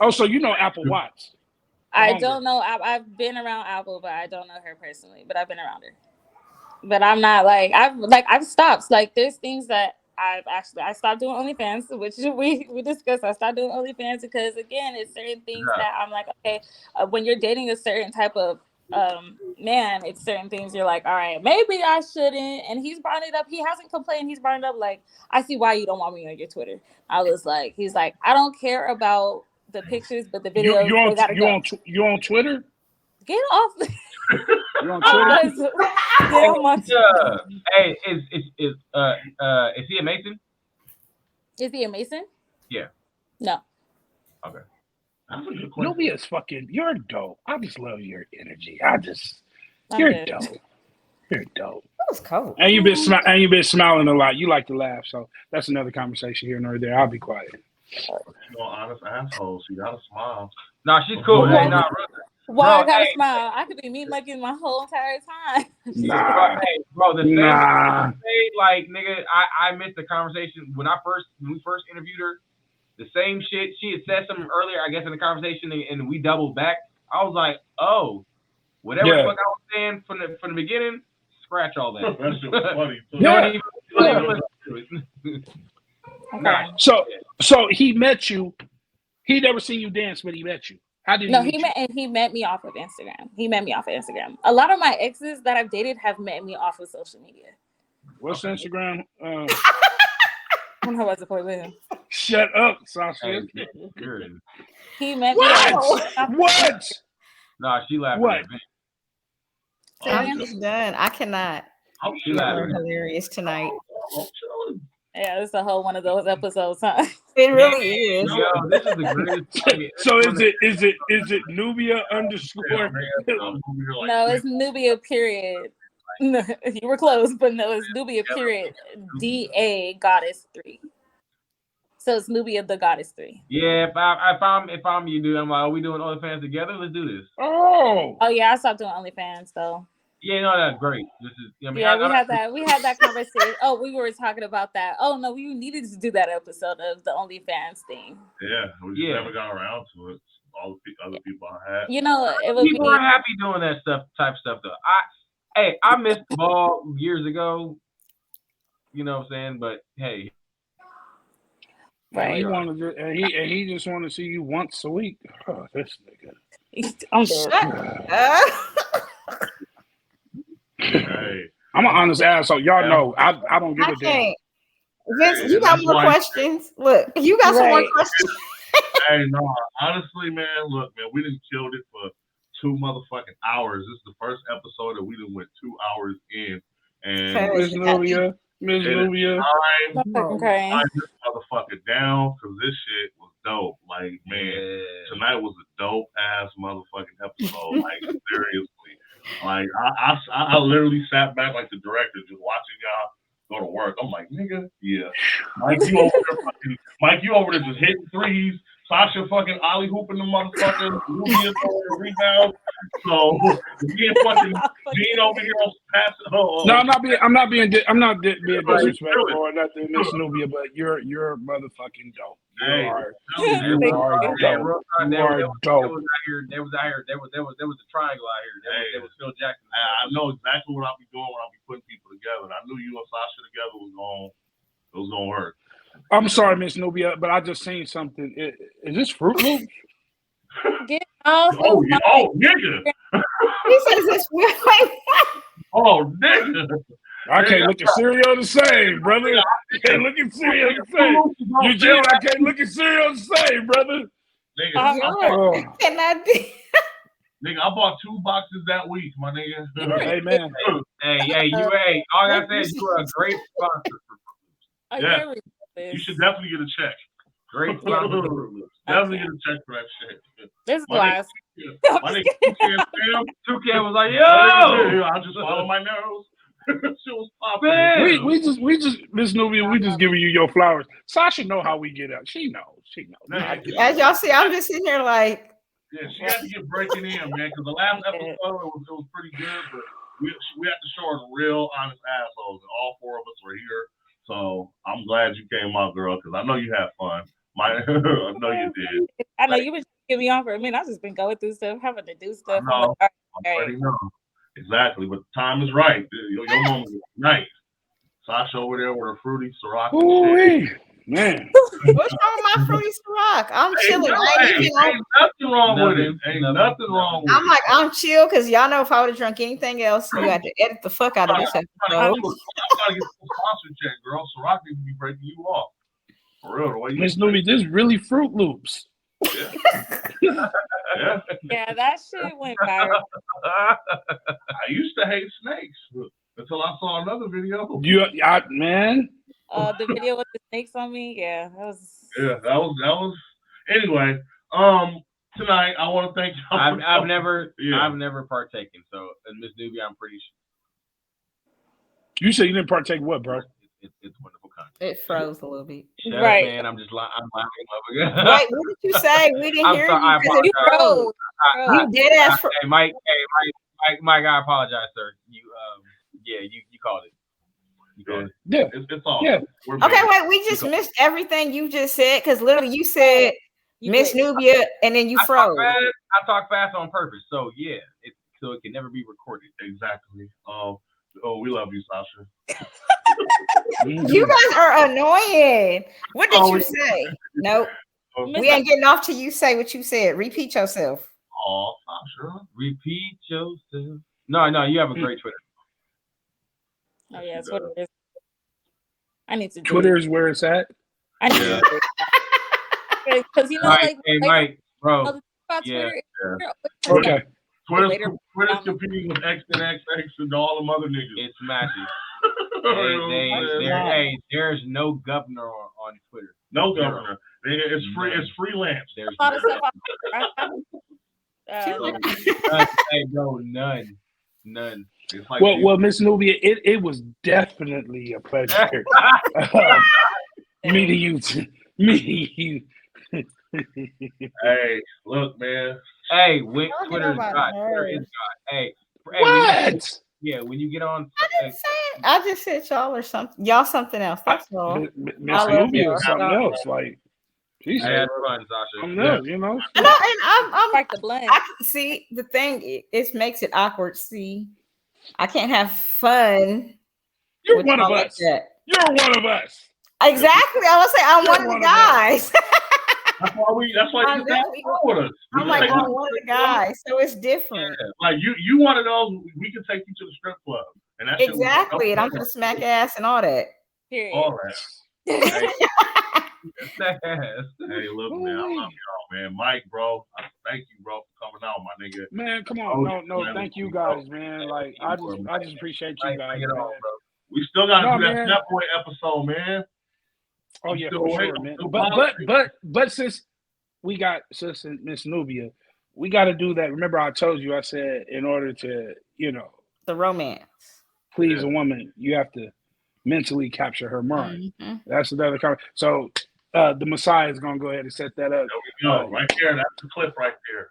Oh, so you know Apple Watts? I don't know. I've been around Apple, but I don't know her personally. But I've been around her. But I'm not I've stopped. Like there's things that I stopped doing OnlyFans, which we discussed. I stopped doing OnlyFans because again, it's certain things that I'm like, okay, when you're dating a certain type of man, it's certain things you're like, all right, maybe I shouldn't. And he's brought it up. He hasn't complained. He's brought it up like, I see why you don't want me on your Twitter. I was like, he's like, I don't care about the pictures, but the videos. You on Twitter? Get off. You on Twitter? Get on my Twitter. Hey, is he a Mason? Is he a Mason? Yeah. No. Okay. Nubia is fucking. You're dope. I just love your energy. You're dope. You're dope. That was cold. And you've been smiling a lot. You like to laugh, so that's another conversation here and right there. I'll be quiet. You know, honest asshole. She got a smile. Nah, she's cool. Hey, nah, why I gotta smile? I could be mean mugging my whole entire time. Nah, bro, the same nah. like nigga, I missed the conversation when we first interviewed her. The same shit she had said something earlier, I guess, in the conversation, and we doubled back. I was like, oh, whatever the fuck I was saying from the beginning, scratch all that. That shit was funny. Nah, so he met you. He never seen you dance, but he met you. How did he met me off of Instagram. He met me off of Instagram. A lot of my exes that I've dated have met me off of social media. What's Instagram? I don't know what to put with him. Shut up, Sasha. He met me. What? Nah, she laughed. What? I'm just done. I cannot. She laughed. Hilarious tonight. Yeah, it's a whole one of those episodes, huh? It really is. Yo, this is the greatest. So is it Nubia underscore? No, it's Nubia period. No, you were close, but no, it's Nubia period. DA Goddess 3. So it's Nubia the Goddess 3. Yeah, if I'm you, dude, I'm like, are we doing OnlyFans together? Let's do this. Oh yeah, I stopped doing OnlyFans though. Yeah, no, that's great. This is. I mean, yeah, we had that conversation. Oh, we were talking about that. Oh no, we needed to do that episode of the OnlyFans thing. Yeah, we just never got around to it. All the other people I had. You know, people are happy doing that type stuff though. I missed the ball years ago. You know what I'm saying? But hey. Right. He just want to see you once a week. Oh, this nigga. I'm dead. Hey. I'm an honest asshole. Y'all know I don't give a damn. Vince, you got more questions? Look, you got some more questions. Hey, no, honestly, man, look, man, we done killed it for 2 motherfucking hours. This is the first episode that we done went 2 hours in. And Miss Nubia. Okay. I this motherfucker down because this shit was dope. Like, man, tonight was a dope ass motherfucking episode. Like, seriously. Like, I literally sat back like the director, just watching y'all go to work. I'm like, nigga, yeah. Mike, you over there just hitting threes. Sasha fucking Ollie hooping the motherfucker. Nubia throwing rebounds. So me and fucking Gene over here passing. No, I'm not being disrespectful or nothing, Miss Nubia, but you're motherfucking dope. You are dope. There was a triangle out here. There was Phil Jackson. I know exactly what I'll be doing when I'll be putting people together. And I knew you and Sasha together was gonna work. I'm sorry, Miss Nubia, but I just seen something. Is this Fruit Loops? Get off! Nigga! He says this. Oh, nigga! I can't look at cereal the same, brother. I can't look at cereal the same. Eugene, I can't look at cereal the same, brother. Nigga, cannot be. Nigga, I bought 2 boxes that week, my nigga. Hey, man. Hey, all I gotta say is you are a great sponsor for yeah. You should definitely get a check. Great sponsor. Definitely get a check for that shit. This glass. My nigga Toucan was like, yo! I'll just follow my nose. Shit was popping. We just Miss Nubia, we just giving you your flowers. Sasha know how we get out. She knows. As y'all see, I'm just sitting here like. Yeah, she had to get breaking in, man, because the last episode it was pretty good, but we had to show her real honest assholes, and all 4 of us were here. So I'm glad you came out, girl, because I know you had fun. I know you did. I know you been giving me on for a minute. I've just been going through stuff, having to do stuff. I already know. Exactly, but the time is right. Your moment is nice. Sasha over there with her fruity Ciroc. Ooh, man. What's wrong with my fruity Ciroc? I'm chilling. Ain't nothing wrong with it. Ain't nothing wrong with it. I'm like, I'm chill because y'all know if I would have drunk anything else, you had to edit the fuck out of this episode. I'm trying to get some sponsor check, girl. Ciroc needs to be breaking you off. For real, the way you Miss Nubia, this is really Fruit Loops. Yeah. Yeah, that shit went viral. I used to hate snakes until I saw another video. Man. The video with the snakes on me, that was. Yeah, that was. Anyway, tonight I want to thank y'all. I've never partaken. So, Miss Nubia, I'm pretty sure. You said you didn't partake what, bro? It's wonderful content. It froze a little bit. Shut up, man. I'm laughing. Wait, what did you say? We didn't hear you. You froze. You did ask for. Hey, Mike, I apologize, sir. You called it. Yeah, it's all. Yeah. Okay, wait. We just missed everything you just said because literally you said Miss Nubia and then you froze. I talk fast on purpose, so yeah, so it can never be recorded. Exactly. We love you, Sasha. You guys are annoying. What did you say? Nope. We ain't getting off till you say what you said. Repeat yourself. Oh, Sasha. Repeat yourself. No, you have a great Twitter. Oh yeah, that's what it is. I need to. Twitter is where it's at. I need to. Because Mike, bro. Yeah. Okay. Twitter's competing with X and XX and all them other niggas. It's magic. Hey, there's no governor on Twitter. No governor. It's free. It's freelance. There's A lot of none. stuff. Hey, bro, none. It's like Well, Miss Nubia, it was definitely a pleasure meeting you. Hey, look, man. Hey, when Y'all get Twitter is nobody God, hurt. Twitter is God. Hey, What? when you get on, I just said y'all or something. Y'all something else. That's all. Miss I love Nubia you. is something else. Like, she's hey, that's fun, Sasha. something else, you know. And I'm Like the blend. I can see the thing. It makes it awkward. See, I can't have fun. You're with one of y'all like us. that. You're one of us. Exactly. I was saying I'm You're one of one the of us. guys. That's why I'm you got with us. We I'm can like take I'm you one to of the strip club. guys, so it's different. Like you one of those. We can take you to the strip club, and that's Exactly, and I'm gonna smack ass and all that. Period. all that. Hey, hey, look, man, I love y'all, man. Mike, bro, I thank you, bro, for coming out, my nigga. Man, come on. No, man, thank you bro. guys, man. Like, I just appreciate you guys, Bring it on, man. bro. We still gotta No, do that man. Step Boy episode, man. Oh yeah, Still for waiting. sure, man. Still But since we got sis and Miss Nubia, we got to do that. Remember, I told you, I said in order to, The romance. please a woman, you have to mentally capture her mind. Mhm. That's another comment. So the Messiah is gonna go ahead and set that up. There we go, right there. That's the clip right there,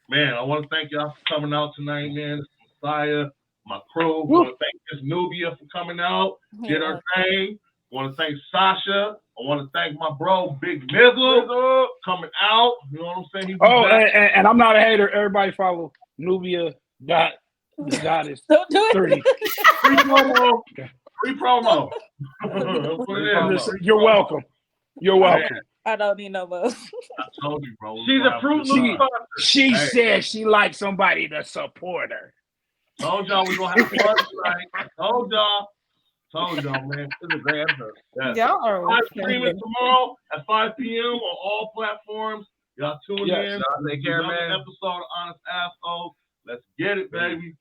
man. I want to thank y'all for coming out tonight, man. This is Messiah, my crew. I want to thank Miss Nubia for coming out, did her thing. I want to thank Sasha. I want to thank my bro, Big Mizzle, coming out. You know what I'm saying? He Oh, and I'm not a hater. Everybody follow Nubia dot the goddess Don't do it. 3. free promo. Free promo. You're welcome. You're welcome. I don't need no more. I told you, bro. She's a Fruit Loop sponsor. She said she likes somebody to support her. Told y'all we gonna have fun tonight. Told y'all, man. This is a great episode. Yes. Y'all are Live streaming tomorrow at 5 p.m. on all platforms. Y'all tune in. Y'all take care, Another man. episode of Honest Assholes. Let's get it, baby.